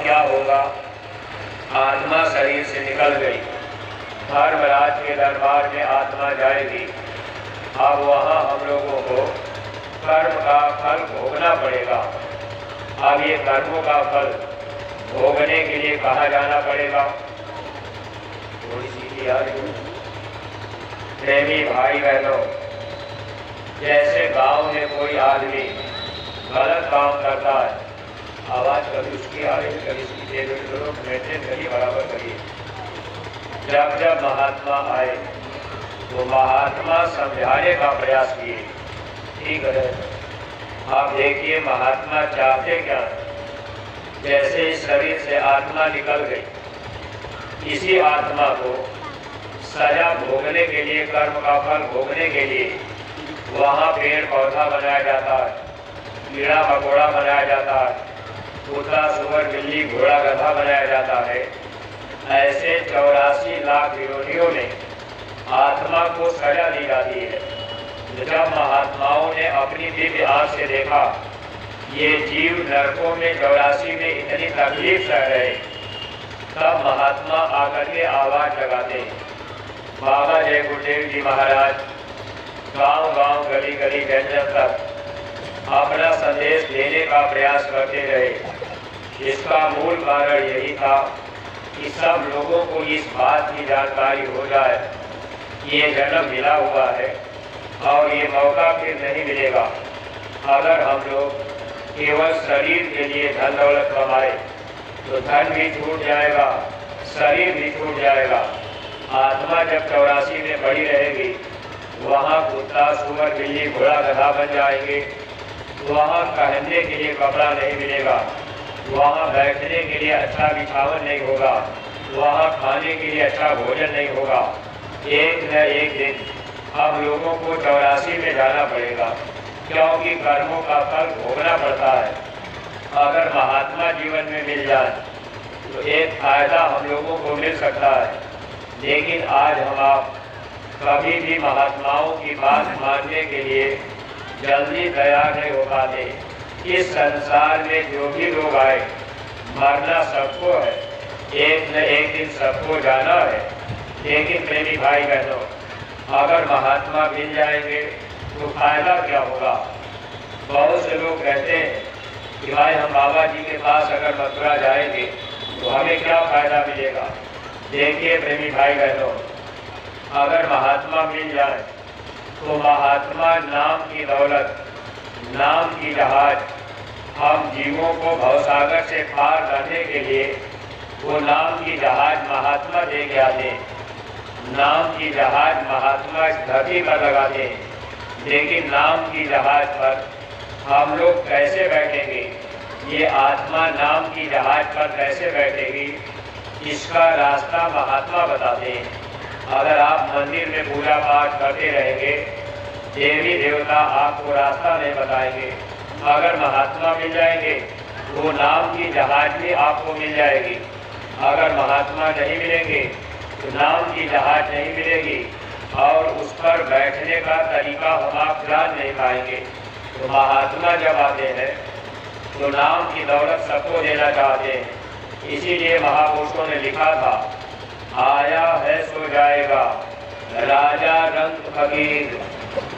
क्या होगा? आत्मा शरीर से निकल गई, धर्मराज के दरबार में आत्मा जाएगी। अब वहाँ हम लोगों को कर्म का फल भोगना पड़ेगा। अब ये कर्मों का फल भोगने के लिए कहाँ जाना पड़ेगा? थोड़ी सी याद प्रेमी भाई बहनों, जैसे गांव में कोई आदमी गलत काम करता है, आवाज़ कभी उसकी आ रही, कभी इसकी तेज लोग मेंटेन करिए, बराबर करिए। जब जब महात्मा आए तो महात्मा समझाने का प्रयास किए, ठीक है। आप देखिए महात्मा चाहते क्या? जैसे इस शरीर से आत्मा निकल गई, इसी आत्मा को सजा भोगने के लिए, कर्म का फल भोगने के लिए वहाँ पेड़ पौधा बनाया जाता है, कीड़ा मकोड़ा बनाया जाता है, कुत्ता सुअर बिल्ली घोड़ा गधा बनाया जाता है। ऐसे 84 लाख विरोधियों में आत्मा को सजा दी जाती है। जब महात्माओं ने अपनी दिव्य आँख से देखा ये जीव नरकों में 84 में इतनी तकलीफ सह रहे, तब महात्मा आकर के आवाज लगाते। बाबा जय गुरुदेव जी महाराज गांव गांव गली गली जन जन तक अपना संदेश देने का प्रयास करते रहे। इसका मूल कारण यही था कि सब लोगों को इस बात की जानकारी हो जाए कि ये जन्म मिला हुआ है और ये मौका फिर नहीं मिलेगा। अगर हम लोग केवल शरीर के लिए धन दौलत कमाए तो धन भी छूट जाएगा, शरीर भी छूट जाएगा। आत्मा जब 84 में बड़ी रहेगी, वहाँ कुत्ता सुअर बिल्ली घोड़ा गधा बन जाएंगे। वहाँ पहनने के लिए कपड़ा नहीं मिलेगा, वहाँ बैठने के लिए अच्छा बिछावन नहीं होगा, वहाँ खाने के लिए अच्छा भोजन नहीं होगा। एक न एक दिन हम लोगों को 84 में जाना पड़ेगा, क्योंकि कर्मों का फल भोगना पड़ता है। अगर महात्मा जीवन में मिल जाए तो एक फायदा हम लोगों को मिल सकता है, लेकिन आज हम आप कभी भी महात्माओं की बात मानने के लिए जल्दी तैयार नहीं हो पाते। इस संसार में जो भी लोग आए, मरना सबको है, एक न एक दिन सबको जाना है। लेकिन मेरी भाई बहनों, अगर महात्मा मिल जाएंगे तो फायदा क्या होगा? बहुत से लोग कहते हैं कि भाई हम बाबा जी के पास अगर मथुरा जाएंगे तो हमें क्या फायदा मिलेगा? देखिए प्रेमी भाई बहनों, अगर महात्मा मिल जाए तो महात्मा नाम की दौलत, नाम की जहाज हम जीवों को भवसागर से पार करने के लिए वो नाम की जहाज महात्मा दे के आते। नाम की जहाज महात्मा इस धरती पर लगाते हैं, लेकिन नाम की जहाज पर हम लोग कैसे बैठेंगे? ये आत्मा नाम की जहाज पर कैसे बैठेगी? इसका रास्ता महात्मा बताते हैं। अगर आप मंदिर में पूजा पाठ करते रहेंगे, देवी देवता आपको रास्ता नहीं बताएंगे। अगर महात्मा मिल जाएंगे वो नाम की जहाज भी आपको मिल जाएगी। अगर महात्मा नहीं मिलेंगे तो नाम की जहाज नहीं मिलेगी और उस पर बैठने का तरीका हम आप जान नहीं पाएंगे। तो महात्मा जब आते हैं तो नाम की दौलत सबको देना चाहते हैं। इसीलिए महापुरुषों ने लिखा था, आया है सो जाएगा, राजा रंग फकीर,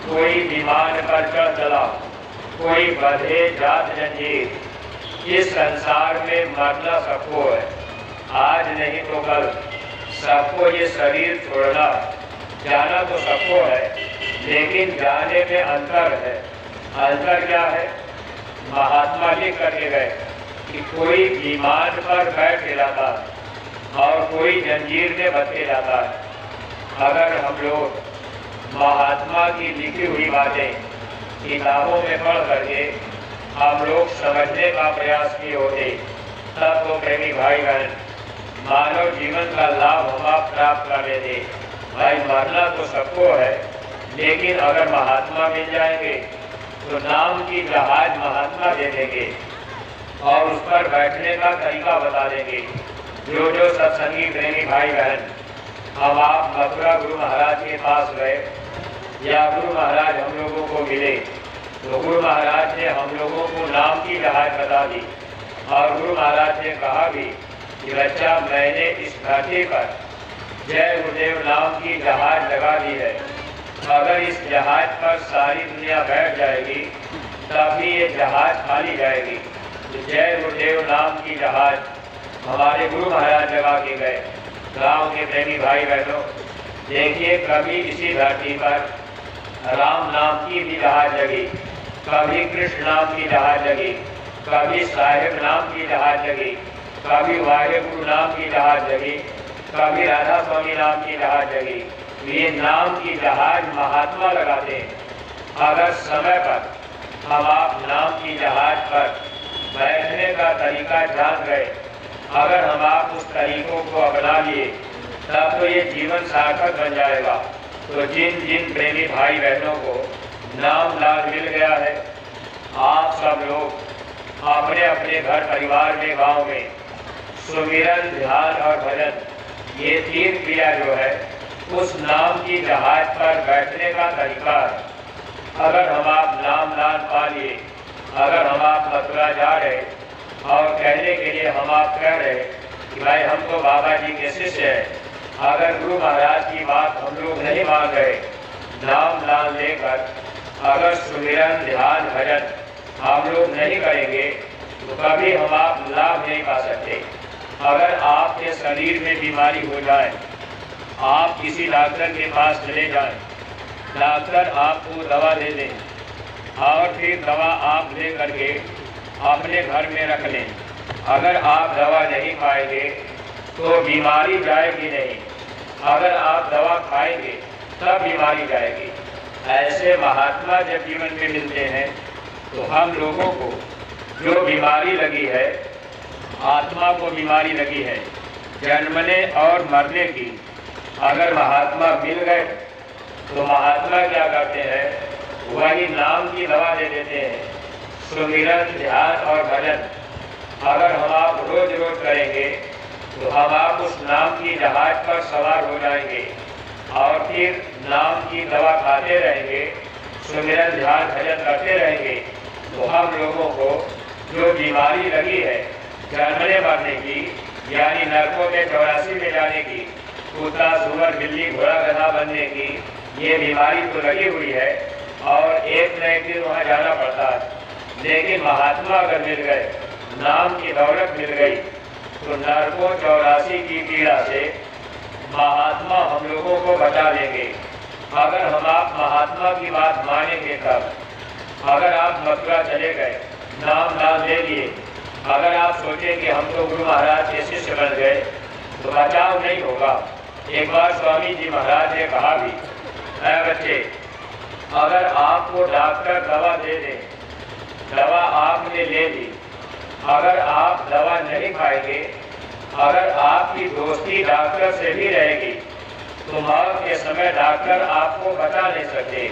कोई विमान पर चढ़ चला, कोई बंधे जात जंजीर। इस संसार में मरना सबको है, आज नहीं तो कल सबको ये शरीर छोड़ना। जाना तो सबको है, लेकिन जाने में अंतर है। अंतर क्या है? महात्मा लिख करके गए कि कोई विमान पर बैठ के जाता है और कोई जंजीर में बंध के जाता है। अगर हम लोग महात्मा की लिखी हुई बातें किताबों में पढ़ करके हम लोग समझने का प्रयास किए होते, तब तो प्रेमी भाई बहन मानव जीवन का लाभ हम आप प्राप्त कर लेते। भाई मरना तो सबको है, लेकिन अगर महात्मा मिल जाएंगे तो नाम की जहाज महात्मा दे देंगे और उस पर बैठने का तरीका बता देंगे। जो जो सत्संगी प्रेमी भाई बहन हम आप मथुरा गुरु महाराज के पास गए या गुरु महाराज हम लोगों को मिले, तो गुरु महाराज ने हम लोगों को नाम की जहाज बता दी। और गुरु महाराज ने कहा भी कि बच्चा, मैंने इस धरती पर जय गुरुदेव नाम की जहाज लगा दी है। अगर इस जहाज पर सारी दुनिया बैठ जाएगी तभी ये जहाज खाली जाएगी। तो जय गुरुदेव नाम की जहाज हमारे गुरु महाराज लगा के गए। गाँव के प्रेमी भाई बहनों, देखिए, कभी इसी धरती पर राम नाम की भी जहाज लगी, कभी कृष्ण नाम की जहाज लगी, कभी साहिब नाम की जहाज लगी, कभी वाहेगुरु नाम की जहाज लगी, कभी राधा स्वामी नाम की जहाज लगी। ये नाम की जहाज महात्मा लगाते हैं। अगर समय पर हम आप नाम की जहाज पर बैठने का तरीका जान गए, अगर हम आप उस तरीकों को अपना लिए, तब तो ये जीवन सार्थक बन जाएगा। तो जिन जिन प्रेमी भाई बहनों को नाम लाभ मिल गया है, आप सब लोग अपने अपने घर परिवार में, गांव में सुमिरन, ध्यान और भजन, ये 3 क्रिया जो है उस नाम की जहाज पर बैठने का तरीका है। अगर हम आप नाम दान पा लिए, अगर हम आप मथुरा जा रहे और कहने के लिए हम आप कह रहे कि भाई हम तो बाबा जी के शिष्य हैं, अगर गुरु महाराज की बात हम लोग नहीं मान रहे, नाम दान लेकर अगर सुमिरन, ध्यान, भजन हम लोग नहीं करेंगे तो कभी हम आप लाभ नहीं पा सकते। अगर आपके शरीर में बीमारी हो जाए, आप किसी डॉक्टर के पास चले जाएं, डॉक्टर आपको दवा दे दें और फिर दवा आप ले करके अपने घर में रख लें। अगर आप दवा नहीं खाएंगे तो बीमारी जाएगी नहीं, अगर आप दवा खाएंगे तब बीमारी जाएगी। ऐसे महात्मा जब जीवन में मिलते हैं तो हम लोगों को जो बीमारी लगी है, आत्मा को बीमारी लगी है जन्मने और मरने की, अगर महात्मा मिल गए तो महात्मा क्या करते हैं, वही नाम की दवा दे देते हैं। सुमिरन, ध्यान और भजन अगर हम आप रोज रोज करेंगे तो हम आप उस नाम की जहाज पर सवार हो जाएंगे और फिर नाम की दवा खाते रहेंगे, सुमिरन, ध्यान, भजन करते रहेंगे। तो हम लोगों को जो बीमारी लगी है जन्मने मरने की, यानी नरकों के 84 में जाने की, कुत्ता, सुअर, बिल्ली, घोड़ा, गधा बनने की, ये बीमारी तो लगी हुई है और एक न एक दिन वहाँ जाना पड़ता है। लेकिन महात्मा अगर मिल गए, नाम की दौलत मिल गई, तो नरकों 84 की पीड़ा से महात्मा हम लोगों को बचा लेंगे। अगर हम आप महात्मा की बात मानेंगे तब, अगर आप मथुरा चले गए, नाम दान ले लिए, अगर आप सोचें कि हम तो गुरु महाराज के शिष्य बन गए तो बचाव नहीं होगा। एक बार स्वामी जी महाराज ने कहा भी, ऐ बच्चे, अगर आपको डॉक्टर दवा दे दे, दवा आपने ले ली, अगर आप दवा नहीं खाएंगे, अगर आपकी दोस्ती डॉक्टर से भी रहेगी तो मौत के समय डॉक्टर आपको बचा नहीं सकते।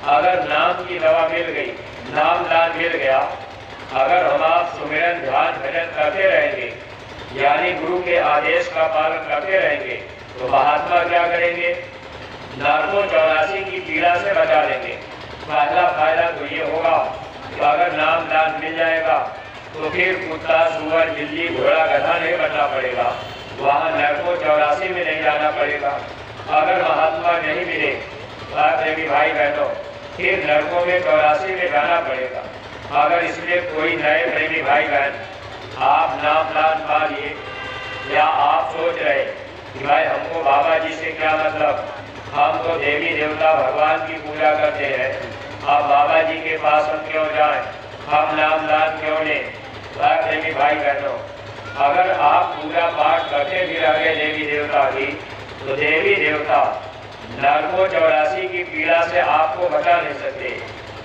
अगर नाम की दवा मिल गई, नाम दान मिल गया, अगर हम आप सुमिरन, ध्यान, भजन करते रहेंगे, यानी गुरु के आदेश का पालन करते रहेंगे, तो महात्मा क्या करेंगे, नरकों 84 की पीड़ा से बचा लेंगे। पहला फायदा तो ये होगा कि अगर नाम दान मिल जाएगा तो फिर कुत्ता, सुअर, बिल्ली, घोड़ा, गधा नहीं बनना पड़ेगा, वहाँ नरकों 84 में नहीं जाना पड़ेगा। अगर महात्मा नहीं मिले, प्रेमी भाई बहनों, फिर नरकों में 84 में जाना पड़ेगा। अगर इसमें कोई नए प्रेमी भाई बहन आप नाम दान पा लिए, या आप सोच रहे कि भाई हमको बाबा जी से क्या मतलब, हम तो देवी देवता भगवान की पूजा करते हैं, अब बाबा जी के पास हम क्यों जाएं, हम नाम दान क्यों लें। प्रेमी भाई बहनों, अगर आप पूजा पाठ करते भी रह गए देवी देवता की, तो देवी देवता नरकों 84 की पीड़ा से आपको बचा नहीं सकते।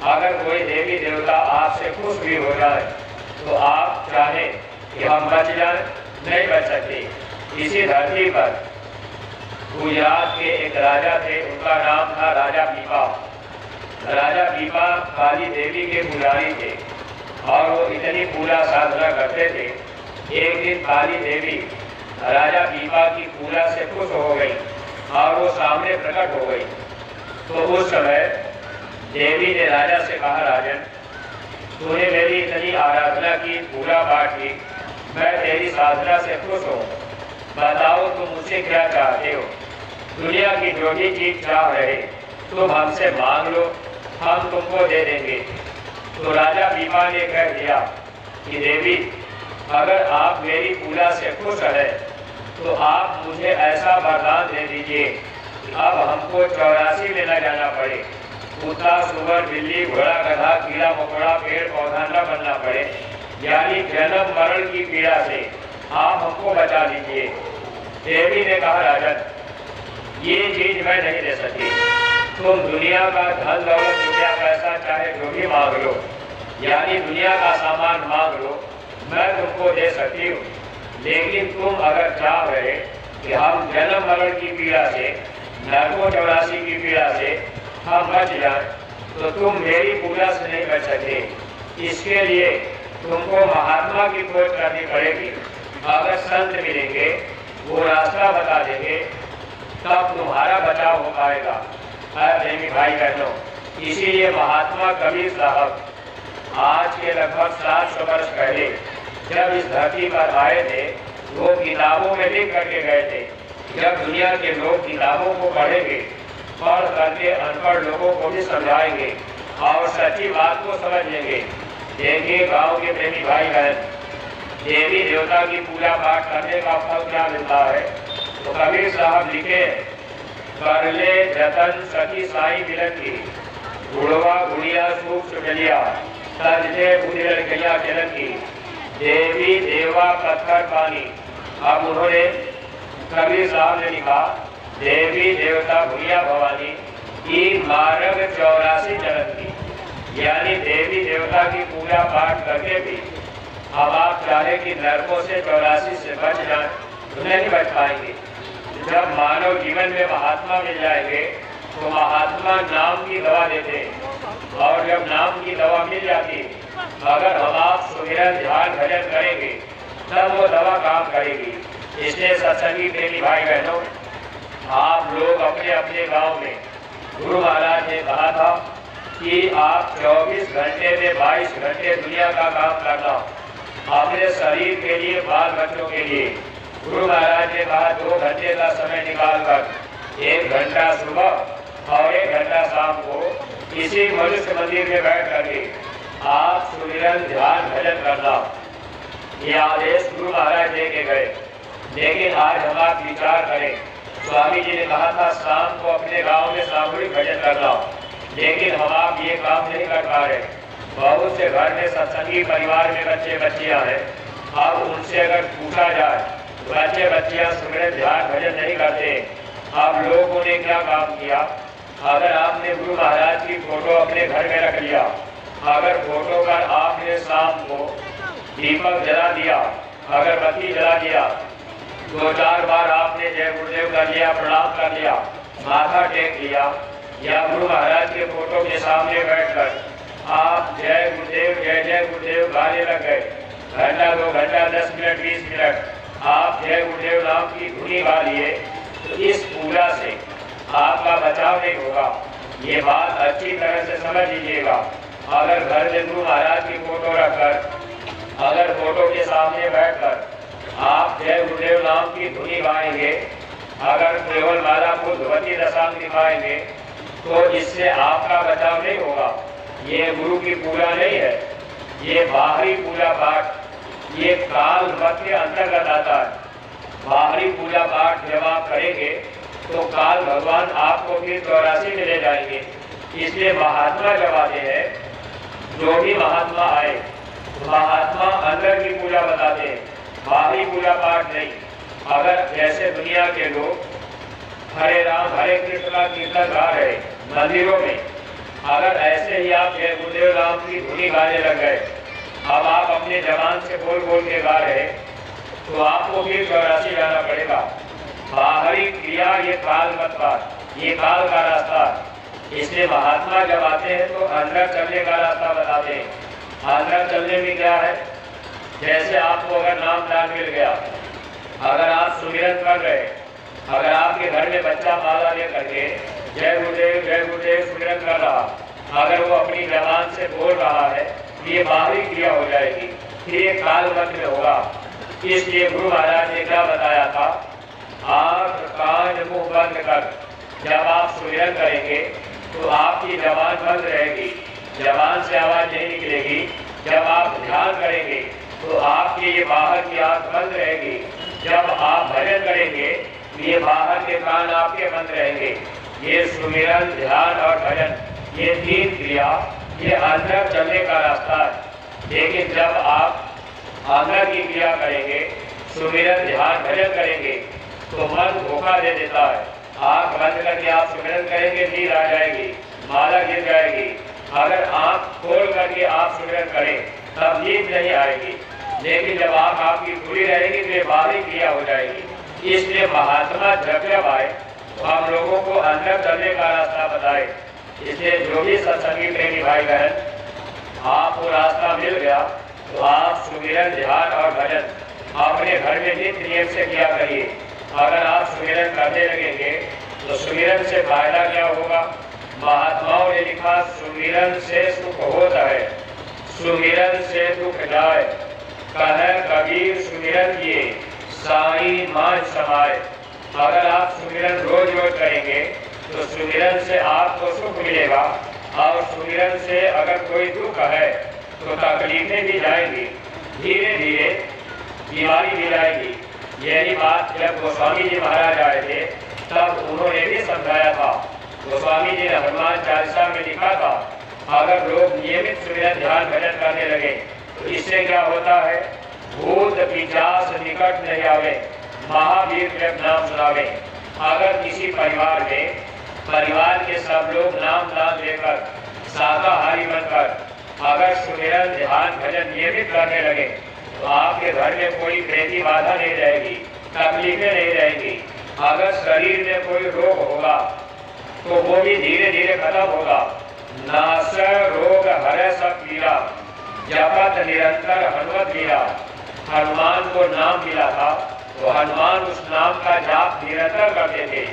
अगर कोई देवी देवता आपसे खुश भी हो जाए तो आप चाहें कि हम बच जाएं, नहीं बच सकते। इसी धरती पर गुजरात के एक राजा थे, उनका नाम था राजा पीपा। राजा पीपा काली देवी के पुजारी थे और वो इतनी पूजा साधना करते थे। एक दिन काली देवी राजा पीपा की पूजा से खुश हो गई और वो सामने प्रकट हो गई। तो उस समय देवी ने राजा से कहा, राजन, तूने मेरी इतनी आराधना की, पूरा पाठ की, मैं तेरी साधना से खुश हूँ। बताओ तुम मुझसे क्या चाहते हो? दुनिया की जो भी चीज चाह रहे तुम हमसे मांग लो, हम तुमको दे देंगे। तो राजा बीमा ने कह दिया कि देवी, अगर आप मेरी पूजा से खुश है तो आप मुझे ऐसा वरदान दे दीजिए कि अब हमको 84 में न जाना पड़े, कुत्ता, सुअर, बिल्ली, घोड़ा, गधा, कीड़ा मकोड़ा, पेड़ पौधा न बनना पड़े, यानी जन्म मरण की पीड़ा से आप हमको बचा लीजिए। देवी ने कहा, राजन, ये चीज मैं नहीं दे सकती। तुम दुनिया का धन दौलत, रुपया पैसा चाहे जो भी मांग लो, यानी दुनिया का सामान मांग लो, मैं तुमको दे सकती हूँ। लेकिन तुम अगर चाह रहे कि हम जन्म मरण की पीड़ा से, नरकों 84 की पीड़ा से हम बच जाएं, तो तुम मेरी पूजा से नहीं बच सकते। इसके लिए तुमको महात्मा की खोज करनी पड़ेगी। अगर संत मिलेंगे, वो रास्ता बता देंगे, तब तुम्हारा बचाव हो पाएगा। प्रेमी भाई बहनों, इसीलिए महात्मा कबीर साहब आज के लगभग 700 वर्ष पहले जब इस धरती पर आए थे, वो किताबों में लिख करके गए थे, जब दुनिया के लोग किताबों को पढ़ेंगे, पढ़ करके अनपढ़ लोगों को भी समझाएंगे और सच्ची बात को समझ लेंगे। देखिए गांव के प्रेमी भाई बहन, देवी देवता की पूजा पाठ करने का फल क्या मिलता है? तो कबीर साहब लिखे, कर ले जतन सखी साई मिलन की, गुड़वा गुड़िया सूक्ष्म जलिया, तजने बुढ़िया गैया जलन की, देवी देवा पत्थर पानी। अब उन्होंने कबीर साहब ने लिखा, देवी देवता भैया भवानी की मार्ग 84 चरण की, यानी देवी देवता की पूजा पाठ करके भी अब आप चाहे कि नरकों से 84 से बच जाए तो नहीं बच पाएंगे। जब मानव जीवन में महात्मा मिल जाएंगे तो महात्मा नाम की दवा देते, और जब नाम की दवा मिल जाती, अगर हम आप सुमिरन ध्यान भजन करेंगे तब वो दवा काम करेगी। इसलिए सत्संगी प्रेमी भाई बहनों, आप लोग अपने अपने गांव में, गुरु महाराज ने कहा था कि आप 24 घंटे में 22 घंटे दुनिया का काम करना, अपने शरीर के लिए, बाल बच्चों के लिए। गुरु महाराज ने कहा 2 घंटे का समय निकालकर 1 घंटा सुबह और 1 घंटा शाम को किसी मनुष्य मंदिर में बैठ करके आप सुमिरन ध्यान भजन करना। ये आदेश गुरु महाराज दे के गए। लेकिन आज हम आप विचार करें, स्वामी जी ने कहा था शाम को अपने गांव में सामूहिक भजन करना, लेकिन हम आप ये काम नहीं कर पा रहे। बहुत से घर में सत्संगी परिवार में बच्चे बच्चियां हैं, अब उनसे अगर पूछा जाए, बच्चे बच्चियां सुमिरन ध्यान भजन नहीं करते। अब लोगों ने क्या काम किया, अगर आपने गुरु महाराज की फोटो अपने घर में रख लिया, अगर फोटो पर आपने शाम को दीपक जला दिया, अगरबत्ती जला दिया, 2-4 बार आपने जय गुरुदेव कर लिया, प्रणाम कर लिया, माथा टेक लिया, या गुरु महाराज के फोटो के सामने बैठकर आप जय गुरुदेव जय जय गुरुदेव गाने लग गए, घंटा 2 घंटा 10 मिनट 20 मिनट आप जय गुरुदेव नाम की धुनी गा लिए, तो इस पूजा से आपका बचाव नहीं होगा। ये बात अच्छी तरह से समझ लीजिएगा। अगर घर में गुरु महाराज की फोटो रखकर, अगर फोटो के सामने बैठकर आप जय गुरुदेव नाम की धुनी गाएंगे, अगर केवल माला को भगवती दशांग दिखाएंगे, तो इससे आपका बचाव नहीं होगा। ये गुरु की पूजा नहीं है, ये बाहरी पूजा पाठ, ये काल मत के अंतर्गत आता है। बाहरी पूजा पाठ जब आप करेंगे तो काल भगवान आपको फिर 84 में ले जाएंगे। इसलिए महात्मा जब आते हैं, जो भी महात्मा आए, महात्मा अंदर की पूजा बताते हैं, बाहरी पूजा पाठ नहीं। अगर जैसे दुनिया के लोग हरे राम हरे कृष्ण का कीर्तन गा रहे मंदिरों में, अगर ऐसे ही आप जय गुरुदेव राम की धुनी गाने लग गए, अब आप अपने जबान से बोल बोल के गा रहे, तो आपको फिर 84 जाना पड़ेगा। बाहरी क्रिया ये काल मत पार, ये काल का रास्ता। इसलिए महात्मा जब आते हैं तो अंदर चलने का रास्ता बताते हैं। अंदर चलने में क्या है, जैसे आपको अगर नाम दान मिल गया, अगर आप सुमिरन कर रहे, अगर आपके घर में बच्चा माला ले करके जय गुरुदेव सुमिरन कर रहा, अगर वो अपनी जबान से बोल रहा है ये बाहरी क्रिया हो जाएगी, फिर ये काल मंत्र होगा। इसलिए गुरु महाराज ने क्या बताया था, आंख कान मुंह बंद कर जब आप सुमिरन करेंगे तो आपकी जबान बंद रहेगी, जबान से आवाज नहीं निकलेगी। जब आप ध्यान करेंगे तो आपकी ये बाहर की आंख बंद रहेगी। जब आप भजन करेंगे ये बाहर के कान आपके बंद रहेंगे। ये सुमिरन, ध्यान और भजन, ये तीन क्रिया, ये अंदर चलने का रास्ता है। लेकिन जब आप अंदर की क्रिया करेंगे, सुमिरन, ध्यान, भजन करेंगे तो मन धोखा दे देता है। आंख बंद करके आप सुमिरन करेंगे, नींद आ जाएगी, माला गिर जाएगी। अगर आंख खोल करके आप सुमिरन करें तब नींद नहीं आएगी। लेकिन जब आंख आपकी खुली रहेगी तो ये बाहरी क्रिया हो जाएगी। इसलिए महात्मा जब आए तो हम लोगों को अंदर चलने का रास्ता बताए। इसलिए जो भी सत्संगी प्रेमी भाई बहन आपको रास्ता मिल गया तो आप सुमिरन, ध्यान और भजन अपने घर में नित्य नियम से किया करिए। अगर आप सुमिरन करने लगेंगे तो सुमिरन से फायदा क्या होगा? महात्माओं ने लिखा, सुमिरन से सुख होता है, सुमिरन से दुख जाए। कह कबीर सुमिरन किए, साईं मान समाए। अगर आप सुमिरन रोज रोज करेंगे तो सुमिरन से आपको सुख मिलेगा, और सुमिरन से अगर कोई दुख है तो तकलीफें भी जाएंगी, धीरे धीरे बीमारी भी जाएगी। यही बात जब गोस्वामी जी महाराज आए थे तब उन्होंने भी समझाया था। गोस्वामी जी ने हनुमान चालीसा में लिखा था, अगर लोग नियमित सुमिरन, ध्यान, भजन करने लगे तो इससे क्या होता है, भूत पिशाच निकट नहीं आवे, महावीर जब नाम सुनावे। अगर किसी परिवार में परिवार के सब लोग नाम लेकर शाकाहारी बनकर अगर सुमिरन, ध्यान, भजन नियमित करने लगे तो आपके घर में कोई प्रेती बाधा नहीं रहेगी, तकलीफें नहीं रहेंगी। अगर शरीर में कोई रोग होगा तो वो भी धीरे धीरे खत्म होगा। नाश रोग हरे सब पीड़ा, जपत निरंतर हनुमत मीरा। हनुमान को नाम मिला था तो हनुमान उस नाम का जाप निरंतर करते थे।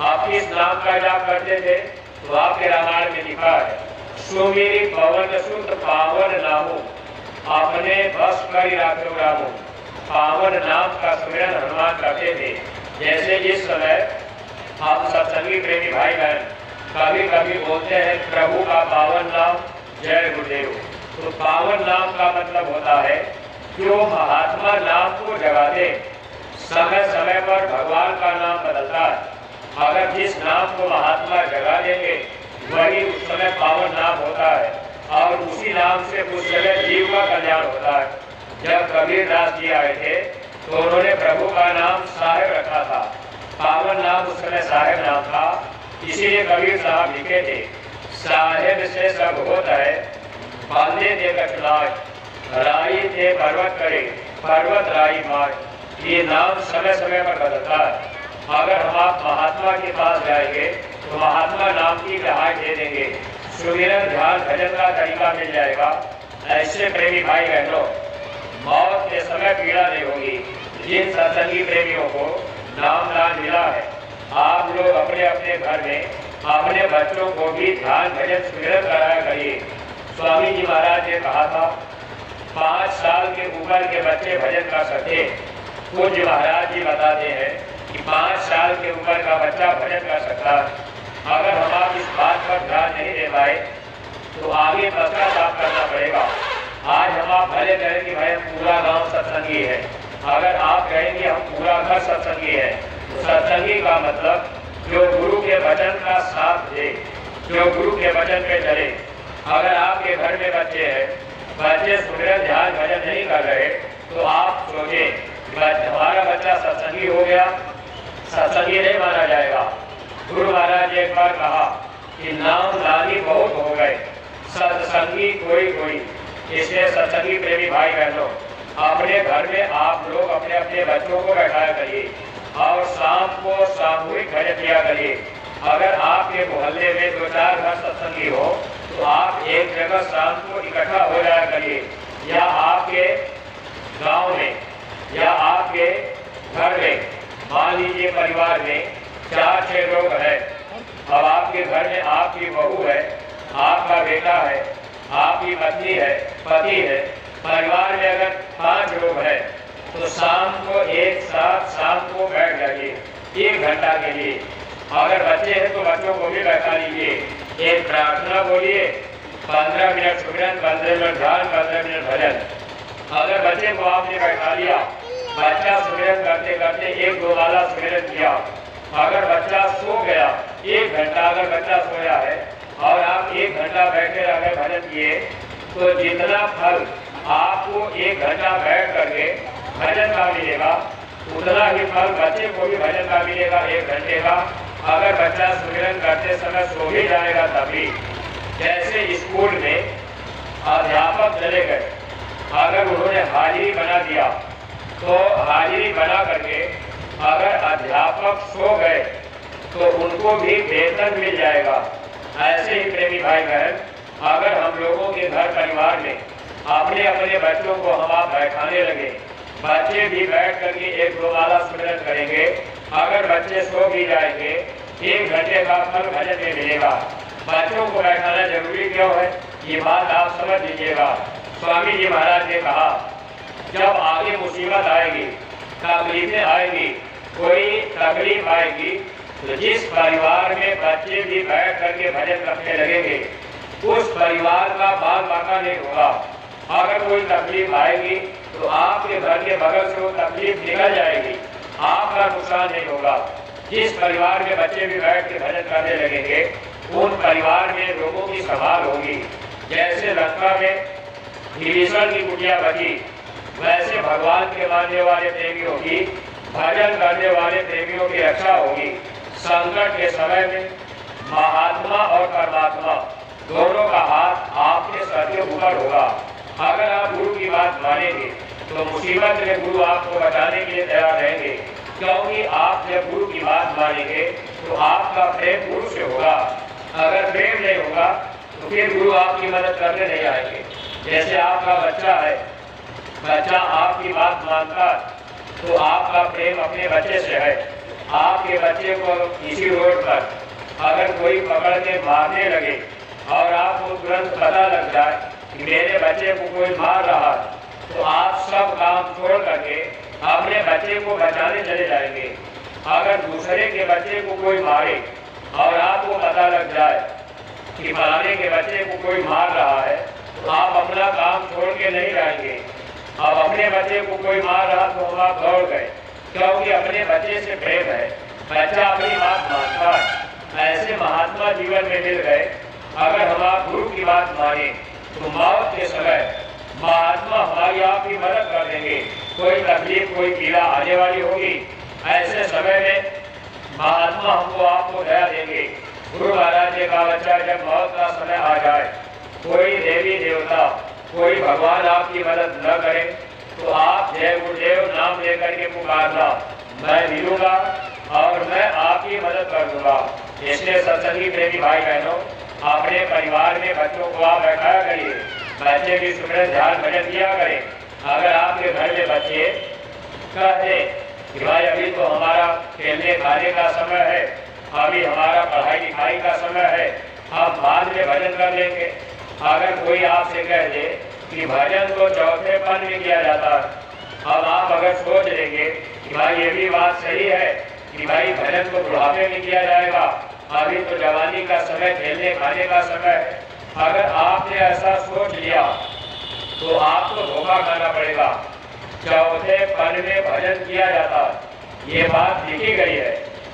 आप इस नाम का जाप करते थे तो आपके रामायण में लिखा है, सुमिरि पवन सुत पावन नामो, अपने बस कर राखो रामो। पावन नाम का सुमिरन हनुमान करते थे। जैसे इस समय हम सत्संगी प्रेमी भाई बहन कभी कभी बोलते हैं प्रभु का पावन नाम, जय गुरुदेव। तो पावन नाम का मतलब होता है जो महात्मा नाम को जगाते, समय समय पर भगवान का नाम बदलता है। अगर जिस नाम को महात्मा जगा देंगे वही उस समय पावन नाम होता है, और उसी नाम से उस समय जीव का कल्याण होता है। जब कबीर दास जी आए थे तो उन्होंने प्रभु का नाम साहेब रखा था। पावन नाम उस समय साहेब नाम था। इसीलिए कबीर साहब लिखे थे, साहेब से सब होता है, बांधे दे कटलाय, राई थे पर्वत करे, पर्वत राई मार। ये नाम समय समय पर बदलता है। अगर हम आप महात्मा के पास जाएंगे तो महात्मा नाम की रिहाई दे देंगे, सुमिरन, ध्यान, भजन का तरीका मिल जाएगा। ऐसे प्रेमी भाई बहनों, मौत के समय पीड़ा नहीं होगी। जिन सत्संगी प्रेमियों को नाम दान मिला है, आप लोग अपने अपने घर में अपने बच्चों को भी ध्यान, भजन, सुमिरन कराया करिए। स्वामी जी महाराज ने कहा था 5 साल के ऊपर के बच्चे भजन कर सकते। पूज्य महाराज जी बताते हैं कि 5 साल के ऊपर का बच्चा भजन कर सकता है। अगर हम आप इस बात पर ध्यान नहीं दे पाए तो आगे पश्चाताप करना पड़ेगा। आज हम आप भले कहें कि भाई पूरा गांव सत्संगी है, अगर आप कहेंगे हम पूरा घर सत्संगी है, तो सत्संगी का मतलब जो गुरु के वचन का साथ दे, जो गुरु के वचन पे चले। अगर आपके घर में बच्चे हैं, बच्चे सुमिरन, ध्यान, भजन नहीं कर रहे तो आप सोचें हमारा बच्चा सत्संगी हो गया, सत्संगी नहीं माना जाएगा। गुरु महाराज ने एक बार कहा कि नाम दानी बहुत हो गए, सत्संगी कोई कोई। इसलिए सत्संगी प्रेमी भाई बहनों, अपने घर में आप लोग अपने अपने बच्चों को बैठाया करिए और शाम को सामूहिक भजन किया करिए। अगर आपके मोहल्ले में 2-4 घर सत्संगी हो तो आप एक जगह शाम को इकट्ठा हो जाया करिए, या आपके गांव में या आपके घर में मान लीजिए परिवार में 4-6 लोग हैं। अब आपके घर में आपकी बहू है, आपका बेटा है, आपकी पत्नी है, पति है, परिवार में अगर 5 लोग हैं तो शाम को एक साथ शाम को बैठ जाइए 1 घंटा के लिए। अगर बच्चे हैं तो बच्चों को भी बैठा लीजिए, एक प्रार्थना बोलिए, 15 मिनट सुमिरन, 15 मिनट ध्यान, 15 मिनट भजन। अगर बच्चे को आपने बैठा लिया, बच्चा सुमिरन करते करते 1-2 माला सुमिरन किया, अगर बच्चा सो गया 1 घंटा, अगर बच्चा सोया है और आप 1 घंटा बैठे रह गए भजन किए, तो जितना फल आपको 1 घंटा बैठ करके भजन का मिलेगा उतना ही फल बच्चे को भी भजन का मिलेगा 1 घंटे का। अगर बच्चा सुमिरन करते समय सो भी जाएगा तभी, जैसे स्कूल में अध्यापक चले गए, अगर उन्होंने हाजिरी बना दिया तो हाजिरी बना करके अगर अध्यापक सो गए तो उनको भी वेतन मिल जाएगा। ऐसे ही प्रेमी भाई बहन, अगर हम लोगों के घर परिवार में अपने अपने बच्चों को हम आप बैठाने लगे, बच्चे भी बैठ करके 1-2 माला सुमिरन करेंगे, अगर बच्चे सो भी जाएंगे 1 घंटे का फल भजन में मिलेगा। बच्चों को बैठाना जरूरी क्यों है, ये बात आप समझ लीजिएगा। स्वामी जी महाराज ने कहा, जब आगे मुसीबत आएगी, तकलीफें आएगी, कोई तकलीफ आएगी, तो जिस परिवार में बच्चे भी बैठ करके भजन करने लगेंगे उस परिवार का बाल बाका नहीं होगा। अगर कोई तकलीफ आएगी तो आपके घर के बगल से वो तकलीफ निकल जाएगी, आपका नुकसान नहीं होगा। जिस परिवार में बच्चे भी बैठ के भजन करने लगेंगे उन परिवार में लोगों की संभाल होगी। जैसे लंका में विभीषण की कुटिया बची, वैसे भगवान के मानने वाले प्रेमियों की, भजन करने वाले प्रेमियों की रक्षा होगी। संकट के समय में महात्मा और परमात्मा दोनों का हाथ आपके सर के ऊपर होगा। अगर आप गुरु की बात मानेंगे तो मुसीबत में गुरु आपको बचाने के लिए तैयार रहेंगे, क्योंकि आप जब गुरु की बात मानेंगे तो आपका प्रेम गुरु से होगा। अगर प्रेम नहीं होगा तो फिर गुरु आपकी मदद करने नहीं आएंगे। जैसे आपका बच्चा है, बच्चा आपकी बात मानता तो आपका प्रेम अपने बच्चे से है। आपके बच्चे को इसी रोड पर अगर कोई पकड़ के मारने लगे और आपको तुरंत पता लग जाए कि मेरे बच्चे को कोई मार रहा है, तो आप सब काम छोड़ करके अपने बच्चे को बचाने चले जाएंगे। अगर दूसरे के बच्चे को कोई मारे और आपको पता लग जाए कि फलाने के बच्चे को कोई मार रहा है, तो आप अपना काम छोड़ के नहीं रहेंगे। अब अपने बच्चे को कोई मार रहा तो हम आप दौड़ गए, क्योंकि अपने बच्चे से प्रेम है, बच्चा अपनी बात मानता है। ऐसे महात्मा जीवन में मिल गए। अगर हम आप गुरु की बात माने तो मौत के समय महात्मा हमारी आपकी मदद कर देंगे। कोई तकलीफ, कोई पीड़ा आने वाली होगी, ऐसे समय में महात्मा हमको आपको दया देंगे। गुरु महाराज ने कहा, बच्चा जब मौत का समय आ जाए, कोई देवी देवता, कोई भगवान आपकी मदद न करे तो आप जय गुरुदेव नाम लेकर के पुकारना, मैं मिलूंगा और मैं आपकी मदद कर दूंगा। इसलिए सत्संगी प्रेमी भाई बहनों, अपने परिवार में बच्चों को आप बैठाया करिए, बच्चे भी सुमिरन ध्यान भजन किया करें। अगर आपके घर में बच्चे कहते कि भाई अभी तो हमारा खेलने खाने का समय है, अभी हमारा पढ़ाई लिखाई का समय है, हम बाद में भजन कर लेंगे। अगर कोई आपसे कह दे कि भजन तो चौथे पन में किया जाता है, अब आप अगर सोच लेंगे कि भाई ये भी बात सही है कि भाई भजन तो बुढ़ापे में किया जाएगा, अभी तो जवानी का समय, खेलने खाने का समय है। अगर आपने ऐसा सोच लिया तो आपको धोखा खाना पड़ेगा। चौथे पन में भजन किया जाता है, ये बात लिखी गई है,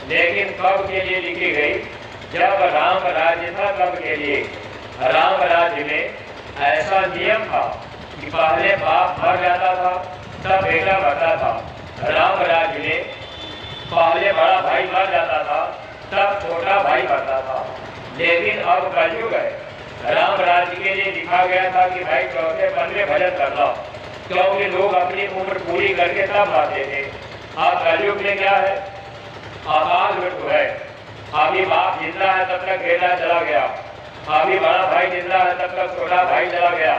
लेकिन कब के लिए लिखी गई? जब राम राज्य था तब के लिए। राम राज्य में ऐसा नियम था कि पहले बाप मर जाता था तब बेटा मरता था। राम राज्य में पहले बड़ा भाई मर जाता था तब छोटा भाई मरता था। लेकिन अब कलयुग है, राम राज्य के लिए लिखा गया था कि भाई चौथे पन में भजन करना, क्योंकि लोग अपनी उम्र पूरी करके तब आते थे। अब कलयुग में क्या है? अकाल मृत्यु है। अभी बाप जिंदा है तब तक बेटा चला गया, अभी बड़ा भाई जिंदा है तब तक छोटा भाई चला गया।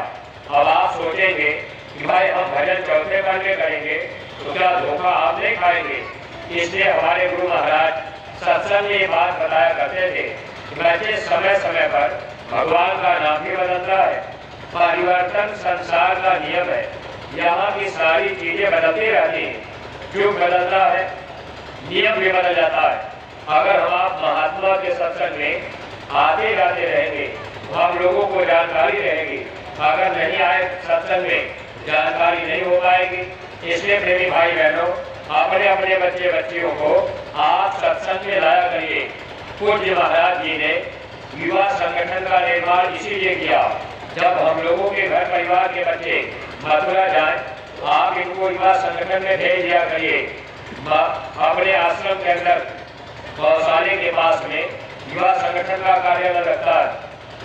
अब आप सोचेंगे कि भाई हम भजन चौथे पन में करेंगे तो क्या धोखा आप नहीं खाएंगे? इसलिए हमारे गुरु महाराज सत्संग में ये बात बताया करते थे कि बच्चे समय समय पर भगवान का नाम भी बदलता है, परिवर्तन संसार का नियम है। यहाँ की सारी चीजें बदलती रहती हैं, युग बदलता है, नियम भी बदल जाता है। अगर हम आप महात्मा के सत्संग में आते जाते रहेंगे, हम लोगों को जानकारी रहेगी। अगर नहीं आए सत्संग में, जानकारी नहीं हो पाएगी। इसलिए प्रेमी भाई बहनों, अपने अपने बच्चे बच्चियों को आप सत्संग में लाया करिए। पूज्य महाराज जी ने युवा संगठन का निर्माण इसीलिए किया, जब हम लोगों के घर परिवार के बच्चे मथुरा जाएं, आप इनको युवा संगठन में भेज दिया करिए। अपने आश्रम के अंदर गौशाले के पास में युवा संगठन का कार्यालय रहता है,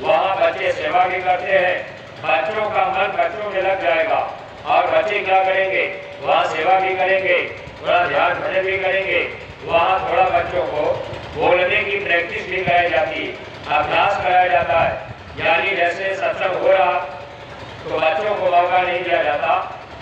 वहाँ बच्चे सेवा भी करते हैं। बच्चों का मन बच्चों में लग जाएगा और बच्चे क्या करेंगे, वहाँ सेवा भी करेंगे, थोड़ा ध्यान भजन भी करेंगे। वहाँ थोड़ा बच्चों को बोलने की प्रैक्टिस भी कराई जाती है, अभ्यास कराया जाता है। यानी जैसे सत्संग हो रहा तो बच्चों को मौका नहीं दिया जाता।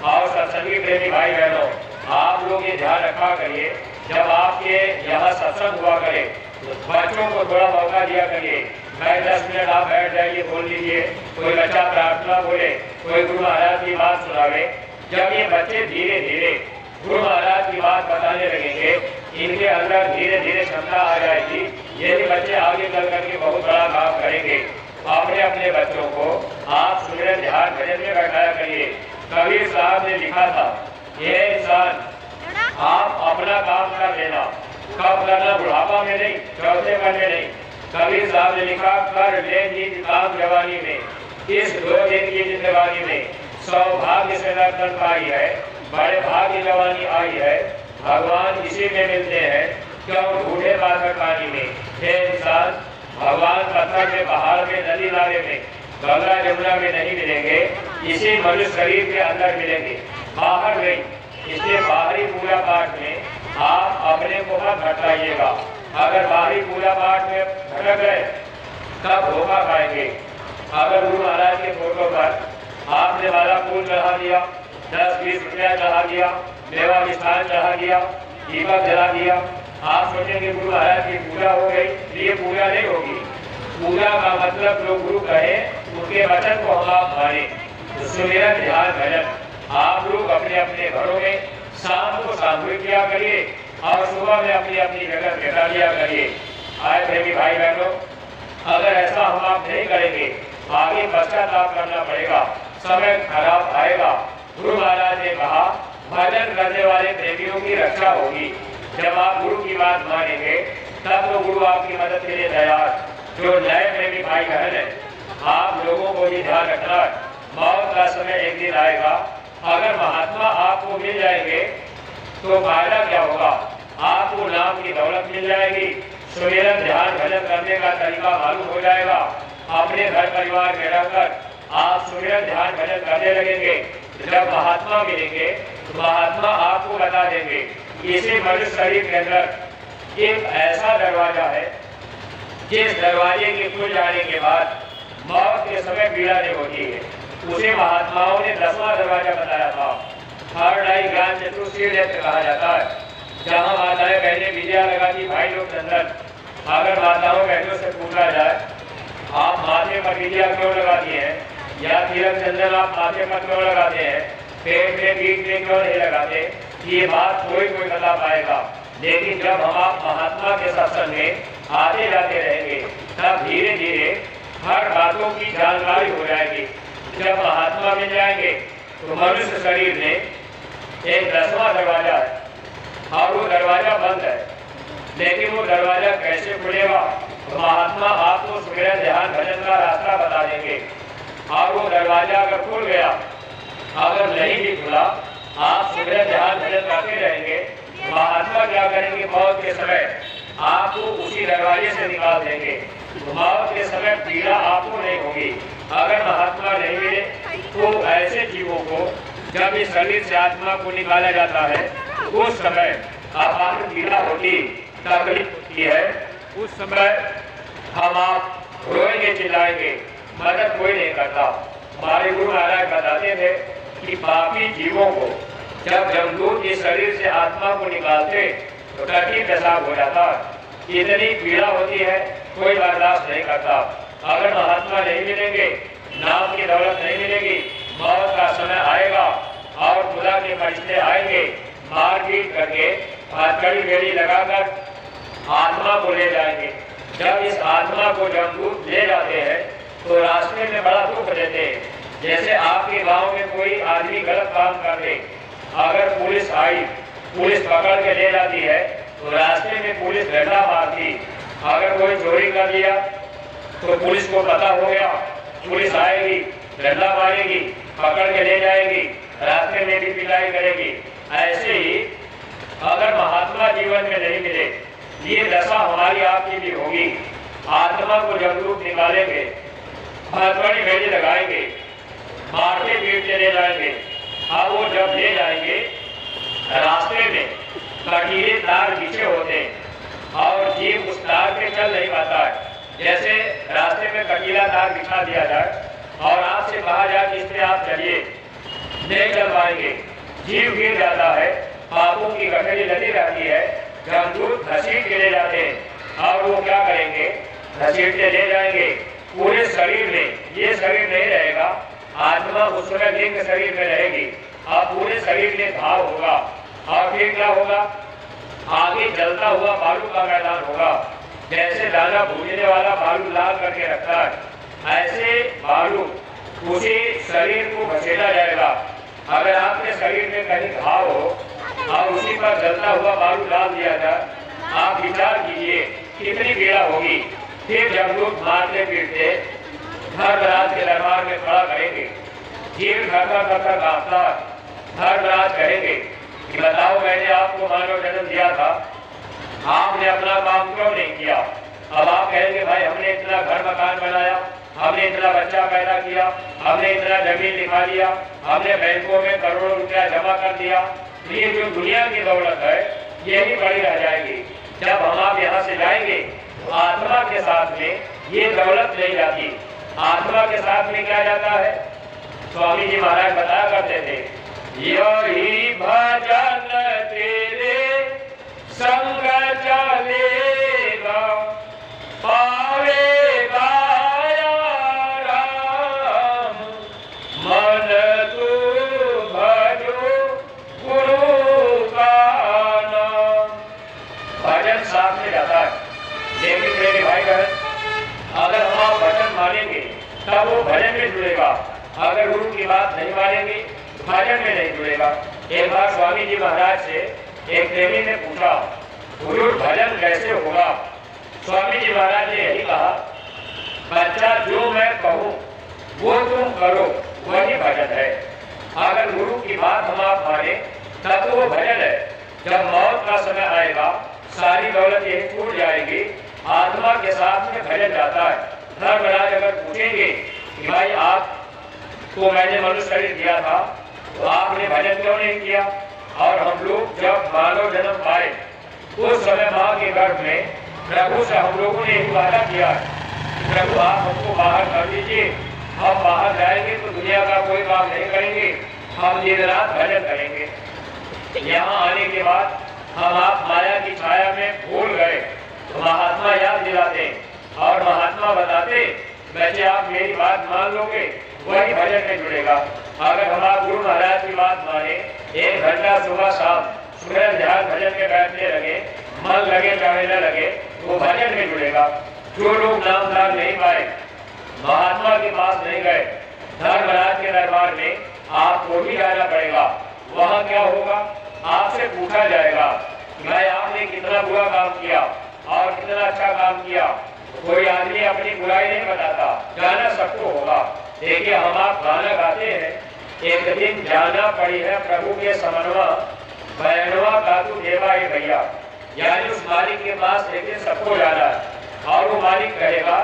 और सत्संगी प्रेमी भाई बहनों, आप लोग ये ध्यान रखा करिए, जब आपके यहाँ सत्संग हुआ करे तो बच्चों को थोड़ा मौका दिया करिए। भाई 10 मिनट आप बैठ जाइए, बोल लीजिए, कोई बच्चा प्रार्थना बोले, कोई गुरु महाराज की बात सुनावे। जब ये बच्चे धीरे धीरे गुरु महाराज की बात बताने लगेंगे, इनके अंदर धीरे धीरे क्षमता आ जाएगी। ये बच्चे आगे चल करके बहुत बड़ा काम करेंगे। अपने अपने बच्चों को आप सुमिरन ध्यान भजन में बैठाया करिए। कबीर साहब ने लिखा था, ये इंसान आप अपना काम कर लेना, कब करना, बुढ़ापा में नहीं, चौथे मन में नहीं। कबीर साहब ने लिखा, कर ले निज काम जवानी में, इस 2 दिन की जिंदगानी में सौभाग्य से दर्शन पाई है, बड़े भाग्य जवानी आई है, भगवान इसी में मिलते हैं, क्यों ढूंढे बाकर पानी में। हे इंसान, भगवान पत्थर में, पहाड़ में, नदी नाले में, गंगा जमुना में नहीं मिलेंगे, इसी मनुष्य शरीर के अंदर मिलेंगे, बाहर नहीं। इसलिए बाहरी पूजा पाठ में आप अपने को मत भटकाइएगा। अगर बाहरी पूजा पाठ में भटक गए तब धोखा खाएंगे। अगर गुरु महाराज के फोटो पर आपने वाला फूल चढ़ा दिया, 10-20 रुपया चढ़ा दिया, मेवा मिष्ठान चढ़ा दिया, दीपक जला दिया, आप सोचेंगे गुरु महाराज की पूजा हो गई। ये पूजा नहीं होगी। पूजा का मतलब जो गुरु कहे उनके वचन को हम आप माने। तो सुमिरन ध्यान भजन आप लोग अपने अपने घरों में शाम को सामूहिक किया करिए और सुबह में अपनी अपनी जगह बैठा लिया करिए। आए प्रेमी भाई बहनों, अगर ऐसा हम आप नहीं करेंगे, आगे पश्चाताप करना पड़ेगा, समय खराब आएगा। गुरु महाराज ने कहा, भजन करने वाले प्रेमियों की रक्षा होगी। जब आप गुरु की बात मानेंगे तब तो गुरु आपकी मदद के लिए तैयार। जो नए प्रेमी भाई बहन है, आप लोगों को ये ध्यान रखना है, मौत का समय एक दिन आएगा। अगर महात्मा आपको मिल जाएंगे तो फायदा क्या होगा, आपको नाम की दौलत मिल जाएगी, सुमिरन ध्यान भजन करने का तरीका मालूम हो जाएगा। अपने घर परिवार में रहकर आप सुमिरन ध्यान भजन करने लगेंगे। जब महात्मा मिलेंगे तो महात्मा आपको बता देंगे, इसी मनुष्य शरीर के अंदर एक ऐसा दरवाजा है जिस दरवाजे के खुल जाने के बाद मौत के समय पीड़ा नहीं होती है। उसे महात्माओं ने 10वां दरवाजा बताया था। हरनाई ज्ञान चतुर्सील यंत्र कहा जाता है, जहाँ माताएं बहनें विजया लगाती, भाई लोग चंदन। अगर माताओं बहनों से पूछा जाए, आप माथे पर विजया क्यों लगाती हैं, या तिलक चंदन आप माथे पर क्यों लगाते हैं, पेट में पीठ में क्यों नहीं लगाते, ये बात कोई बता पाएगा। लेकिन जब हम आप महात्मा के सत्संग में आते जाते रहेंगे, तब धीरे धीरे हर बातों की जानकारी हो जाएगी। जब महात्मा मिल जाएंगे तो मनुष्य शरीर में एक 10वां दरवाजा है और वो दरवाजा बंद है, लेकिन वो दरवाजा कैसे खुलेगा, तो महात्मा आपको सुमिरन ध्यान भजन का रास्ता बता देंगे। और वो दरवाजा अगर खुल गया, अगर नहीं भी खुला, आप सुमिरन ध्यान भजन करते रहेंगे, महात्मा क्या करेंगे, मौत के समय आपको उसी दरवाजे से निकाल देंगे। मौत के समय पीड़ा आपको नहीं होगी। अगर महात्मा नहीं मिले तो ऐसे जीवों को जब इस शरीर से आत्मा को निकाला जाता है, उस समय अपार पीड़ा होती, तकलीफ होती है। उस समय हम आप रोएंगे, चिल्लाएंगे, मदद कोई नहीं करता। हमारे गुरु महाराज बताते थे कि पापी जीवों को जब जमदूत इस शरीर से आत्मा को निकालते तो टट्टी पेशाब हो जाता। इतनी पीड़ा होती है, कोई बर्दाश्त नहीं करता। अगर महात्मा नहीं मिलेंगे नाम की दौलत नहीं मिलेगी। मौत का समय आएगा और खुदा के फरिश्ते आएंगे, मारपीट करके हथकड़ी बेड़ी लगाकर आत्मा को ले जाएंगे। जब इस आत्मा को जमदूत ले जाते हैं तो रास्ते में बड़ा दुख देते हैं। जैसे आपके गांव में कोई आदमी गलत काम कर ले, अगर पुलिस आई, पुलिस पकड़ के ले जाती है तो रास्ते में पुलिस डंडा मारती। अगर कोई चोरी कर लिया तो पुलिस को पता हो गया, पुलिस आएगी, डंडा मारेगी, पकड़ के ले जाएगी, रास्ते में भी पिटाई करेगी। ऐसे ही अगर महात्मा जीवन में नहीं मिले, ये दशा हमारी आपकी भी होगी। आत्मा को जमदूत निकालेंगे, हथकड़ी बेड़ी लगाएंगे, मारते पीटते ले जाएंगे। अब वो जब ले जाएंगे, रास्ते में कटीले तार बिछे होते हैं और जीव उस तार पे चल नहीं पाता है। जैसे रास्ते में कटीला तार बिछा दिया जाए और आपसे कहा जाए कि इस पे आप चलिए, नहीं चल पाएंगे, जीव गिर जाता है, पापों की गठरी लगी रहती है। जमदूत घसीट के ले जाते हैं और वो क्या करेंगे, घसीटते ले जाएंगे पूरे शरीर में। ये शरीर नहीं रहेगा, आत्मा उस समय लिंग शरीर में रहेगी। अब पूरे शरीर में घाव होगा और फिर क्या होगा, आगे जलता हुआ बालू का मैदान होगा। जैसे दाना भूनने वाला बालू लाल करके रखता है, ऐसे बालू उसी शरीर को घसीटा जाएगा। अगर आपके शरीर में कहीं घाव हो और उसी पर जलता हुआ बालू डाल दिया जाए, आप विचार कीजिए कितनी पीड़ा होगी। फिर जमदूत मारते पीटते धर्मराज के दरबार में खड़ा करेंगे। जीव धरकर कांपता धर्मराज कहेंगे कि बताओ, मैंने आपको मानव जन्म दिया था, आपने अपना काम क्यों नहीं किया। अब आप कहेंगे भाई हमने इतना घर मकान बनाया, हमने इतना बच्चा पैदा किया, हमने इतना जमीन लिखा लिया, हमने बैंकों में करोड़ों रुपया जमा कर दिया। ये जो दुनिया की दौलत है यही बड़ी रह जाएगी। जब हम आप यहाँ से जाएंगे तो आत्मा के साथ में ये दौलत नहीं जाती। आत्मा के साथ में क्या जाता है, स्वामी जी महाराज बताया करते थे, यही भजन तेरे संग चलेगा, पावेगा राम, मन तू भजो गुरु का नाम। भजन साथ में जाता है, लेकिन मेरे भाई बहन, अगर हम आप भजन मानेंगे तब वो भजन में जुड़ेगा। अगर गुरु की बात नहीं मानेंगे भजन में नहीं जुड़ेगा। एक बार स्वामी जी महाराज से एक प्रेमी ने पूछा, गुरु भजन कैसे होगा। स्वामी जी महाराज ने यही कहा, बच्चा जो मैं कहूँ वो तुम करो, वही भजन है। अगर गुरु की बात हम आप माने तब तो वो भजन है। जब मौत का समय आएगा सारी दौलत यही छूट जाएगी, आत्मा के साथ में भजन जाता है। धर्मराज अगर पूछेंगे कि भाई आपको मैंने मनुष्य शरीर दिया था तो आपने भजन क्यों नहीं किया। और हम लोग जब मानव जन्म पाए उस समय माँ के गर्भ में प्रभु से हम लोगों ने एक वादा किया है, प्रभु आप हमको बाहर कर दीजिए, हम बाहर जाएंगे तो दुनिया का कोई काम नहीं करेंगे, हम दिन रात भजन करेंगे। यहाँ आने के बाद हम आप माया की छाया में भूल गए तो महात्मा याद दिलाते और महात्मा बताते, वैसे आप मेरी बात मान लोगे वही भजन में जुड़ेगा। अगर हम आप गुरु महाराज की बात माने, 1 घंटा सुबह शाम सूरज ध्यान भजन में बैठने लगे, मन लगे चाहे न लगे, वो भजन में जुड़ेगा। जो लोग नामदार नहीं पाए, महात्मा के पास नहीं गए, धर्मराज के दरबार में आपको भी जाना पड़ेगा। वहाँ क्या होगा, आपसे पूछा जाएगा भाई आपने कितना बुरा काम किया और कितना अच्छा काम किया। कोई आदमी अपनी बुराई नहीं बताता, जाना सबको होगा। देखिए हम आप गाना गाते हैं, एक दिन जाना पड़ी है प्रभु के समनवा, बैनवा कातू देवा ये भैया, यानी उस मालिक के पास एक दिन सबको जाना है। और वो मालिक कहेगा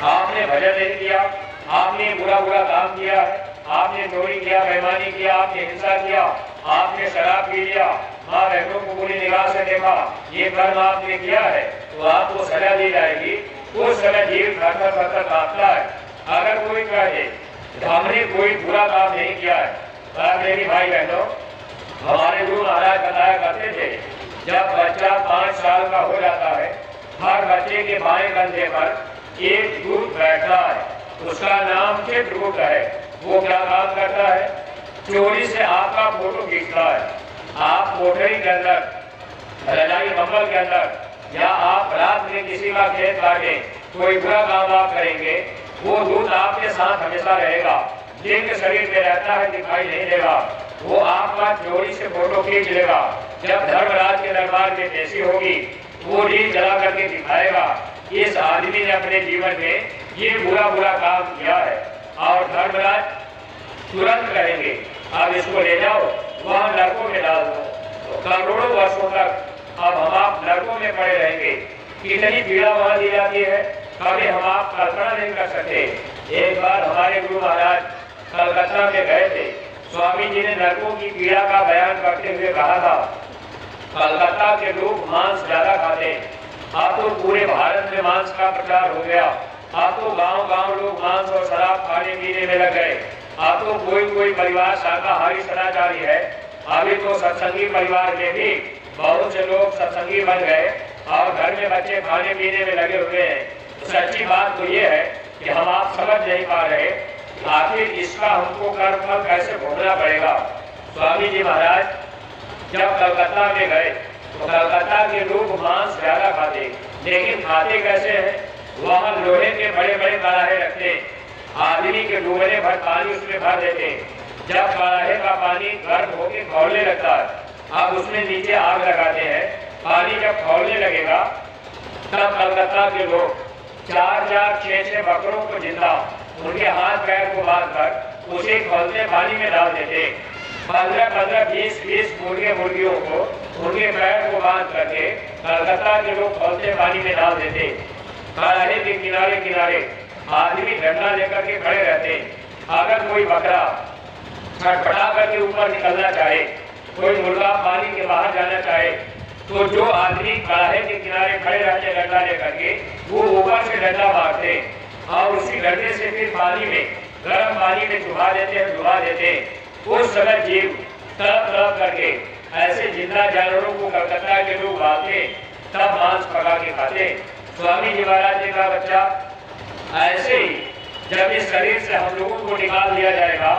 आपने भजन नहीं किया, आपने बुरा बुरा काम किया है, आपने चोरी किया, बेईमानी किया, आपने हिंसा किया, आपने शराब पी लिया, माँ बहनों को बुरी निगाह से देखा, ये कर्म आपने किया है, तो आपको सजा दी जाएगी। उस समय जीव थर थर कांपता है। अगर कोई कहे हमने कोई बुरा काम नहीं किया है, तो मेरी भाई बहनों, हमारे गुरु महाराज बताया करते थे, जब बच्चा 5 साल का हो जाता है, हर बच्चे के बाएं कंधे पर एक दूत बैठता है उसका नाम चित्रगुप्त है। वो क्या काम करता है? चोरी से आपका फोटो खींचता है। आप कोठरी के अंदर, रजाई कंबल के अंदर या आप रात में किसी का खेत काटे, कोई बुरा काम आप करेंगे, वो दूत आपके साथ हमेशा रहेगा। लिंग शरीर में रहता है, दिखाई नहीं देगा। वो आपका चोरी से फोटो खींच लेगा। जब धर्मराज के दरबार में पेशी होगी, वो रील जला करके दिखाएगा इस आदमी ने अपने जीवन में ये बुरा बुरा काम किया है। और धर्मराज तुरंत कहेंगे अब इसको ले जाओ, वहां नरकों में डाल दो। तो करोड़ों वर्षों तक अब हम आप नरकों में पड़े रहेंगे। कितनी पीड़ा वहां दी जाती है, कभी हम आप कल्पना नहीं कर सकते। एक बार हमारे गुरु महाराज कलकत्ता में गए थे। स्वामी जी ने नरकों की पीड़ा का बयान करते हुए कहा था, कलकत्ता के लोग मांस ज्यादा खाते हैं। अब तो पूरे भारत में मांस का प्रचार हो गया। अब तो गांव-गांव लोग मांस और शराब खाने पीने में लग गए। अब तो कोई परिवार शाकाहारी सदाचारी है। अभी तो सत्संगी परिवार में भी बहुत से लोग सत्संगी बन गए और घर में बच्चे खाने पीने में लगे हुए हैं। सच्ची बात तो ये है कि हम आप समझ नहीं पा रहे आखिर इसका हमको कर्म फल कैसे भोगना पड़ेगा। स्वामी जी महाराज जब कलकत्ता में गए तो कलकत्ता के लोग मांस ज्यादा खाते, लेकिन खाते कैसे हैं? वहाँ लोहे के बड़े बड़े कड़ाहे रखते, आदमी के डूबने भर पानी उसमें भर देते। जब कड़ाहे का पानी गर्म होकर खौलने लगता है, अब उसमें नीचे आग लगाते हैं। पानी जब खौलने लगेगा तब कलकत्ता के लोग 4-4, 6-6 बकरों को जिंदा उनके हाथ पैर को बांधकर उसे खौलते पानी में डाल देते। 15-15, 20-20 मुर्गे मुर्गियों को उनके पैर को बांध करके कलकत्ता के लोग खौलते पानी में डाल देते। कड़ाहे के किनारे किनारे आदमी डंडा लेकर के खड़े रहते। अगर कोई बकरा छटपटा करके ऊपर निकलना चाहे, कोई मुर्गा पानी के बाहर जाना चाहे, तो जो आदमी कड़ाहे के किनारे खड़े रहते डंडा लेकर के, वो ऊपर से डंडा मारते और उसी डंडे से फिर पानी में, गर्म पानी में डुबा देते हैं। उस समय जीव तड़प तड़प करके ऐसे जिंदा जानवरों को कलकत्ता के लोग आते, तब मांस पका के खाते। स्वामी जी महाराज जी का बच्चा ऐसे ही जब इस शरीर से हम लोगों को निकाल दिया जाएगा,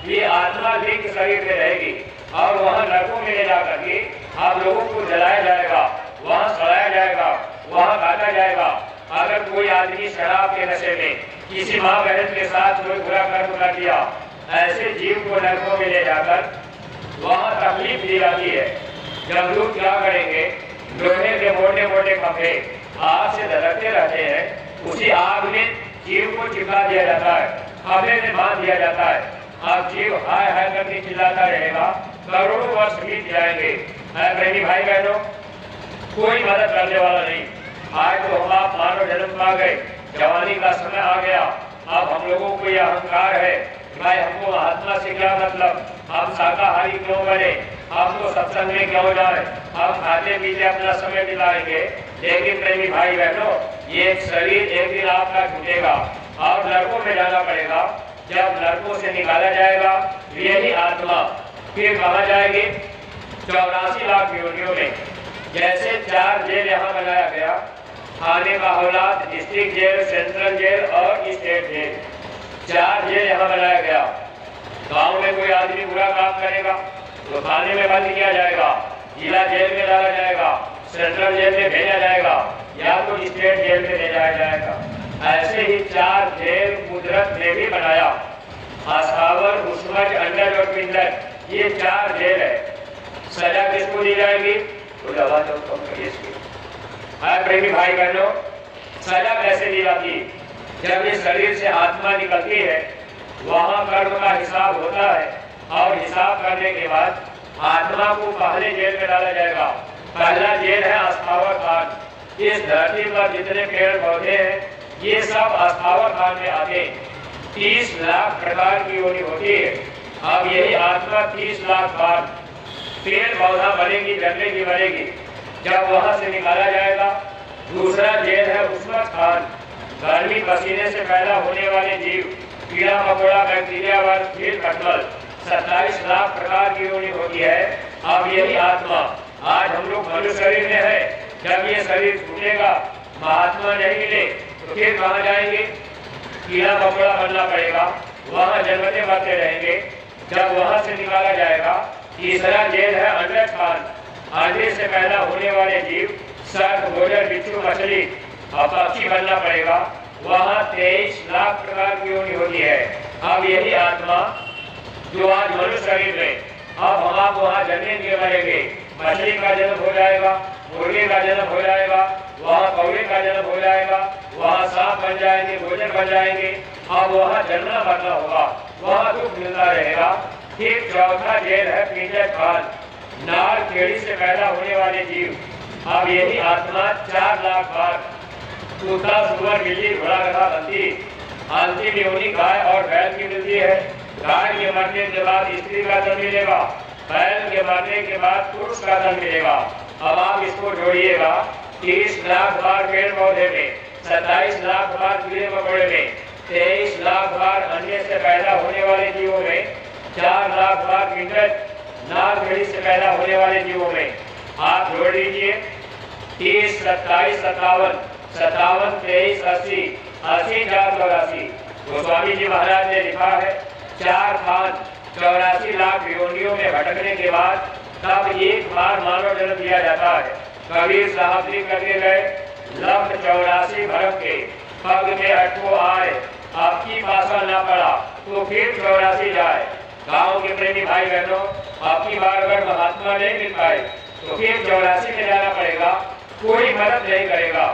ये आत्मा लिंग शरीर में रहेगी और वहाँ नरकों में ले जाकर के आप लोगों को जलाया जाएगा, वहाँ सड़ाया जाएगा, वहाँ काटा जाएगा। अगर कोई आदमी शराब के नशे में किसी माँ बहन के साथ कोई बुरा कर्म कर दिया, ऐसे जीव को नरकों में ले जाकर वहाँ तकलीफ दी जाती है। जब लोग क्या करेंगे, लोहे के मोटे मोटे खंभे आग से धधकते रहते हैं, उसी आग में जीव को चिपका दिया जाता है, खंभे में बांध दिया जाता है। अब जीव हाय हाय करके चिल्लाता रहेगा, करोड़ों वर्ष बीत जाएंगे। प्रेमी भाई बहनों, कोई मदद करने वाला नहीं। आज तो हम आप मानव जन्म पा गए, जवानी का समय आ गया। अब हम लोगों को यह अहंकार है भाई हमको महात्मा से क्या मतलब, हम शाकाहारी क्यों बने, हम तो सत्संग में क्यों जाए, हम खाते पीते अपना समय बिताएंगे। लेकिन प्रेमी भाई बहनों, ये शरीर एक दिन आपका छूटेगा और नरकों में जाना पड़ेगा। जब नरकों से निकाला जाएगा, यही आत्मा फिर कहाँ जाएगी? 84 लाख योनियों में। जैसे 4 जेल यहाँ बनाया गया, थाने का हौलाद, डिस्ट्रिक्ट जेल, सेंट्रल जेल और स्टेट जेल, 4 जेल यहाँ बनाया गया। गांव में कोई आदमी बुरा काम करेगा तो थाने में बंद किया जाएगा, जिला जेल में डाला जाएगा, सेंट्रल जेल में भेजा जाएगा या तो स्टेट जेल में ले जाया जाएगा। ऐसे ही 4 जेल कुदरत ने भी बनाया, आस्थावर, उस्मज, अंडज और पिंडज, ये 4 जेल है। सजा किसको दी जाएगी? तो दवा जो कम करिए इसकी। प्रेमी भाई बहनों, सजा कैसे दी जाती है? जब इस शरीर से आत्मा निकलती है, वहाँ कर्म का हिसाब होता है और हिसाब करने के बाद आत्मा को पहले जेल में डाला जाएगा। पहला जेल है अस्थावर खान। इस धरती पर जितने पेड़ पौधे हैं, ये सब अस्थावर खान में आते हैं। 30 लाख प्रकार की योनि होती है। अब यही आत्मा 30 लाख बार पेड़ पौधा बनेगी, जंगली बनेगी। जब वहाँ से निकाला जाएगा, दूसरा जेल है उस्मत खान। गर्मी पसीने से पैदा होने वाले जीव, कीड़ा मकोड़ा, बैक्टीरिया वर्ग, कीट कटमल, 27 लाख प्रकार की योनि होती है। अब यही आत्मा आज हम लोग मनुष्य शरीर में है। जब ये शरीर छूटेगा, महात्मा नहीं मिले तो फिर कहाँ जाएंगे? कीड़ा मकोड़ा बनना पड़ेगा, वहाँ जन्मते मरते रहेंगे। जब वहाँ से निकाला जाएगा, तीसरा जेल है अंडर खान, अंडे से पैदा होने वाले जीव, सर्प, गोजर, बिच्छू, मछली और पक्षी बनना पड़ेगा। वहाँ 23 लाख प्रकार की योनि होती है। अब यही आत्मा जो आज मनुष्य शरीर में, अब हम आप वहाँ जन्मेंगे मरेंगे, मछली का जन्म हो जाएगा, मुर्गे का जन्म हो जाएगा, वहाँ कौवे का जन्म हो जाएगा, वहाँ सांप बन जाएंगे, गोजर बन जाएंगे। अब वहाँ जन्मना मरना होगा, वहाँ दुख मिलता रहेगा। फिर चौथा जेल है पिंजर काल, नार केड़ी से पैदा होने वाले जीव। अब यही आत्मा 4 लाख बार कुत्ता, सुअर, बिल्ली, घोड़ा, गधा बनती। अंतिम योनि गाय और बैल की मिलती है। गाय के मरने के बाद स्त्री का जन्म मिलेगा, बैल के मरने के बाद पुरुष का जन्म मिलेगा। अब आप इसको जोड़िएगा, 30 लाख बार पेड़ पौधे में, 27 लाख बार कीड़े मकोड़े में, 23 लाख बार अन्य से पैदा होने वाले जीवों में, 4 लाख बार पिंजर नार भेड़ी से पैदा होने वाले जीवों में। आप जोड़ लीजिए 30, 27, 57, 57, 23, 80, 80, 4, 84। गोस्वामी जी महाराज ने लिखा है 4 खान 84 लाख योनियों में भटकने के बाद तब एक बार मानव जन्म दिया जाता है। कबीर साहब जी करके गए, लख 84 भरम के पग में अटको आए, आपकी पासा ना पड़ा तो फिर 84 जाए। गांव के प्रेमी भाई बहनों, आपकी बार अगर महात्मा नहीं मिल पाए तो फिर 84 में जाना पड़ेगा, कोई मदद नहीं करेगा।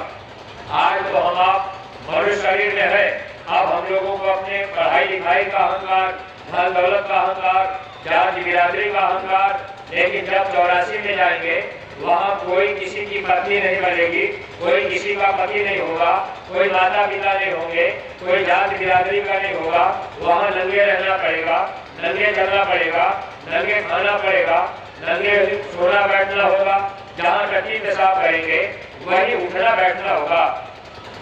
आज तो हम आप मनुष्य शरीर में है, अब हम लोगों को अपने पढ़ाई लिखाई का अहंकार, धन दौलत का अहंकार, जाति बिरादरी का अहंकार, लेकिन जब 84 में जाएंगे वहाँ कोई किसी की पत्नी नहीं बनेगी, कोई किसी का पति नहीं होगा, कोई माता पिता नहीं होंगे, कोई जाति बिरादरी का नहीं होगा। वहाँ नंगे रहना पड़ेगा, नंगे चलना पड़ेगा, नंगे खाना पड़ेगा, नंगे सोना बैठना होगा। जहाँ टट्टी पेशाब करेंगे वही उठना बैठना होगा।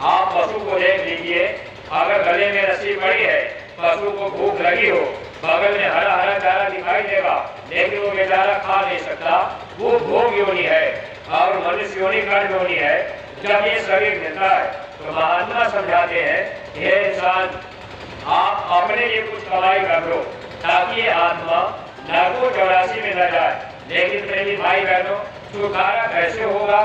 आप पशु को देख लीजिए, अगर गले में रस्सी पड़ी है, पशु को भूख लगी हो, बगल में हरा हरा चारा दिखाई देगा, लेकिन वो बेचारा खा नहीं सकता, वो भोग योनि है और मनुष्य योनि कर्म योनि है। जब ये शरीर मिलता है तो महात्मा समझाते हैं, हे इंसान, आप अपने लिए कुछ कमाई कर लो ताकि ये आत्मा नरकों 84 में न जाए। लेकिन प्रेमी भाई बहनों, छुटकारा कैसे होगा?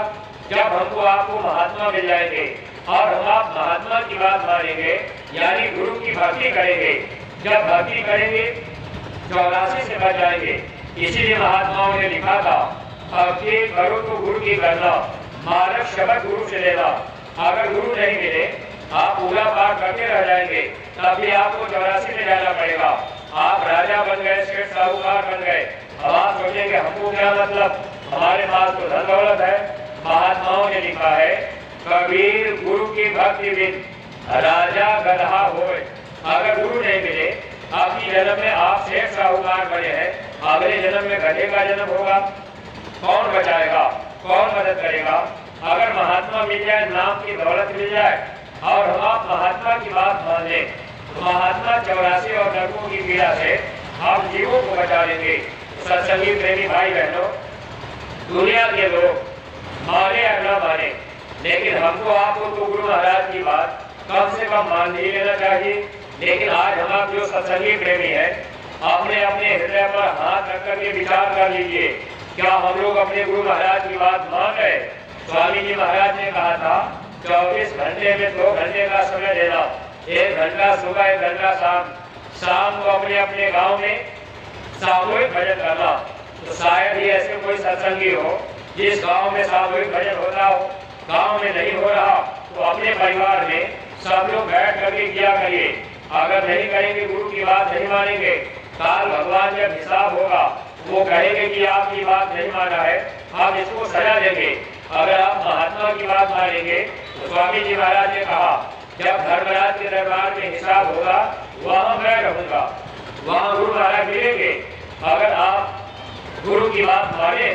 जब हमको आपको महात्मा मिल जाएंगे और हम आप महात्मा की बात मानेंगे, यानी गुरु की भक्ति करेंगे। जब भक्ति करेंगे 84 से बच जाएंगे। इसीलिए महात्माओं ने लिखा था, भक्ति करो तो गुरु की करना, मानक शब्द गुरु से लेना। अगर गुरु नहीं मिले, आप पूरा पाठ करते रह जाएंगे, तब भी आपको 84 में जाना पड़ेगा। आप राजा बन गए, सेठ साहूकार बन गए, अब आप सोचेंगे हमको क्या मतलब, हमारे पास तो धन दौलत है। महात्माओं ने लिखा है, कबीर गुरु की भक्ति बिन राजा गधा होए। अगर गुरु नहीं मिले, आपकी जन्म में आप सेठ साहूकार बने हैं, अगले जन्म में गधे का जन्म होगा। कौन बचाएगा, कौन मदद करेगा? अगर महात्मा मिल जाए, नाम की दौलत मिल जाए और हम आप महात्मा की बात मान लें, तो महात्मा 84 और नरकों की पीड़ा से हम जीवों को बचा लेंगे। सत्संगी प्रेमी भाई बहनों, दुनिया के लोग माने या न माने, लेकिन हमको आपको तो गुरु महाराज की बात कम से कम मान ही लेना चाहिए। लेकिन आज हम आप जो सत्संगी प्रेमी हैं, अपने अपने हृदय पर हाथ रख करके विचार कर लीजिए, क्या हम लोग अपने गुरु महाराज की बात मान रहे? स्वामी जी महाराज ने कहा था, 24 घंटे में 2 घंटे का समय देना, 1 घंटा सुबह, 1 घंटा शाम। शाम को अपने अपने गांव में सामूहिक भजन करना। तो शायद ही ऐसे कोई सत्संगी हो जिस गांव में सामूहिक भजन होता हो। गांव में नहीं हो रहा तो अपने परिवार में सब लोग बैठ करके किया करिए। अगर नहीं करेंगे, गुरु की बात नहीं मानेंगे, काल भगवान जब हिसाब होगा वो कहेंगे कि आपकी बात नहीं माना है, हम इसको सजा देंगे। अगर आप महात्मा की बात मानेंगे तो स्वामी जी महाराज ने कहा, जब धर्मराज के दरबार में हिसाब होगा वहां मैं रहूंगा, वहां गुरु महाराज मिलेंगे। अगर आप गुरु की बात माने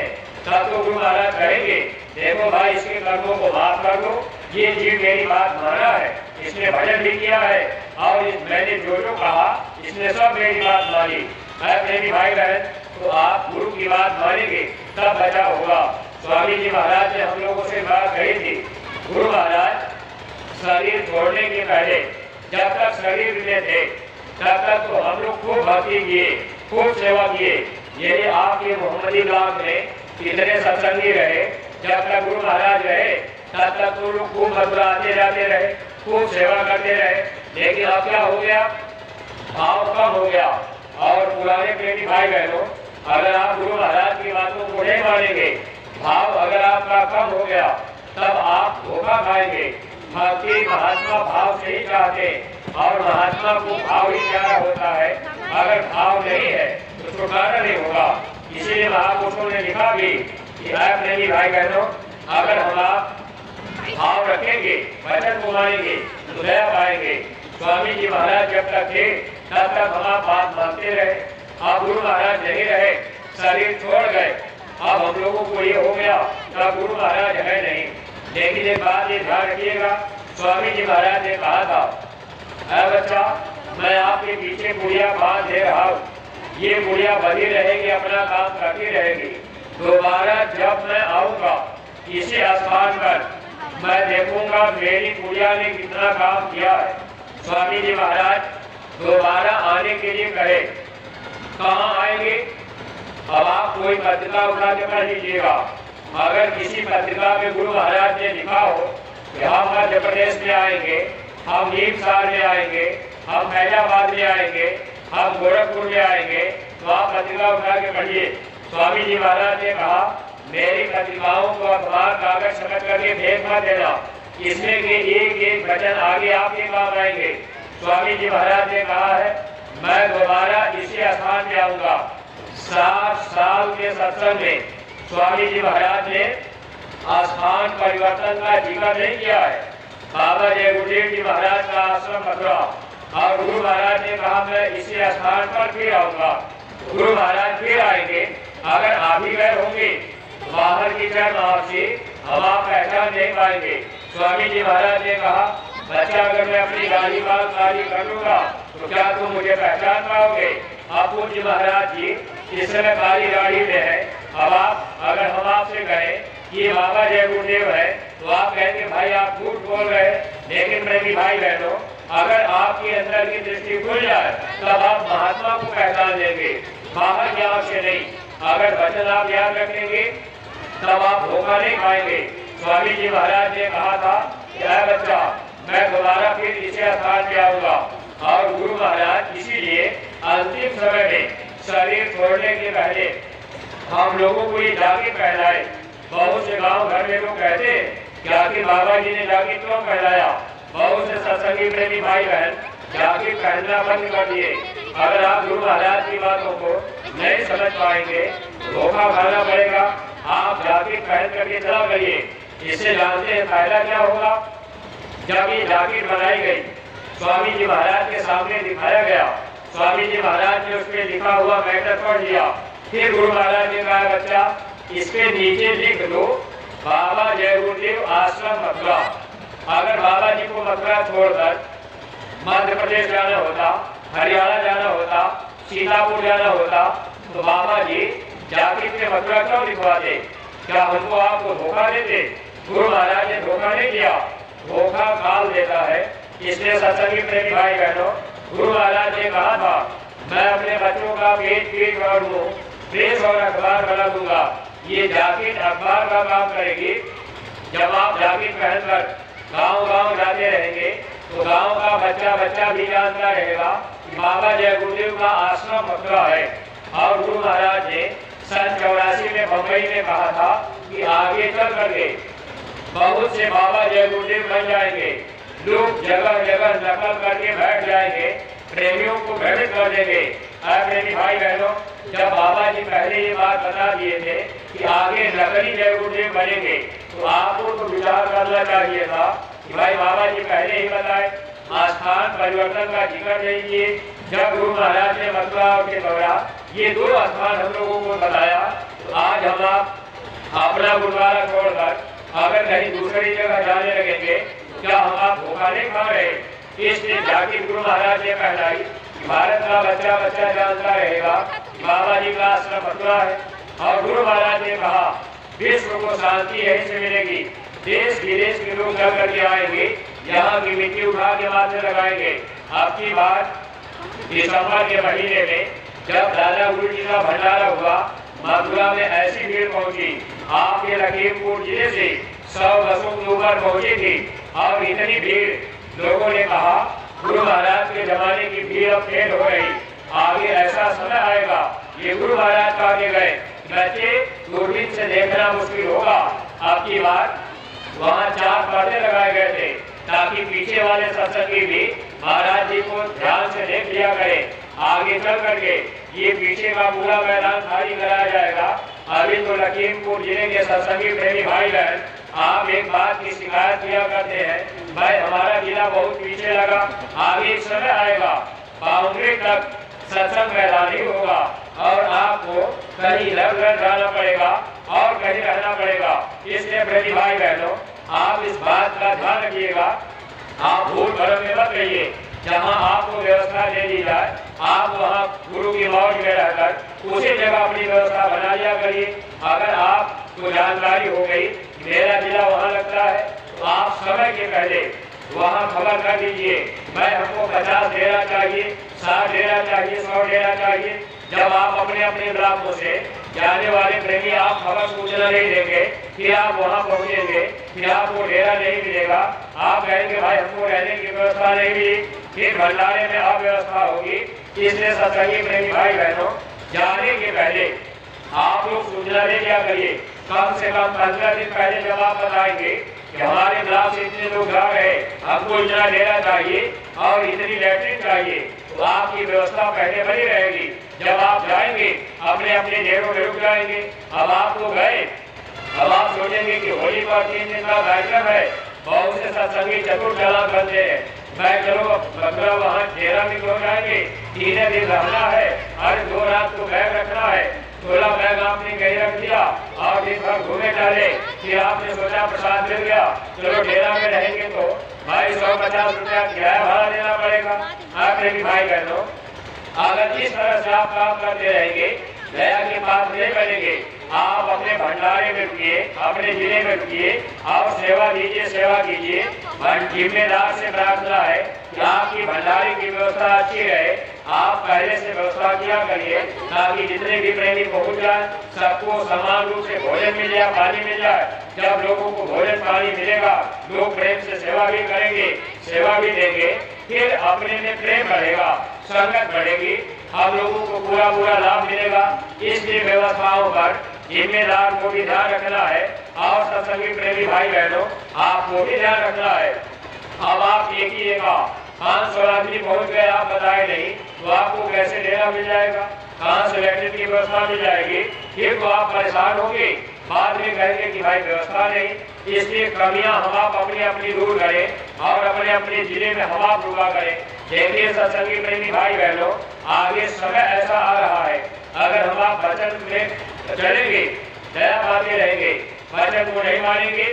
तब तो गुरु महाराज कहेंगे, देखो भाई, इसके कर्मों को माफ कर दो, ये जीव मेरी बात माना है, इसने भजन भी किया है और मैंने जो जो कहा इसने सब मेरी बात मानी। मेरी भाई बहन, तो आप गुरु की बात मानेंगे तब बचाव होगा। स्वामी जी महाराज ने हम लोगों से बात कही थी, गुरु महाराज शरीर छोड़ने के पहले जब तक शरीर में थे तब तक तो हम लोग खूब भक्ति किए, खूब सेवा किए। ये आपके मोहम्मदी ब्लॉक में कितने सत्संगी रहे, जब तक गुरु महाराज रहे तब तक तो लोग खूब मथुरा आते जाते रहे, खूब सेवा करते रहे। लेकिन अब क्या हो गया, भाव कम हो गया। और पुराने प्रेमी भाई बहनों, अगर आप गुरु महाराज की बातों को नहीं मानेंगे, भाव अगर आपका कम हो गया, तब आप धोखा खाएंगे। भक्ति महात्मा भाव से ही चाहते, और महात्मा को भाव ही प्यारा होता है। अगर भाव नहीं है तो छुटकारा नहीं होगा। इसीलिए महापुरुषों ने लिखा भी कि आप प्रेमी भाई बहनों, अगर हम आप भाव रखेंगे, वचन को मानेंगे तो दया पाएंगे। स्वामी जी महाराज जब तक थे तब तक हम आप बात मानते रहे। अब गुरु महाराज नहीं रहे, शरीर छोड़ गए, अब हम लोगों को ये हो गया तब गुरु महाराज है नहीं। लेकिन एक बात ये ध्यान रखिएगा, स्वामी जी महाराज ने कहा था, अरे बच्चा, मैं आपके पीछे गुड़िया बांध दे रहा हूँ, ये गुड़िया बनी रहेगी, अपना काम करती रहेगी। दोबारा जब मैं आऊंगा इसी स्थान पर, मैं देखूंगा मेरी गुड़िया ने कितना काम किया है। स्वामी जी महाराज दोबारा आने के लिए कहे, कहाँ आएंगे? अब आप कोई पत्रिका उठा के पढ़ लीजिएगा। अगर किसी पत्रिका में गुरु महाराज ने लिखा हो कि हम मध्य प्रदेश में आएंगे, हम नीमसार में आएंगे, हम फैजाबाद में आएंगे, हम गोरखपुर में आएंगे, तो आप पत्रिका उठा के पढ़िए। स्वामी जी महाराज ने कहा, मेरी पत्रिकाओं को अखबार कागज समझ करके भेज मत देना, इसमें के एक एक वचन आगे आपके काम आएंगे। स्वामी जी महाराज ने कहा है, मैं दोबारा इसी स्थान में आऊंगा। 60 साल के सत्संग में स्वामी जी महाराज ने स्थान परिवर्तन का जिक्र नहीं किया है। बाबा जय गुरुदेव जी महाराज का आश्रम मथुरा, और गुरु महाराज ने कहा मैं इसी स्थान पर फिर आऊंगा। गुरु महाराज फिर आएंगे। अगर आप ही गए होंगे बाहर की जय महर्षि, हम आप पहचान नहीं पाएंगे। स्वामी जी महाराज ने कहा, बच्चा, अगर मैं अपनी गाड़ी बात गाड़ी कर लूंगा तो क्या तुम मुझे पहचान पाओगे? आप पूज्य महाराज जी इस समय काली गाड़ी में है। अब आप, अगर हम आपसे कहें ये बाबा जय गुरुदेव है, तो आप कहेंगे भाई आप झूठ बोल रहे। लेकिन मेरी भाई बहनों, अगर आपके अंदर की दृष्टि खुल जाए तब आप महात्मा को पहचान लेंगे, बाहर की आंख से नहीं। अगर वचन आप याद रखेंगे तब आप धोखा नहीं पाएंगे। स्वामी जी महाराज ने कहा था, क्या बच्चा, मैं दोबारा फिर इसी स्थान पे आऊंगा। और गुरु महाराज इसीलिए अंतिम समय में शरीर छोड़ने के पहले हम लोगों को ये जाकिर पहनाए। बहुत से गांव घर में लोग कहते हैं कि आखिर बाबा जी ने जाकिर क्यों पहनाया। बहुत से सत्संगी प्रेमी भाई बहन जाकिर पहनना बंद कर दिए। अगर आप गुरु महाराज की बातों को नहीं समझ पाएंगे तो धोखा खाना पड़ेगा। आप जाकिर पहन करके चला करिए। इससे जानते हैं फायदा क्या होगा। जब ये जाकिर बनाई गई, स्वामी जी महाराज के सामने दिखाया गया, स्वामी जी महाराज ने उस पर लिखा हुआ मैटर पढ़ लिया। फिर गुरु महाराज ने कहा, बच्चा, इसके नीचे लिख दो बाबा जय गुरुदेव आश्रम मथुरा। अगर बाबा जी को मथुरा छोड़कर मध्य प्रदेश जाना होता, हरियाणा जाना होता, सीतापुर जाना होता, तो बाबा जी जाकिर के मथुरा क्यों लिखवाते? क्या हमको आपको धोखा देते? गुरु महाराज ने धोखा नहीं दिया, धोखा काल देता है। इसलिए सत्संगी प्रेमी भाई बहनों, गुरु महाराज ने कहा था, मैं अपने बच्चों का पेट पेट कर दूं, प्रेस और अखबार बना दूंगा। ये जाकिर अखबार का काम करेगी। जब आप जाकिर पहनकर गांव गांव जाते रहेंगे तो गांव का बच्चा बच्चा भी जानता रहेगा कि बाबा जय गुरुदेव का आश्रम मथुरा है। और गुरु महाराज ने सन 84 में बम्बई में कहा था कि आगे चल करके बहुत से बाबा जय गुरुदेव बन जाएंगे। लोग जगह जगह नकल करके बैठ जाएंगे, प्रेमियों को भ्रमित कर देंगे। प्रेमी भाई बहनों, जब बाबा जी पहले ये बात बता दिए थे कि आगे नकली जय गुरुदेव बनेंगे, तो आपको तो विचार करना चाहिए था कि भाई बाबा जी पहले ही बताए, स्थान परिवर्तन का जिक्र नहीं किए। जब गुरु महाराज ने मथुरा के दौरा ये 2 स्थान हम लोगों को बताया, तो आज हम आप अपना गुरुद्वारा छोड़कर अगर कहीं दूसरी जगह जाने लगेंगे, क्या हम आप धोखा नहीं खा रहे? इसलिए जाकिर गुरु महाराज ने पहनाई, भारत का बच्चा बच्चा जानता रहेगा बाबा जी का आश्रम मथुरा है। और गुरु महाराज ने कहा, विश्व को शांति यहीं से मिलेगी, देश विदेश के लोग जब करके आएंगे, यहाँ की मिट्टी उठा के माथे लगाएंगे। आपकी बात दिसंबर के महीने में जब दादा गुरु जी का भंडारा हुआ, मथुरा में ऐसी भीड़ पहुंची, आपके लखीमपुर जिले से 100 बसों के ऊपर पहुंची थी। और इतनी भीड़, लोगों ने कहा गुरु महाराज के जमाने की भीड़ अब फेल हो रही, आगे ऐसा समय आएगा ये गुरु महाराज का आगे गए बच्चे दूरबीन से देखना मुश्किल होगा। आपकी बात वहाँ 4 पर्दे लगाए गए थे ताकि पीछे वाले सत्संगी भी महाराज जी को ध्यान से देख लिया करे। आगे चल करके ये पीछे का पूरा मैदान खाली कराया जाएगा। अभी तो लखीमपुर जिले के सत्संगी प्रेमी भाई बहन आप एक बात की शिकायत किया करते हैं, भाई हमारा जिला बहुत पीछे लगा, आगे एक समय आएगा बाउंड्री तक सत्संग मैदान ही होगा और आपको कहीं इधर जाना पड़ेगा और कहीं रहना पड़ेगा। इसलिए प्रेमी भाई बहनों आप इस बात का ध्यान रखिएगा, आप भूल भरम में मत रहिए। जहाँ आपको व्यवस्था दे दी जाए आप वहाँ गुरु की मौज में रहकर उसी जगह अपनी व्यवस्था बना लिया करिए। अगर आपको जानकारी हो गई मेरा जिला वहाँ लगता है तो आप समय के पहले वहाँ खबर कर दीजिए, मैं हमको 50 डेरा चाहिए, 60 डेरा चाहिए, 100 डेरा चाहिए। जब आप अपने अपने ब्लॉकों से जाने वाले प्रेमी आप खबर सूचना नहीं देंगे, फिर आप वहाँ पहुँचेंगे, फिर आपको डेरा नहीं मिलेगा, आप कहेंगे भाई हमको रहने की व्यवस्था नहीं मिली, फिर भंडारे में अव्यवस्था होगी। इसलिए सत्संगी प्रेमी भाई बहनों जाने के पहले आप लोग सूचना दे दिया करिए। कम से कम 15 दिन पहले जब आप बताएंगे कि हमारे ब्लॉक से इतने लोग जा रहे, हमको इतना डेरा चाहिए और इतनी लैट्रिन चाहिए, तो आपकी व्यवस्था पहले बनी रहेगी। जब आप जाएंगे अपने अपने डेरों में रुक जाएंगे। अब आप तो गए, अब आप सोचेंगे कि होली पर 3 दिन का कार्यक्रम है, बहुत से सत्संगी चतुर चालाक बनते हैं, मैं चलो मतलब वहाँ डेरा में क्यों जाएंगे, 3 दिन रहना है, हर 2 रात को बैग रखना है, 16 बैग आपने कहीं रख दिया और दिन भर घूमे डाले, फिर आपने सोचा प्रसाद मिल गया चलो डेरा में रहेंगे तो भाई 150 रुपया किराया भाड़ा देना पड़ेगा। आपने भी भाई बहनों अगर इस तरह से आप काम करते रहेंगे दया की बात नहीं बनेंगे। आप अपने भंडारे में रुकिए, अपने जिले में रुकिए और सेवा दीजिए, सेवा कीजिए। जिम्मेदार से प्रार्थना है कि आपकी भंडारे की व्यवस्था अच्छी रहे, आप पहले से व्यवस्था किया करिए ताकि जितने भी प्रेमी पहुंच जाए सबको समान रूप से भोजन मिल जाए, पानी मिल जाए। जब लोगों को भोजन पानी मिलेगा लोग प्रेम से सेवा भी करेंगे, सेवा भी देंगे, फिर अपने में प्रेम बढ़ेगा, संगत बढ़ेगी, हम लोगों को पूरा पूरा लाभ मिलेगा। इसलिए व्यवस्थाओं पर जिम्मेदार को भी ध्यान रखना है और सत्संगी प्रेमी भाई बहनों आपको भी ध्यान रखना है। अब आप एक ही जगह 500 आदमी पहुंच गए, आप बताए नहीं तो आपको कैसे डेरा मिल जाएगा, कहाँ से लैट्रिन की व्यवस्था मिल जाएगी, फिर तो आप परेशान होंगे, बाद में कहेंगे कि भाई व्यवस्था नहीं। इसलिए कमियां हम आप अपनी अपनी दूर करें और अपने अपने जिले में हम आप पूरा करें। देखिए सत्संगी प्रेमी भाई बहनों आगे समय ऐसा आ रहा है, अगर हम आप वचन में चलेंगे दया पाते रहेंगे, वचन को नहीं मानेंगे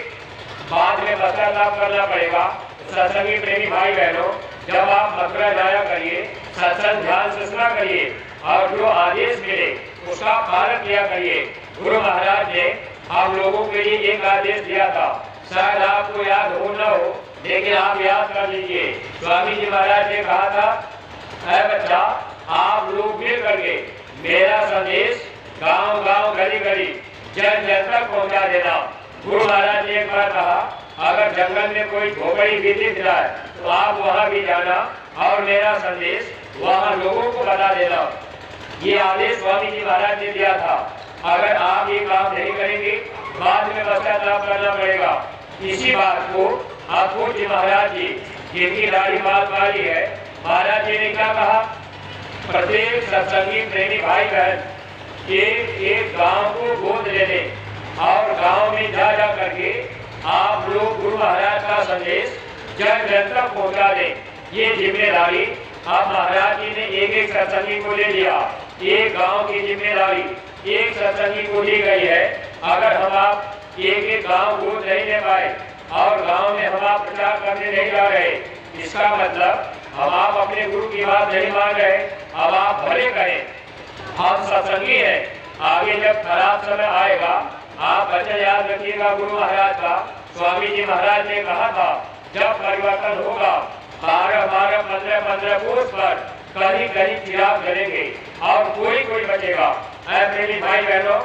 बाद में पश्चाताप करना पड़ेगा। सत्संगी प्रेमी भाई बहनों जब आप मथुरा जाया करिए सत्संग ध्यान से सुना करिए और जो आदेश मिले उसका पालन किया करिए। गुरु महाराज ने हम लोगों के लिए एक आदेश दिया था, शायद आपको याद हो न हो लेकिन आप याद कर लीजिए। स्वामी जी महाराज ने कहा था, ऐ बच्चा आप लोग मिल करके मेरा संदेश गांव गांव गली गली जन जन तक पहुंचा देना। गुरु महाराज ने एक बार कहा, अगर जंगल में कोई झोपड़ी भी दिख जाए तो आप वहां भी जाना और मेरा संदेश वहां लोगों को बता देना। ये आदेश स्वामी जी महाराज ने दिया था। अगर आप ये काम नहीं करेंगे बाद में पश्चाताप करना पड़ेगा। इसी बात को अखूर जी महाराज जी जिनकी दाढ़ी बाल वाली है, महाराज जी ने क्या कहा, प्रत्येक सत्संगी प्रेमी भाई बहन एक गांव को गोद ले ले और गांव में जा करके आप लोग गुरु महाराज का संदेश जन जन तक पहुंचा दें। ये जिम्मेदारी अब महाराज जी ने एक एक सत्संगी को ले लिया। एक गांव की जिम्मेदारी एक सत्संगी को दी गई है। अगर हम आप एक एक गांव गोद नहीं ले पाए और गांव में हम आप प्रचार करने नहीं जा रहे, इसका मतलब हम आप अपने गुरु की बात नहीं मान रहे। अब आप भले करें, हम सत्संगी हैं, आगे जब खराब समय आएगा आप वचन याद रखिएगा गुरु महाराज का। स्वामी जी महाराज ने कहा था जब परिवर्तन होगा 12-12, 15-15 कोस पर कहीं कहीं चिराग जलेंगे और कोई कोई बचेगा। मेरे भाई बहनों,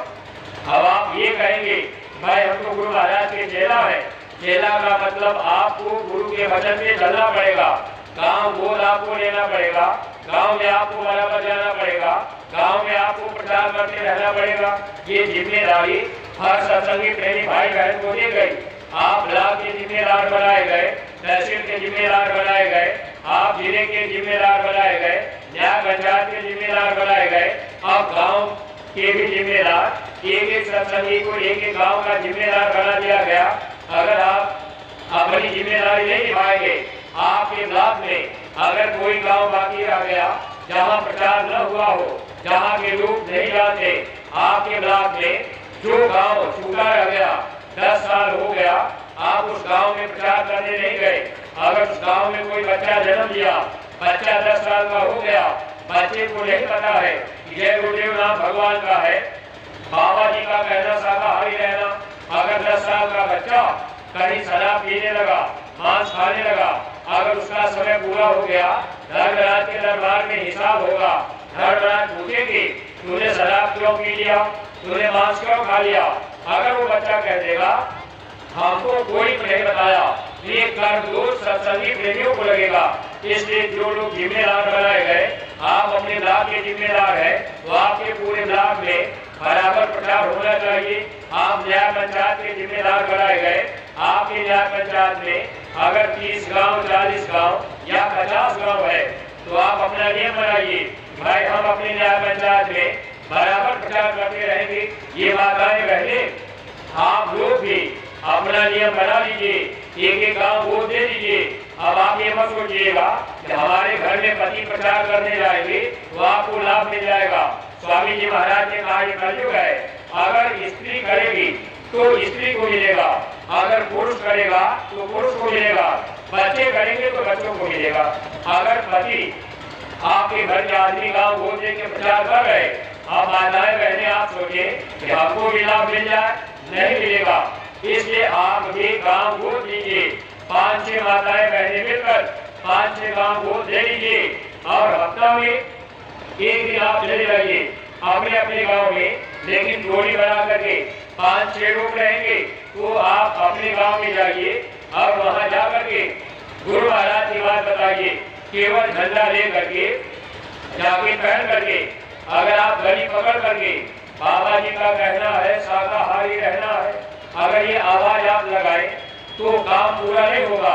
अब आप ये कहेंगे भाई हम तो गुरु महाराज के चेला है। चेला का मतलब आपको गुरु के वचन पे चलना पड़ेगा, गांव गोद आपको लेना पड़ेगा, गांव में आपको बराबर जाना पड़ेगा, गांव में आपको प्रचार करते रहना पड़ेगा। ये जिम्मेदारी हर सत्संगी प्रेमी भाई बहन को दी गई। आप ब्लॉक के जिम्मेदार बनाए गए, तहसील के जिम्मेदार बनाए गए, आप जिले के जिम्मेदार बनाए गए, न्याय पंचायत के जिम्मेदार बनाए गए, अब गांव के भी जिम्मेदार, एक एक सत्संगी को एक एक गांव का जिम्मेदार बना दिया गया। अगर आप अपनी जिम्मेदारी नहीं निभाएंगे, आपके ब्लॉक में अगर कोई गांव बाकी रह गया जहां प्रचार न हुआ हो, जहां के लोग नहीं जानते, आपके ब्लॉक में जो गांव छूटा रह गया, 10 साल हो गया, आप उस गांव में प्रचार करने नहीं गए, अगर उस गांव में कोई बच्चा जन्म लिया, बच्चा 10 साल का हो गया, बच्चे को नहीं पता है कि जय गुरुदेव नाम भगवान का है, बाबा जी का कहना शाकाहारी रहना, अगर 10 साल का बच्चा कहीं शराब पीने लगा, मांस खाने लगा, अगर उसका समय पूरा हो गया, धर्मराज के दरबार में हिसाब होगा। धर्मराज पूछेंगे तूने शराब क्यों पी लिया, तूने मांस क्यों खा लिया। अगर वो बच्चा कह देगा हमको कोई नहीं बताया, ये कर्म दोष सत्संगी प्रेमियों को लगेगा। इसलिए जो लोग जिम्मेदार बनाए गए, आप अपने ब्लॉक के जिम्मेदार है, तो आपके पूरे ब्लॉक में बराबर प्रचार होना चाहिए। आप न्याय पंचायत के जिम्मेदार बनाए गए, आपके न्याय पंचायत में अगर 30 गांव, 40 गांव या 50 गांव है, तो आप अपना नियम बनाइए, भाई हम अपने न्याय पंचायत में बराबर प्रचार करते रहेंगे। ये बाधाएं रहने आप लोग भी अपना नियम बना लीजिए, एक एक गांव वोट दे दीजिए। अब आप ये मत सोचिएगा कि हमारे घर में पति प्रचार करने जाएंगे तो आपको लाभ मिल जाएगा। स्वामी जी महाराज ने कहा ये कलयुग है, अगर स्त्री करेगी तो स्त्री को मिलेगा, अगर पुरुष करेगा तो पुरुष को मिलेगा, बच्चे करेंगे तो बच्चों को मिलेगा। अगर पति आपके घर के आदमी गांव वोट दे के प्रचार कर रहे, अब माताएं बहने आप सोचे कि आपको भी लाभ मिल जाए, नहीं मिलेगा। इसलिए आप भी गांव वोट दीजिए, 5-6 माताएं बहने मिलकर 5-6 गांव वोट दे लीजिए और हफ्ता में एक दिन आप चले जाइए अपने अपने गांव में, लेकिन टोली बना करके 5-6 लोग रहेंगे, तो आप अपने गांव में जाइए और वहां जाकर के गुरु महाराज की बात बताइए। केवल झंडा ले करके, जाके पहन करके, अगर आप गली पकड़ करके बाबा जी का कहना है शाकाहारी रहना है, अगर ये आवाज आप लगाए तो काम पूरा नहीं होगा।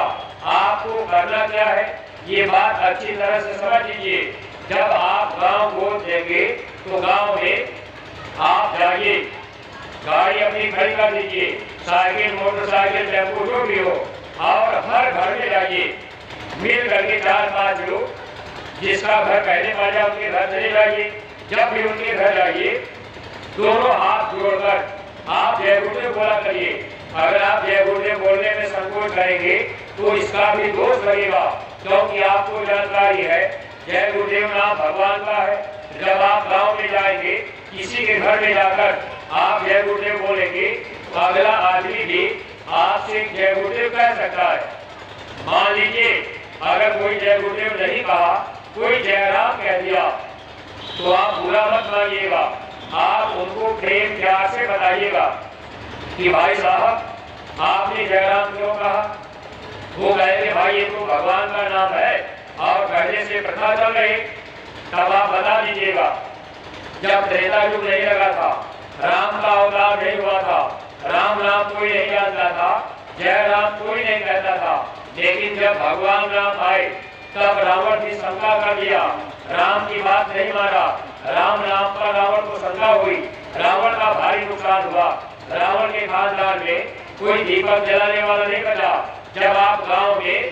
आपको करना क्या है, ये बात अच्छी तरह से समझ लीजिए। जब आप गांव वोट देंगे तो गांव में आप जाइए, गाड़ी अपनी खड़ी कर दीजिए, साइकिल, मोटरसाइकिल, टेम्पो जो भी हो, और हर घर में जाइए, मिल करके 4-5 लोग, जिसका घर पहले पड़ जाए उनके घर चले जाइए। जब भी उनके घर जाइए, दोनों हाथ जोड़कर आप जय गुरुदेव बोला करिए। अगर आप जय गुरुदेव बोलने में संकोच करेंगे तो इसका भी दोष लगेगा, क्योंकि आपको जानकारी है जय गुरुदेव नाम भगवान का है। जब आप गांव में जाएंगे, किसी के घर में जाकर आप जय गुरुदेव बोलेंगे तो अगला आदमी भी आपसे जय गुरुदेव कह सकता है। मान लीजिए अगर कोई जय गुरुदेव नहीं कहा, कोई जय राम कह दिया, तो आप बुरा मत मानिएगा, आप उनको प्रेम प्यार से बताइएगा कि भाई साहब आपने जय राम क्यों कहा। वो कहेंगे भाई ये तो भगवान का नाम है और पहले से प्रथा चल रही। तब आप बता दीजिएगा जब त्रेता युग नहीं लगा था, राम का अवतार नहीं हुआ था, राम नाम कोई नहीं जानता था, जय राम कोई नहीं कहता था, लेकिन जब भगवान राम आए तब रावण की शंका कर दिया, राम की बात नहीं माना, राम नाम पर रावण को शंका हुई, रावण का भारी नुकसान हुआ। रावण के खानदान में कोई दीपक जलाने वाला नहीं बचा। जब आप गांव में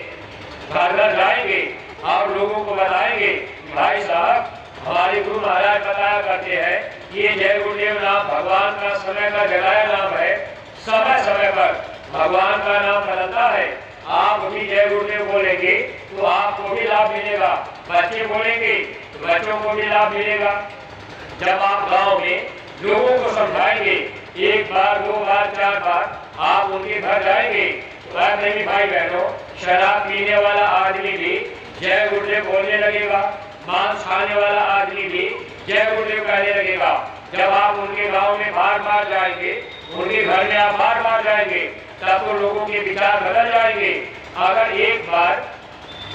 घर घर जाएंगे और लोगों को बताएंगे भाई साहब हमारे गुरु महाराज बताया करते हैं ये जय गुरुदेव नाम भगवान का समय का जगाया नाम है, समय समय पर भगवान का नाम बदलता है। आप भी जय गुरुदेव बोलेंगे तो आपको भी लाभ मिलेगा, बच्चे बोलेंगे तो बच्चों को भी लाभ मिलेगा। जब आप गांव में लोगों को समझाएंगे 1 बार 2 बार 4 बार, आप उनके घर जाएंगे तो प्रेमी भाई बहनों, शराब पीने वाला आदमी भी जय गुरुदेव बोलने लगेगा, मांस खाने वाला आदमी भी जय गुरुदेव कहने लगेगा। जब आप उनके गांव में बार बार जाएंगे, उनके घर में आप बार बार जाएंगे, तब तो लोगों के विचार बदल जाएंगे। अगर एक बार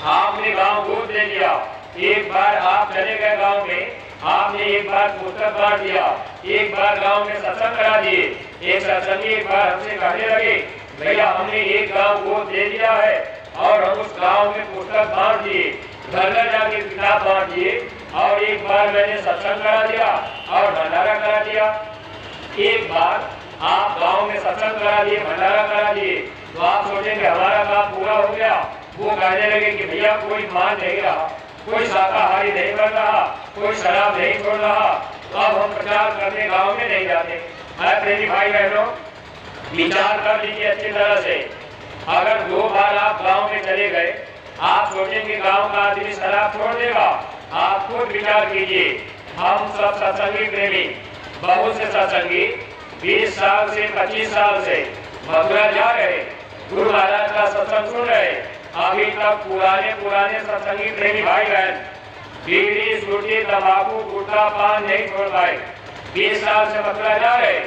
आपने गांव गोद ले लिया, एक बार आप चले गए गांव में, आपने एक बार पुस्तक बांट दिया, एक बार गांव में सत्संग करा दिए, एक सत्संगी एक बार हमसे कहने लगे भैया हमने एक गांव गोद ले लिया है और हम उस गांव में पुस्तक बांट दिए, घर घर जाके किताब बांट दिए और एक बार मैंने सत्संग करा दिया और भंडारा करा दिया। एक बार आप गांव में सत्संग करा दिए, भंडारा करा दिए, तो आप सोचेंगे हमारा काम पूरा हो गया। वो कहने लगे कि भैया कोई मान नहीं रहा, कोई शाकाहारी नहीं बन रहा, कोई शराब नहीं छोड़ रहा, तो अब हम प्रचार करने गांव में नहीं जाते। प्रेमी भाई बहनों, विचार कर लीजिए अच्छी तरह से। अगर 2 बार आप गांव में चले गए, आप सोचेंगे गांव का आदमी शराब छोड़ देगा। आप खुद विचार कीजिए। हम सब सत्संगी प्रेमी, बहुत से सत्संगी 20 साल से 25 साल से मथुरा जा रहे, गुरु महाराज का सत्संग सुन रहे, अभी तक पुराने सत्संगी प्रेमी भाई बहन बीड़ी सूटी तंबाकू गुटखा पान नहीं छोड़ पाए। 20 साल से मथुरा जा रहे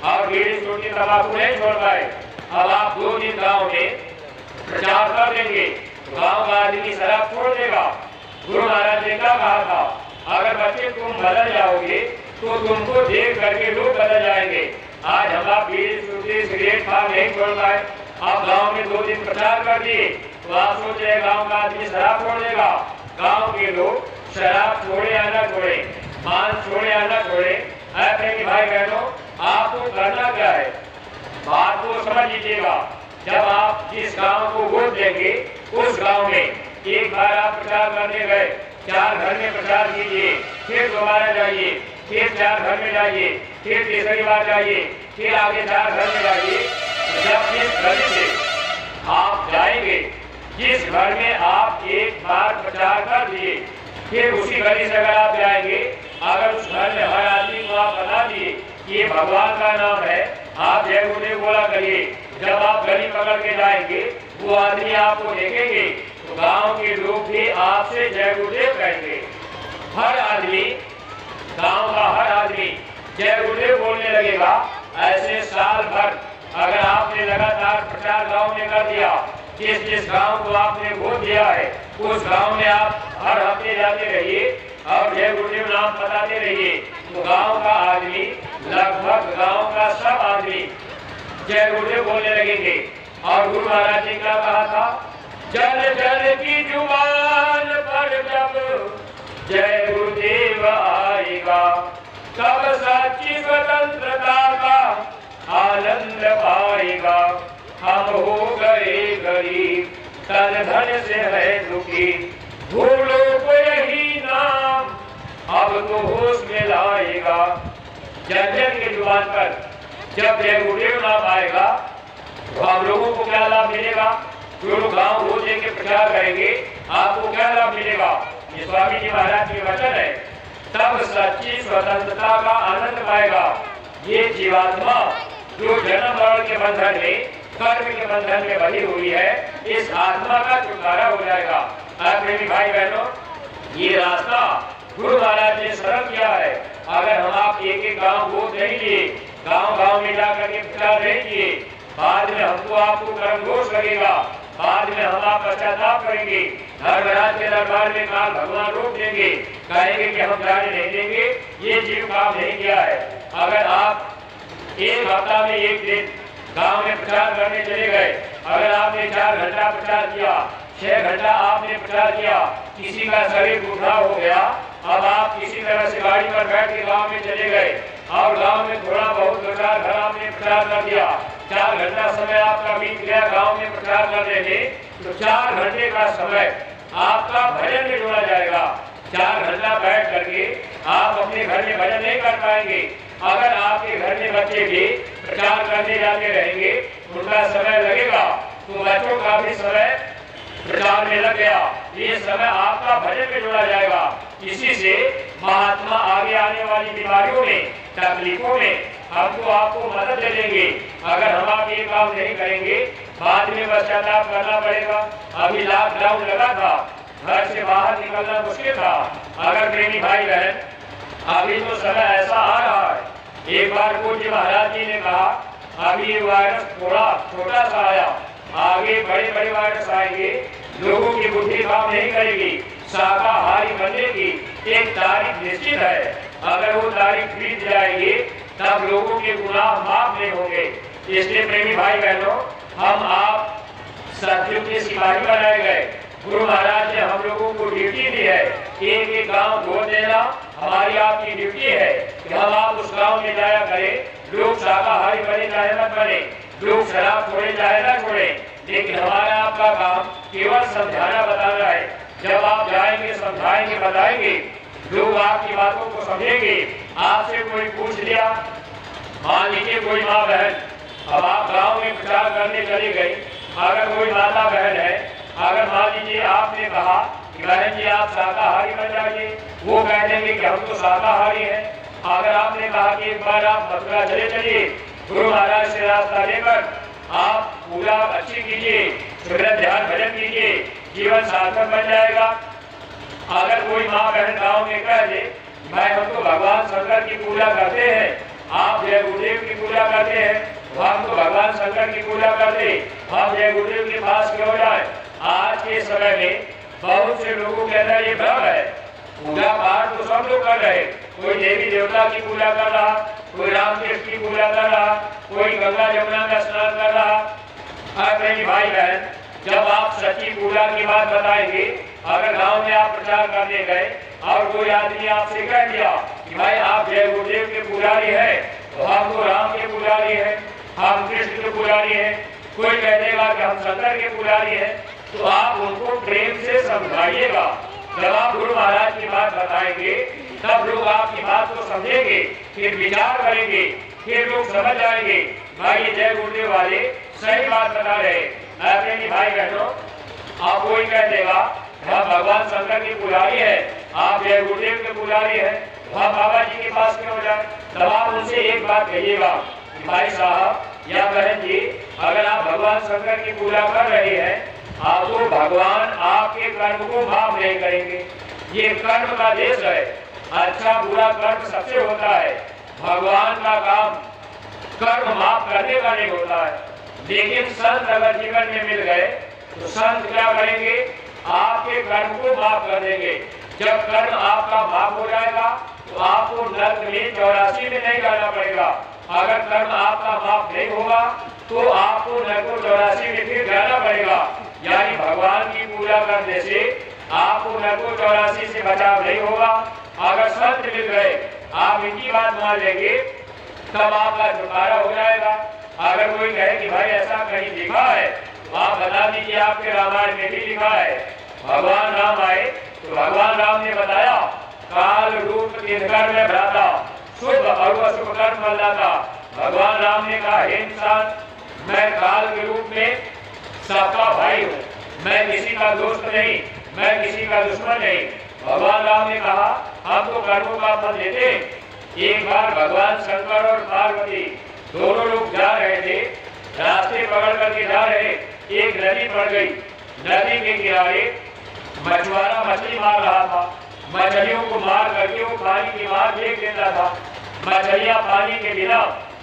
और बीड़ी सूटी तंबाकू नहीं छोड़ पाए। अब आप 2 दिन गांव में प्रचार कर देंगे, गांव का आदमी शराब छोड़ देगा। गुरु महाराज ने क्या कहा था, अगर बच्चे तुम बदल जाओगे तो तुमको देख करके लोग बदल जाएंगे। आज हम आप बीड़ी सूटी सिगरेट पान नहीं छोड़ पाए, आप गांव में 2 दिन प्रचार कर दिए, तो आप सोच रहे गांव का आदमी शराब छोड़ देगा। गांव के लोग शराब छोड़े या न छोड़े, मांस छोड़े या न छोड़े, प्रेमी भाई बहनों, आपको करना क्या है, बात को समझ लीजिएगा। जब आप जिस गांव को वोट देंगे, उस गांव में एक बार आप प्रचार करने गए, 4 घर में प्रचार कीजिए, फिर दोबारा जाइए, फिर 4 घर में जाइए, फिर तीसरी बार जाइए, फिर आगे 4 घर में जाइए। जब जिस घर से आप जाएंगे, जिस घर में आप एक बार प्रचार कर दिए, फिर उसी गली से अगर आप जाएंगे, अगर उस घर में हर आदमी को आप बता दिए कि ये भगवान का नाम है, आप जय गुरुदेव बोला करिए। जब आप गली पकड़ के जाएंगे, वो आदमी आपको देखेंगे तो गांव के लोग भी आपसे जय गुरुदेव कहेंगे। हर आदमी, गांव का हर आदमी जय गुरुदेव बोलने लगेगा। ऐसे साल भर अगर आपने लगातार प्रचार गांव में कर दिया, जिस जिस गांव को आपने वोट दिया है, उस गांव में आप हर हफ्ते जाते रहिए और जय गुरुदेव नाम बताते रहिए, तो गांव का आदमी, लगभग गांव का सब आदमी जय गुरुदेव बोलने लगेंगे। और गुरु महाराज ने क्या कहा था, जल जल की जुबान पर जब जय गुरुदेव आएगा, तब सच्ची स्वतंत्रता का आनंद पाएगा। हम हो गए गरीब, तन धन से है दुखी, भूलो को यही नाम अब तो होश में लाएगा। जन जन की जुबान पर जब जय गुरुदेव नाम आएगा, तो आप लोगों को क्या लाभ मिलेगा? जो लोग गाँव रोज के प्रचार करेंगे, आपको क्या लाभ मिलेगा? ये स्वामी जी महाराज के वचन है। तब सच्ची स्वतंत्रता का आनंद पाएगा। ये जीवात्मा जो जन्म मरण के बंधन में, कर्म के बंधन में बंधी हुई है, इस आत्मा का छुटकारा हो जाएगा। प्रेमी भाई बहनों, ये रास्ता गुरु महाराज ने सरल किया है। अगर हम आप एक एक गांव गोद नहीं लिए, गांव गांव में जाकर के प्रचार नहीं किए, बाद में हमको आपको कर्म दोष लगेगा, बाद में हम आप पश्चाताप करेंगे, धर्मराज के दरबार में काल भगवान रोक देंगे, कहेंगे कि हम जाने नहीं देंगे, ये जीव काम नहीं किया है। अगर आप एक हफ्ता में एक दिन गांव में प्रचार करने चले गए, अगर आपने 4 घंटा प्रचार किया, 6 घंटा आपने प्रचार किया, किसी का शरीर बूढ़ा हो गया, अब आप किसी तरह से गाड़ी पर बैठ के गांव में चले गए और गांव में थोड़ा बहुत 2-4 घर आपने प्रचार कर दिया, 4 घंटा समय आपका बीत गया गांव में प्रचार करने में, तो 4 घंटे का समय आपका भजन में जोड़ा जाएगा। 4 घंटा बैठ करके आप अपने घर में भजन नहीं कर पाएंगे। अगर आपके घर में बच्चे भी प्रचार करने जाते रहेंगे, उनका समय लगेगा, तो बच्चों का भी समय प्रचार में लग गया, ये समय आपका भजन में जोड़ा जाएगा। इसी से महात्मा आगे आने वाली बीमारियों में, तकलीफों में हम तो आपको मदद दे देंगे, अगर हम आप ये काम नहीं करेंगे बाद में पश्चाताप करना पड़ेगा। अभी लॉकडाउन लगा था, घर से बाहर निकलना मुश्किल था। अगर प्रेमी भाई बहन अभी तो समय ऐसा आ रहा है, एक बार पूज्य महाराज जी ने कहा अभी ये वायरस थोड़ा छोटा सा आया, आगे बड़े बड़े वायरस आएंगे, लोगों की बुद्धि काम नहीं करेगी, शाकाहारी बनने की एक तारीख निश्चित है। अगर वो तारीख बीत जाएगी तब लोगों के गुनाह माफ नहीं होंगे। इसलिए प्रेमी भाई बहनों, हम आप सत्युग के सिपाही बनाए गए। गुरु महाराज ने हम लोगों को ड्यूटी दी है, एक एक गांव गोद देना हमारी आपकी ड्यूटी है कि हम आप उस गांव में जाया करें। लोग शाकाहारी बने चाहे मत बने, लोग शराब छोड़े चाहे न छोड़े, लेकिन हमारा आपका काम केवल समझाना बताना है। जब आप जाएंगे, समझाएंगे, बताएंगे, लोग आपकी बातों को समझेंगे। आपसे कोई पूछ लिया, मान लीजिए कोई माँ बहन, अब आप गांव में प्रचार करने चली गई, अगर कोई माता बहन है, अगर मान लीजिए आपने कहा कि बहन जी आप शाकाहारी बन जाइए, वो कह देंगे कि हम तो शाकाहारी हैं। अगर आपने कहा कि एक बार आप मथुरा चले चलिए, गुरु महाराज से रास्ता लेकर आप पूजा अच्छी कीजिए, सुबह ध्यान भजन कीजिए, जीवन सार्थक बन जाएगा। अगर कोई माँ बहन गाँव में कह दे भाई हम तो भगवान शंकर की पूजा करते हैं, आप जय गुरुदेव की पूजा करते हैं, हम तो भगवान शंकर की पूजा करते, हम जय गुरुदेव के पास क्यों जाए। आज के समय में बहुत से लोगों के अंदर ये भ्रम है, पूजा पाठ तो सब लोग कर रहे, कोई देवी देवता की पूजा कर रहा, कोई रामकृष्ण की पूजा कर रहा, कोई गंगा जमुना में स्नान कर रहा। मेरी भाई बहन, जब आप सच्ची पूजा की बात बताएंगे, अगर गांव में आप प्रचार करने गए और कोई आदमी आपसे कह दिया कि भाई आप जय गुरुदेव के पुजारी है, तो हम तो राम के पुजारी है, हम कृष्ण के पुजारी है, कोई कह देगा कि हम शंकर के पुजारी है, तो आप उनको प्रेम से समझाइएगा। जब आप गुरु महाराज की बात बताएंगे तब लोग आपकी बात को समझेंगे, फिर विचार करेंगे, फिर लोग समझ जाएंगे भाई ये जय गुरुदेव वाले सही बात बता रहे। अपने भाई बहनों, आप कोई कह देगा हम भगवान शंकर की पुजारी है, आप जय गुरुदेव के पुजारी है, हम बाबा जी के पास क्यों जाए। तब आप उनसे एक बात कहिएगा कि भाई साहब या बहन जी, अगर आप भगवान शंकर की पूजा कर रहे हैं, आप तो भगवान आपके कर्म को माफ नहीं करेंगे। ये कर्म का देश है, अच्छा बुरा कर्म सबसे होता है, भगवान का काम कर्म माफ करने का नहीं होता है। लेकिन संत अगर जीवन में मिल गए तो संत क्या करेंगे, आपके कर्म को माफ कर देंगे। जब कर्म आपका माफ हो जाएगा तो आपको नरक में 84 में नहीं जाना पड़ेगा। अगर कर्म आपका माफ नहीं होगा तो आपको नरक 84 में फिर जाना पड़ेगा। यानी भगवान की पूजा करने से आपको नरक 84 से बचाव नहीं होगा। अगर संत मिल गए, आप इनकी बात मान लेंगे, तब आपका छुटकारा हो जाएगा। अगर कोई कहे कि भाई ऐसा कहीं लिखा है, तो आप बता दीजिए आपके रामायण में भी लिखा है। भगवान राम आए तो भगवान राम ने बताया काल रूप दिनकर में भ्राता, शुभ और अशुभ कर्म बदलाता। भगवान राम ने कहा हे इंसान, मैं काल के रूप में सबका भाई हूँ, मैं किसी का दोस्त नहीं, मैं किसी का दुश्मन नहीं। भगवान राम ने कहा हम तो कर्मों का फल देते। एक बार भगवान शंकर और पार्वती दोनों लोग जा रहे थे, रास्ते पकड़ करके जा रहे, एक नदी पड़ गई। नदी के किनारे मछुआरा मछली मार रहा था, मछलियों को मार करके वो पानी की मार फेंक देता था। मछलियां पानी के बिना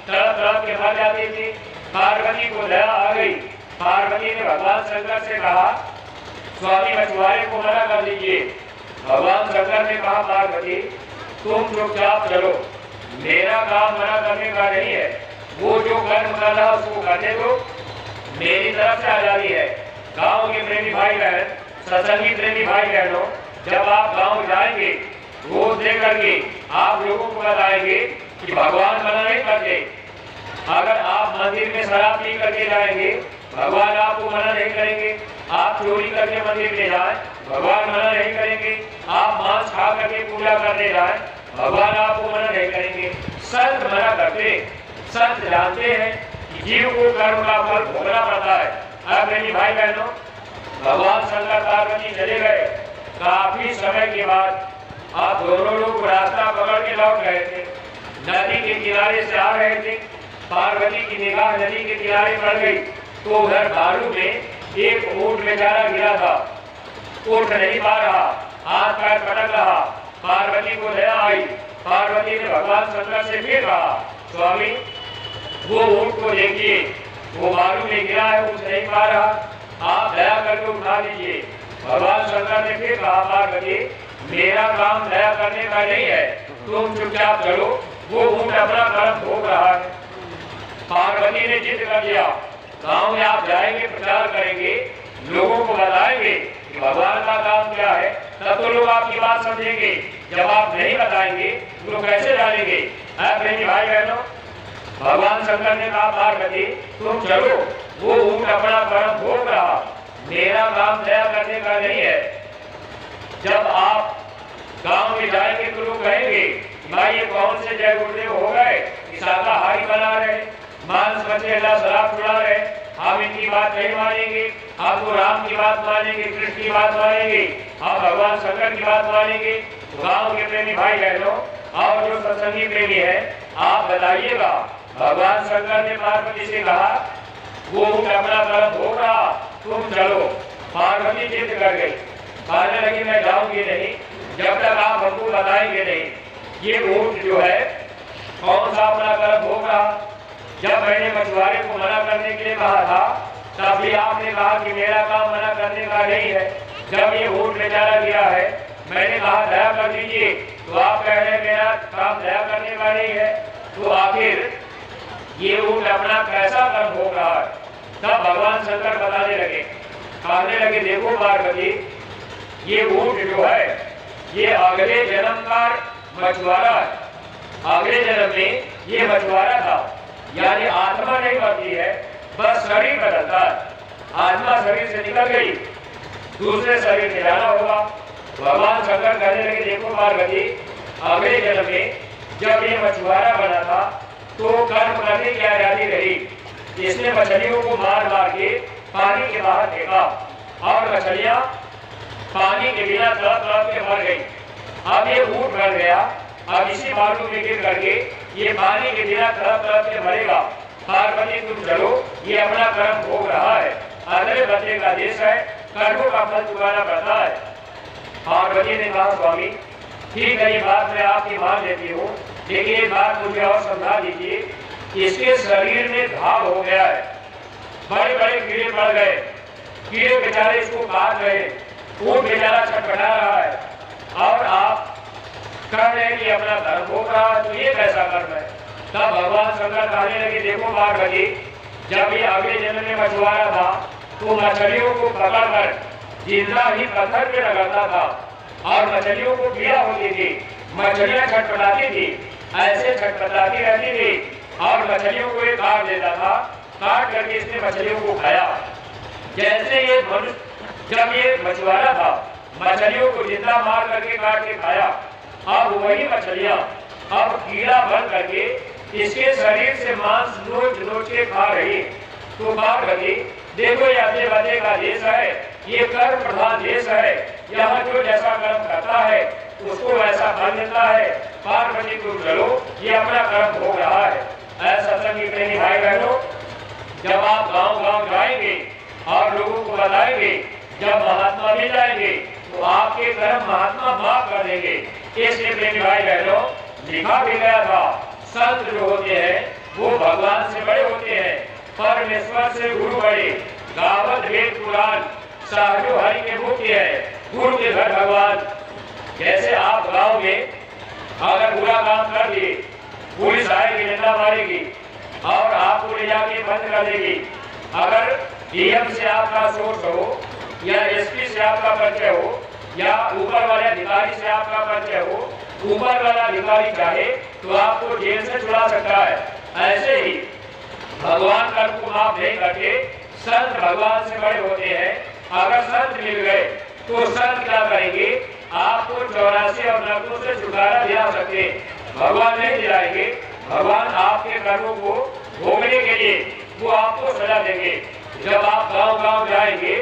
तड़प तड़प के मर जाती थी। पार्वती को दया आ गई, पार्वती ने भगवान शंकर से कहा स्वामी मछुआरे को मना कर दीजिए। भगवान शंकर ने कहा पार्वती तुम चुपचाप चलो, मेरा काम मना करने का नहीं है, वो जो कर्म कर रहा उसको करने दो, मेरी तरफ से आजादी है। गांव के प्रेमी भाई बहन, सत्संगी प्रेमी भाई बहनों, जब आप गांव जाएंगे रोज दे करके आप लोगों को बताएंगे कि भगवान मना नहीं करते। अगर आप मंदिर में शराब पी करके जाएंगे, भगवान आपको मना नहीं करेंगे। आप चोरी करके मंदिर में जाए, भगवान मना नहीं करेंगे। आप मांस खा करके पूजा करने जाए, भगवान आपको मना नहीं करेंगे। संत मना करते, संत जानते हैं कि जीव को कर्म का फल भोगना पड़ता है। अब मेरी भाई बहनों, भगवान शंकर पार्वती चले गए। काफी समय के बाद आप दोनों लोग रास्ता पकड़ के लौट गए थे। नदी के किनारे से आ रहे थे। पार्वती की निगाह नदी के किनारे पड़ गई तो उधर बालू में एक ऊंट बेचारा गिरा था, उठ नहीं पा रहा, हाथ पैर पटक रहा। पार्वती को दया आई। पार्वती ने भगवान शंकर से फिर कहा, स्वामी वो ऊंट को देखिए, वो बालू में गिरा है, उठ नहीं पा रहा, आप दया करके उठा लीजिए। भगवान शंकर ने फिर कहा, पार्वती मेरा काम दया करने का नहीं है, तुम चुपचाप चलो, वो ऊंट अपना कर्म भोग रहा है। पार्वती ने जिद कर लिया, गांव में आप जाएंगे, प्रचार करेंगे, लोगों को बताएंगे कि भगवान का काम क्या है, तब तो लोग आपकी बात समझेंगे। जब आप नहीं बताएंगे तो कैसे जानेंगे? प्रेमी भाई बहनों, भगवान शंकर ने कहा, पार्वती तुम चलो, वो ऊंट अपना कर्म भोग रहा, मेरा काम दया करने का नहीं है। जब आप गांव में जाएंगे तो लोग कहेंगे, भाई ये कौन से जय गुरुदेव हो गए, शाकाहारी बना रहे, मांस मछली शराब छुड़ा रहे, हम इनकी बात नहीं मानेंगे, हम तो राम की बात मानेंगे, कृष्ण की बात मानेंगे, हम भगवान शंकर की बात मानेंगे। तो गांव के प्रेमी भाई बहनों और जो सत्संगी प्रेमी है, आप बताइएगा, भगवान शंकर ने पार्वती से कहा वो अपना कर्म भोग रहा, तुम चलो। पार्वती जिद कर गई, कहने लगी मैं जाऊंगी नहीं जब तक आप हमको बताएंगे नहीं ये ऊंट जो है कौन सा अपना कर्म भोग रहा। जब मैंने मछुआरे को मना करने के लिए कहा था, तब भी आपने कहा कि मेरा काम मना करने का नहीं है। जब ये ऊंट बेचारा गिरा है, मैंने कहा दया कर दीजिए, तो आप कह रहे हैं मेरा काम दया करने का नहीं है। तो आखिर ये ऊंट अपना कैसा कर्म भोग रहा है? तब भगवान शंकर बताने लगे, कहने लगे, देखो पार्वती ये ऊंट जो है ये अगले जन्म का मछुआरा है, अगले जन्म में ये मछुआरा था, यानी आत्मा नहीं मरती है, बस शरीर बदलता है। आत्मा शरीर से निकल गई, दूसरे शरीर में जाना होगा। भगवान शंकर कहने लगे, देखो पार्वती अगले जन्म में जब ये मछुआरा बना था तो कर्म करने की आजादी रही, इसने मछलियों को मार मार के पानी के बाहर फेंका और मछलियां पानी के बिना तड़प तड़प के मर गई। अब ये ऊंट मर गया, अब इसी बालू में गिर करके ये पानी के बिना तड़प तड़प के मरेगा। पार्वती तुम चलो, ये अपना कर्म भोग रहा है, अगले बदले का देश है, कर्मों का फल चुकाना पड़ता है। पार्वती ने कहा, स्वामी ठीक है, ये बात मैं आपकी मान लेती हूँ, लेकिन ये बात मुझे और समझा दीजिए, इसके शरीर में घाव हो गया है, बड़े बड़े कीड़े पड़ गए, कीड़े बेचारे इसको काट रहे, ऊंट बेचारा छटपटा रहा है, और आप कह रहे हैं कि अपना धर्म भोग रहा है, तो ये कैसा कर्म है? तब भगवान शंकर कहने लगे, देखो पार्वती जब ये अगले जन्म में मछुआरा था तो मछलियों को पकड़कर जिंदा ही पत्थर पे रगड़ता था और मछलियों को पीड़ा होती थी, मछलियां छटपटाती थी, ऐसे छटपटाती रहती थी और मछलियों को ये काट देता था, काट करके इसने मछलियों को खाया। जैसे ये मनुष्य जब ये मछुआरा था मछलियों को जिंदा मार करके काट के खाया, अब वही मछलियां अब कीड़ा बन करके इसके शरीर से मांस नोच नोच के खा रही। तो पार्वती देखो ये अपने बदले का देश है, ये कर्म प्रधान देश है, यहाँ जो जैसा कर्म करता है उसको वैसा फल मिलता है। पार्वती तुम चलो, ये अपना कर्म भोग रहा है। ऐसा सत्संगी प्रेमी भाई बहनों, जब आप गांव गांव जाएंगे और लोगों को बताएंगे, जब महात्मा मिल जाएंगे तो आपके कर्म महात्मा माफ कर देंगे। इसलिए प्रेमी भाई बहनों, लिखा भी गया था, संत जो होते हैं वो भगवान से बड़े होते हैं, परमेश्वर से गुरु बड़े, गावत वेद पुराण, साधु हरि के मुख्य है, गुरु के घर भगवान। जैसे आप गांव में अगर बुरा काम कर दिए, पुलिस आएगी, डंडा मारेगी और आपको ले जाके बंद कर देगी। अगर डीएम से आपका सोर्स हो या एसपी से आपका परिचय हो या ऊपर वाले अधिकारी से आपका परिचय हो, ऊपर वाला अधिकारी चाहे तो आपको जेल से छुड़ा सकता है। ऐसे ही भगवान कर्म को माफ नहीं करके संत भगवान से बड़े होते हैं। अगर संत मिल गए तो संत क्या करेंगे, आपको 84 और नरकों से छुटकारा दिला सकते। भगवान नहीं दिलाएंगे, भगवान आपके कर्मों को भोगने के लिए वो आपको सजा देंगे। जब आप गांव गांव जाएंगे,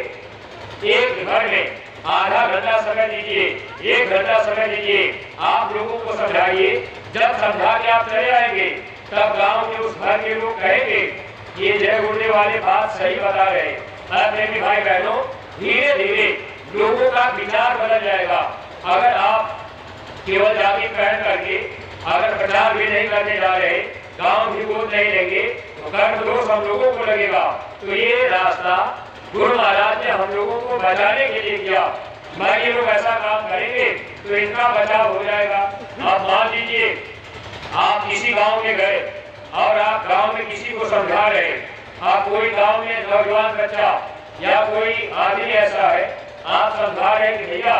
एक घर में आधा घंटा समय दीजिए, 1 घंटा समय दीजिए, आप लोगों को समझाइए जब समझा के आप चले आएंगे तब गांव के उस घर के लोग कहेंगे ये जय गुरुदेव वाले बात सही बता रहे हैं। मेरे भाई बहनों, धीरे धीरे लोगों का विचार बदल जाएगा। अगर आप केवल जाति पहन करके अगर प्रचार भी नहीं करने जा रहे, गांव भी गोद नहीं लेंगे तो कर्म दोष हम लोगों को लगेगा। तो ये रास्ता गुरु महाराज ने हम लोगों को बचाने के लिए किया। भाई ये लोग ऐसा काम करेंगे तो इनका बचाव हो जाएगा। अब मान लीजिए आप किसी गांव में गए और आप गांव में किसी को समझा रहे, आप कोई गांव में नौजवान बच्चा या कोई आदमी ऐसा है, आप समझा रहे कि भैया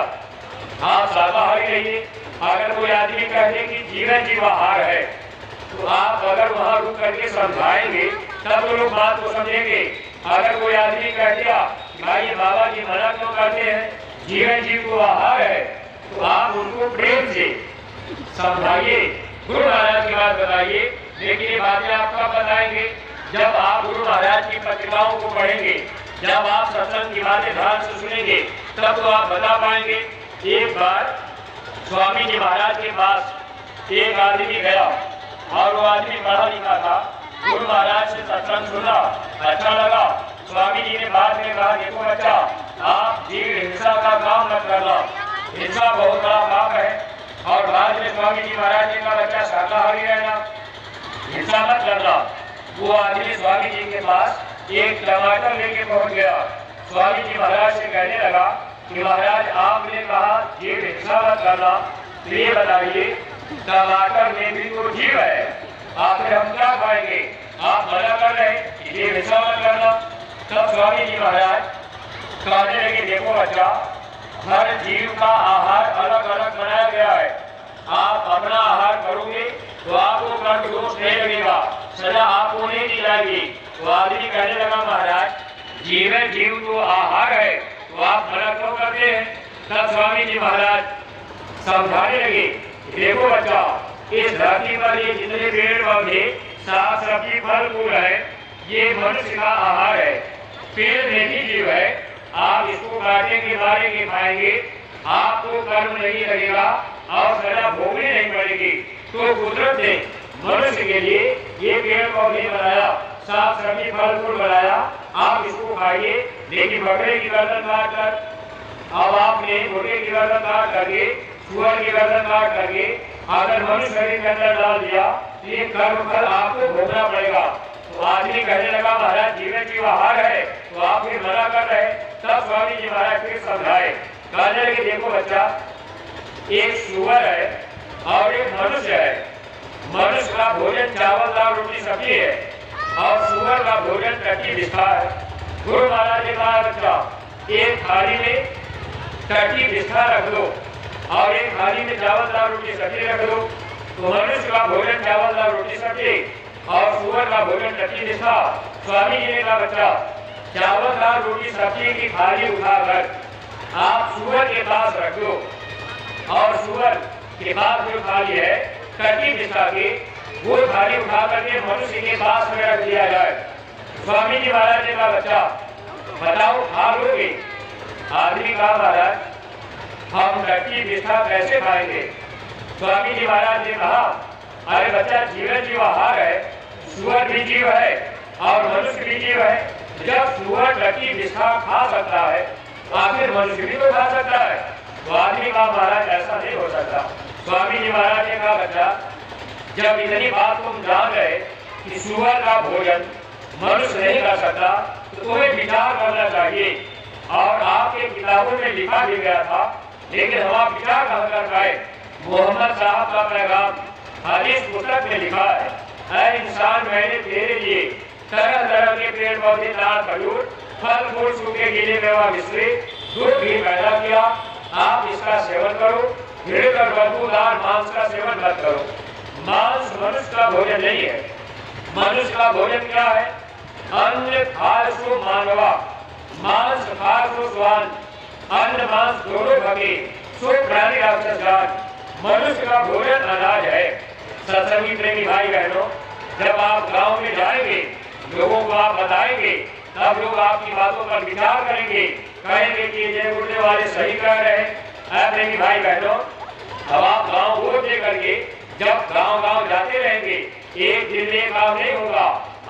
आप शाकाहारी रहिए। अगर कोई आदमी कह दे कि जीवन जीवाहार है तो आप अगर वहां रुक करके समझाएंगे तब वो लोग बात को समझेंगे। अगर कोई आदमी कह दिया भाई ये बाबा जी मना क्यों करते हैं, जीवन जीव को आहार है, तो आप उनको प्रेम से समझाइए, गुरु महाराज की बात बताइए। लेकिन ये बातें आप कब बताएंगे? जब आप गुरु महाराज की पत्रिकाओं को पढ़ेंगे, जब आप सत्संग की बातें ध्यान से सुनेंगे तब तो आप बता पाएंगे। एक बार स्वामी जी महाराज के पास एक आदमी गया और वो आदमी पढ़ा लिखा था। गुरु महाराज से सत्संग सुना, अच्छा लगा। स्वामी जी ने बाद में कहा देखो बच्चा, आप जीव हिंसा का काम मत करना, हिंसा बहुत बड़ा पाप है। और बाद में स्वामी जी महाराज ने कहा बच्चा शाकाहारी रहना, हिंसा मत करना। वो आदमी स्वामी जी के पास एक टमाटर लेके पहुंच गया। स्वामी जी महाराज से कहने लगा कि महाराज आपने कहा जीव हिंसा मत करना, तो ये बताइए टमाटर में भी तो जीव है, आखिर हम क्या खाएंगे? आप मना कर रहे हैं जीव हिंसा मत करना। तब स्वामी जी महाराज कहने लगे देखो बच्चा, हर जीव का आहार अलग अलग बनाया गया है। आप अपना आहार करोगे तो आपको कर्म दोष नहीं लगेगा, सजा आपको नहीं दी जाएगी। तो आदमी कहने लगा महाराज जीवन जीव तो आहार है तो आप मना क्यों करते हैं? तब स्वामी जी महाराज समझाने लगे देखो बच्चा, इस धरती पर ये जितने पेड़ पौधे साग सब्जी फल फूल है ये मनुष्य का आहार है, पेड़ में भी जीव है। आप इसको काटेंगे मारेंगे खाएंगे, आपको कर्म नहीं लगेगा और सजा भोगनी नहीं पड़ेगी। तो कुदरत ने मनुष्य के लिए ये पेड़ पौधे बनाया, साग सब्जी फल फूल बनाया, आप इसको खाइए। लेकिन बकरे की गर्दन काट कर, अब आपने मुर्गे की गर्दन काट करके, सुअर की गर्दन काट करके अगर मनुष्य शरीर के अंदर डाल दिया तो ये कर्म फल आपको भोगना पड़ेगा। तो आदमी कहने लगा महाराज जीवन जीव आहार है तो आप फिर मना कर रहे। तब स्वामी जी महाराज फिर समझाए, कहने लगे देखो बच्चा, एक सुअर है और एक मनुष्य है। मनुष्य का भोजन चावल दाल रोटी सब्जी है और सुअर का भोजन टट्टी बिस्ता है। गुरु महाराज ने कहा बच्चा एक थाली में टट्टी बिस्ता रख दो और एक थाली में चावल दाल रोटी सब्जी रख दो। तो मनुष्य का भोजन चावल दाल रोटी सब्जी और सुअर का भोजन टट्टी बिस्ता। स्वामी जी ने कहा बच्चा चावल दाल रोटी सब्जी की थाली उठाकर आप सुअर के पास रख दो और सुअर के पास जो थाली है टट्टी बिस्ता की, वो थाली उठा करके मनुष्य के पास में रख दिया जाए। स्वामी जी महाराज ने कहा बच्चा बताओ खा लोगे? आदमी कहा महाराज हम टट्टी बिस्ता कैसे खाएंगे? स्वामी जी महाराज ने कहा अरे बच्चा जीवन जीव आहार है, सुअर भी जीव है और मनुष्य भी जीव है। जब सुअर टट्टी बिस्ता खा सकता है तो आखिर मनुष्य भी तो खा सकता है। तो आदमी कहा महाराज ऐसा नहीं हो सकता। स्वामी जी महाराज ने कहा बच्चा जब इतनी बात तुम जान गए कि सुअर का भोजन मनुष्य नहीं कर सकता तो तुम्हें विचार करना चाहिए। और आपके किताबों में लिखा भी गया था, लेकिन हम आप विचार कहाँ कर पाए? मोहम्मद साहब का पैगाम हदीस पुस्तक में लिखा है, ऐ इंसान मैंने तेरे लिए तरह तरह के पेड़ पौधे दाल खजूर फल फूल सूखे गीले मेवा मिश्रित दूध भी पैदा किया, आप इसका सेवन करो, घृत और बदबूदार मांस का सेवन मत करो। मांस मनुष्य का भोजन नहीं है। मनुष्य का भोजन क्या है? अन्न खासो मानवा, मांस खासो स्वान, अन्न मांस दोनों भगे सो प्राणी राक्षस। मनुष्य का भोजन अनाज है। सत्संगी प्रेमी भाई बहनों, जब आप गांव में जाएंगे, लोगों को आप बताएंगे, तब लोग आपकी बातों पर विचार करेंगे, कहेंगे कि जय गुरुदेव वाले सही कह रहे हैं। प्रेमी भाई बहनों, अब आप गांव वोट दे करके जब गांव-गांव जाते रहेंगे, एक दिन में काम नहीं होगा।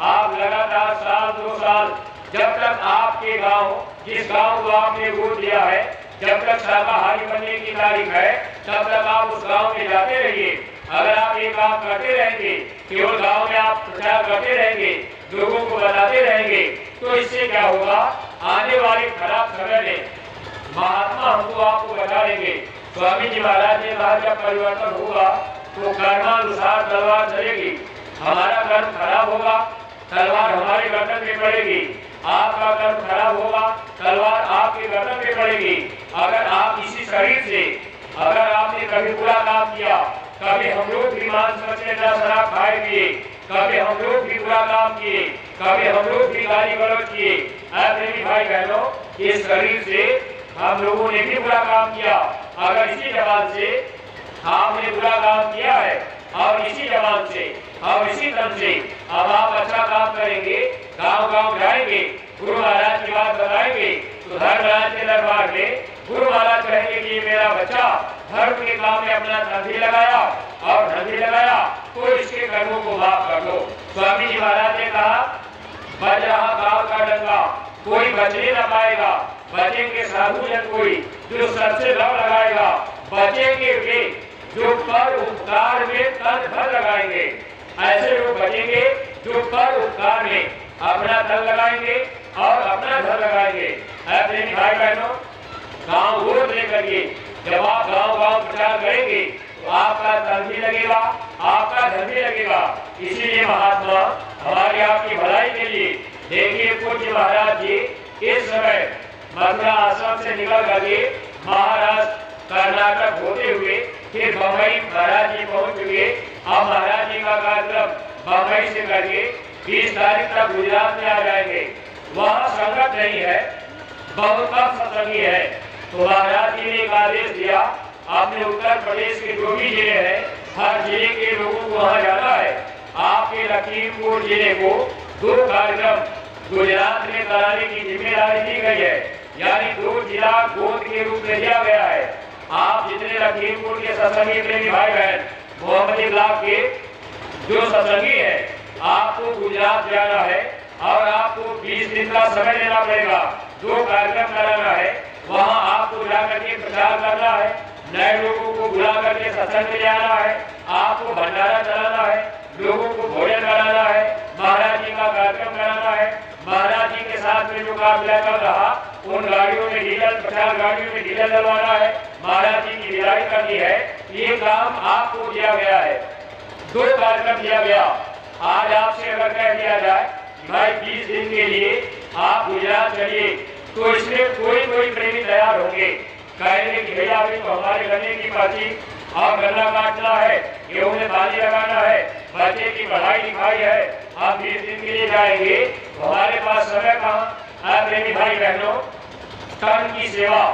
आप लगातार साल 2 साल, जब तक आपके गांव, जिस गांव को आपने वोट दिया है, जब तक शाकाहारी बनने की तारीख है, तब तक आप उस गांव में जाते रहिए। अगर आप ये काम करते रहेंगे, केवल गांव में आप प्रचार करते रहेंगे, लोगों को बताते रहेंगे, तो इससे क्या होगा, आने वाले खराब समय में महात्मा हमको आपको बता देंगे। स्वामी जी महाराज ने कहा जब परिवर्तन होगा तो कर्मानुसार तलवार चलेगी। हमारा कर्म खराब होगा, तलवार हमारे गर्दन में पड़ेगी। आपका कर्म खराब होगा, तलवार आपके गर्दन में पड़ेगी। अगर आप इसी शरीर से, अगर आपने कभी बुरा काम किया, कभी हम लोग भी मांस मछली शराब खाए पिए, कभी हम लोग भी बुरा काम किए, कभी हम लोग भी गाली गलौज किए, मेरे भाई बहनों, इस शरीर से हम लोगों ने भी बुरा काम किया। अगर इसी जबान से आपने बुरा काम किया है और इसी जबान से और इसी तन से अब आप अच्छा काम करेंगे, गांव-गांव जाएंगे, गुरु महाराज की बात बताएंगे, तो धर्मराज के दरबार में गुरु महाराज कहेंगे कि मेरा बच्चा धर्म के काम में अपना धंधी लगाया और धंधी लगाया, तो इसके कर्मों को माफ कर दो। स्वामी जी महाराज ने कहा, बज रहा गांव का डंगा, कोई बचने न पाएगा, बचेंगे साधु जन कोई जो सबसे लव लगाएगा, बचेंगे वे जो पर उपकार में तन धन लगाएंगे। ऐसे लोग बचेंगे जो पर उपकार में अपना धन लगाएंगे और अपना धन लगाएंगे। अपने भाई बहनों, गांव वोट लेकर के जब आप गांव-गांव प्रचार करेंगे तो आपका धन भी लगेगा, आपका धन भी लगेगा। इसीलिए महात्मा हमारी आपकी भलाई के लिए, देखिए पूज्य महाराज जी इस समय मथुरा आश्रम से निकल करके महाराष्ट्र कर्नाटक होते हुए फिर बम्बई महाराज जी पहुंच चुके। अब महाराज जी का कार्यक्रम बम्बई से करके 20 तारीख तक गुजरात में आ जाएंगे। वहाँ संगत नहीं है, बहुत कम सत्संगी है, तो महाराज जी ने एक आदेश दिया, अपने उत्तर प्रदेश के जो भी जिले हैं, हर जिले के लोगों को वहाँ जाना है। आपके लखीमपुर जिले को 2 कार्यक्रम गुजरात में कराने की जिम्मेदारी दी गई है, यानी 2 जिला गोद के रूप में दिया गया है। आप जितने लखीमपुर के सत्संगी प्रेमी भाई बहन, मोहम्मद इब्लाग के जो सत्संगी है, आपको गुजरात जाना है और आपको 20 दिन का समय लेना पड़ेगा। 2 कार्यक्रम कराना है, वहाँ आपको जाकर के प्रचार करना है, नए लोगों को बुला करके सत्संग में जाना है, आपको भंडारा चलाना है, लोगों को भोजन कराना है, महाराज जी का कार्यक्रम कराना है। महाराज जी के साथ में जो काफिला चल रहा, उन गाड़ियों में डीजल, प्रचार गाड़ियों में डीजल डलवाना है, महाराज जी की विदाई करनी है। ये काम आपको दिया गया है, 2 कार्यक्रम दिया गया। आज आपसे अगर कह दिया जाए भाई 20 दिन के लिए आप गुजरात चलिए, तो इसमें कोई प्रेमी तैयार होंगे, कहेंगे कि भैया अभी तो हमारे गन्ने की पर्ची और गन्ना काटना है, गेहूं में पानी लगाना है, बच्चे की पढ़ाई लिखाई है, आप 20 दिन के लिए जाएंगे, हमारे पास समय कहाँ। प्रेमी भाई बहनों, तन की सेवा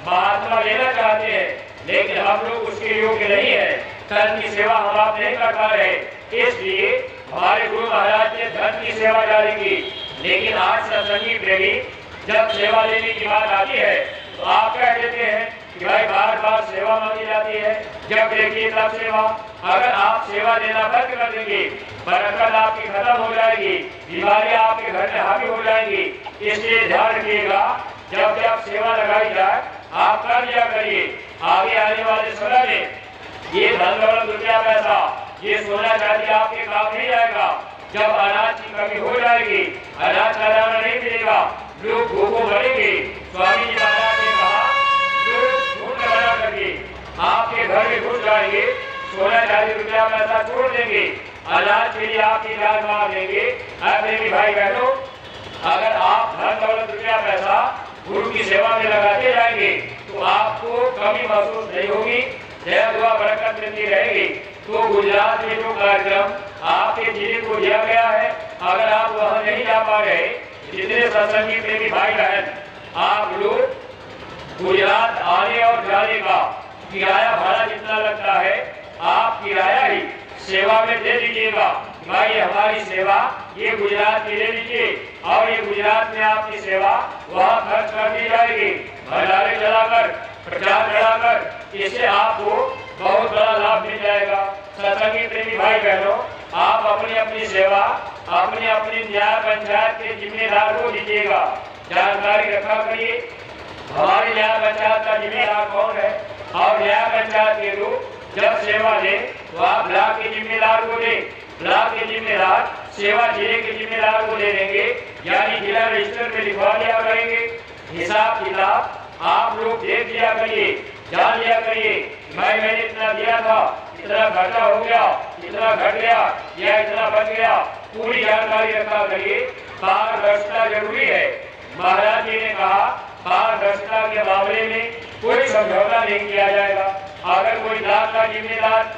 महात्मा लेना चाहते हैं, लेकिन हम लोग उसके योग्य नहीं है, तन की सेवा हम आप नहीं कर पा रहे। इसलिए हमारे गुरु महाराज ने धन की सेवा जारी की, लेकिन आज सत्संगी प्रेमी जब सेवा लेने की बात आती है तो आप कह देते हैं कि भाई बार-बार सेवा मांगी जाती है, जब देखिए तब सेवा। अगर आप सेवा देना बंद कर देंगे, बरकत आपकी खत्म हो जाएगी, बीमारियां आपके घर में हावी हो जाएंगी। इसलिए ध्यान रखिएगा, जब जब सेवा लगाई जाए आप कर लिया करिए। आगे आने वाले समय में ये धन दौलत रुपया पैसा, ये सोना चांदी आपके काम नहीं आएगा। जब अनाज की कमी हो जाएगी, अनाज का दाना नहीं मिलेगा, लोग भूखों मरेंगे। स्वामी जी महाराज ने कहा, लोग झूठ बना करके आपके घर में घुस जाएंगे, सोना चांदी रुपया पैसा छोड़ देंगे, अनाज के लिए आपकी जान मार देंगे। मेरे भाई बहनों, अगर आप धन दौलत रुपया पैसा गुरु की सेवा में लगाते जाएंगे तो आपको कमी महसूस नहीं होगी, जय दुआ बरकत मिलती रहेगी। तो गुजरात में जो कार्यक्रम आपके जिले को दिया गया है, अगर आप वहाँ नहीं जा पा रहे, जितने सत्संगी प्रेमी भाई बहन, आप लोग गुजरात आने और जाने का किराया भाड़ा जितना लगता है, आप किराया ही सेवा में दे दीजिएगा। भाई हमारी सेवा ये गुजरात की ले लीजिए और ये गुजरात में आपकी सेवा वहाँ खर्च कर दी जाएगी। भंडारे चलाकर प्रचार कराकर इससे आपको बहुत बड़ा लाभ मिल जाएगा। सत्संगी प्रेमी भाई बहनों, आप अपनी अपनी सेवा अपनी अपनी न्याय पंचायत के जिम्मेदार को दीजिएगा, जानकारी रखा करिए। हमारे न्याय पंचायत का जिम्मेदार कौन है और न्याय पंचायत के लोग जब सेवा दे तो आप ब्लॉक के जिम्मेदार को दे, ब्लॉक के जिम्मेदार सेवा जिले के जिम्मेदार को दे देंगे, यानी जिला रजिस्टर में लिखवा दिया करेंगे। हिसाब किताब आप लोग देख लिया करिए, जान लिया करिए, मैंने इतना दिया था, इतना घाटा हो गया, इतना घट गया या इतना बच गया, पूरी जानकारी रखा करिए। पारदर्शिता जरूरी है। महाराज जी ने कहा पारदर्शिता के मामले में कोई समझौता नहीं किया जाएगा। अगर कोई ब्लॉक का जिम्मेदार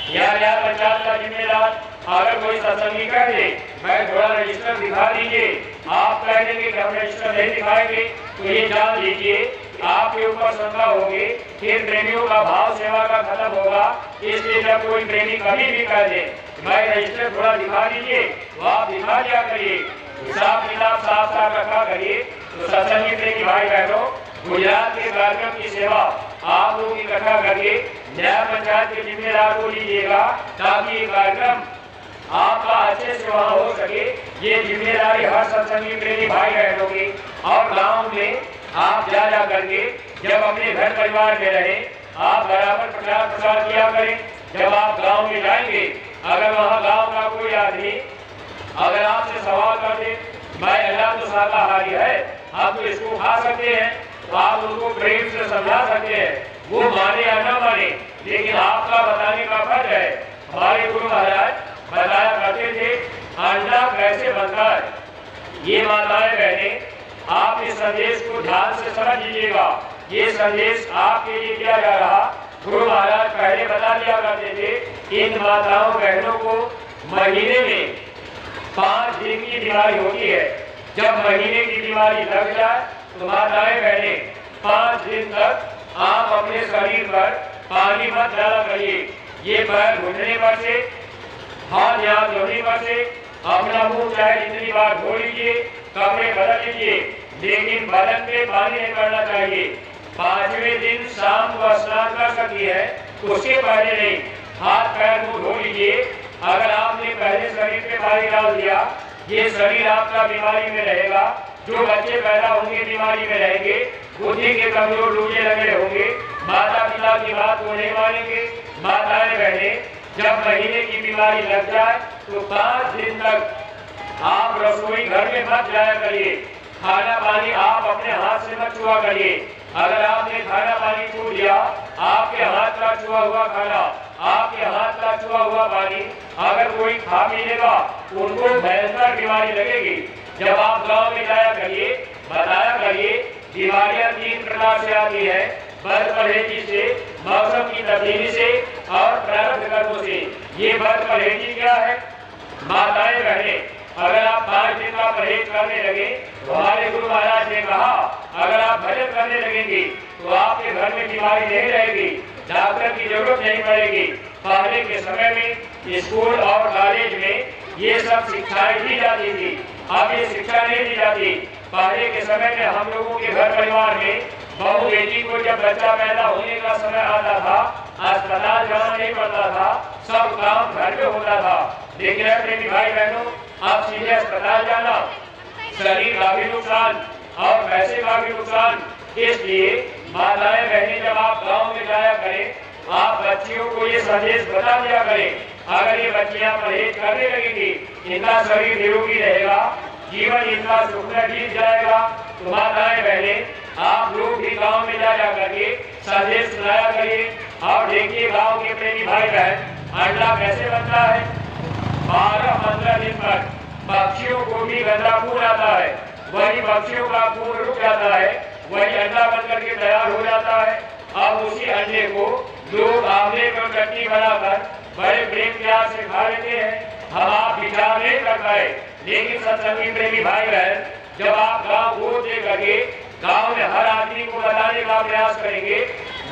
या न्याय पंचायत का जिम्मेदार अगर कोई सत्संगी कह दे मैं थोड़ा रजिस्टर दिखा दीजिए, आप कह देंगे कि हम रजिस्टर नहीं दिखाएंगे, तो ये जान लीजिए आपके ऊपर शंका होगी, फिर प्रेमियों का भाव सेवा का खत्म होगा। इसलिए जब कोई प्रेमी कभी भी कह दे मैं रजिस्टर थोड़ा दिखा दीजिए तो आप दिखा दिया करिए, हिसाब किताब साफ साफ रखा करिए। तो सत्संगी प्रेमी भाई बहनों, गुजरात के कार्यक्रम की सेवा आप लोग इकट्ठा करके न्याय पंचायत के जिम्मेदार को लीजिएगा, ताकि ये कार्यक्रम आपका अच्छे से वहाँ हो सके। ये जिम्मेदारी हर सत्संगी प्रेमी भाई बहनों की। और गांव में आप जा करके जब अपने घर परिवार में रहे आप बराबर प्रचार प्रसार किया करें। जब आप गांव में जाएंगे, अगर वहाँ गांव का कोई आदमी अगर आपसे सवाल कर दे मैं अल्लाह तो शाकाहारी है, आप तो इसको खा सकते हैं, तो आप उनको प्रेम से समझा सकते हैं, वो माने या न माने, लेकिन आपका बताने का फर्ज है। हमारे गुरु महाराज बताया करते थे अंडा कैसे बनता है। ये माताएं बहनें, आप इस संदेश को ध्यान से समझ लीजिएगा। ये संदेश आपके लिए दिया जा रहा। गुरु महाराज पहले बता दिया करते थे इन माताओं बहनों को महीने में 5 दिन की बीमारी होती है। जब महीने की बीमारी लग जाए तो माताएं बहनें 5 दिन तक आप अपने शरीर पर पानी मत डाला करिए। ये पैर घुटने पर से हाथ या धोने पर से अपना मुंह चाहे जितनी बार धो लीजिए, कपड़े बदल लीजिए, लेकिन बदन पे पानी नहीं पड़ना चाहिए। 5वें दिन शाम को स्नान कर सकती है, उसके पहले नहीं। हाथ पैर मुंह धो लीजिए। अगर आपने पहले शरीर पे पानी डाल दिया, ये शरीर आपका बीमारी में रहेगा। जो बच्चे पैदा होंगे बीमारी में रहेंगे, बुद्धि के कमजोर लूजे लगे होंगे, माता पिता की बात को नहीं मानेंगे। माताएं बहनें, जब महीने की बीमारी लग जाए तो 5 दिन तक आप रसोई घर में मत जाया करिए। खाना पानी आप अपने हाथ से मत छुआ करिए। अगर आपने खाना पानी छू लिया, आपके हाथ का छुआ हुआ खाना, आपके हाथ का छुआ हुआ पानी अगर कोई खा पी लेगा, उनको भयंकर बीमारी लगेगी। जब आप गांव में जाया करिए, बताया करिए, बीमारियां 3 प्रकार से आती है, बदपरहेजी से, मौसम की तब्दीली से और प्रारब्ध कर्मों से। ये बदपरहेजी क्या है? माताएं बहनें, अगर आप 5 दिन का परहेज करने लगे तो हमारे गुरु महाराज ने कहा अगर आप भजन करने लगेंगे तो आपके घर में बीमारी नहीं रहेगी, डॉक्टर की जरूरत नहीं पड़ेगी। पहले के समय में स्कूल और कॉलेज में ये सब शिक्षाएं दी जाती थी, अब ये शिक्षा नहीं दी जाती। पहले के समय में हम लोगों के घर परिवार में बहू बेटी को जब बच्चा पैदा होने का समय आता था, अस्पताल जाना नहीं पड़ता था, सब काम घर में होता था। लेकिन प्रेमी भाई बहनों, अब सीधे अस्पताल जाना, शरीर का भी नुकसान और पैसे का भी नुकसान। इसलिए माताएं बहनें, जब आप गांव में जाया करें, आप बच्चियों को ये संदेश बता दिया करें। अगर ये बच्चियां परहेज करने लगेंगी, इनका शरीर निरोगी रहेगा, जीवन इनका सुखमय बीत जाएगा। तो माताएं बहनें, आप लोग भी गांव में जाया करके संदेश सुनाया करिए। और देखिए गांव के प्रेमी भाई बहन, अंडा कैसे बनता है। 12-15 दिन तक पक्षियों को भी गंदा खून आता है, वही पक्षियों का खून रुक जाता है, वही अंडा बन करके तैयार हो जाता है। अब उसी अंडे को लोग आमलेट और चटनी बनाकर बड़े प्रेम प्यार से खा लेते हैं। हम आप विचार नहीं कर पाए, लेकिन सत्संगी प्रेमी भाई बहन, जब आप गाँव गोद दे करके गाँव में हर आदमी को बताने का प्रयास करेंगे,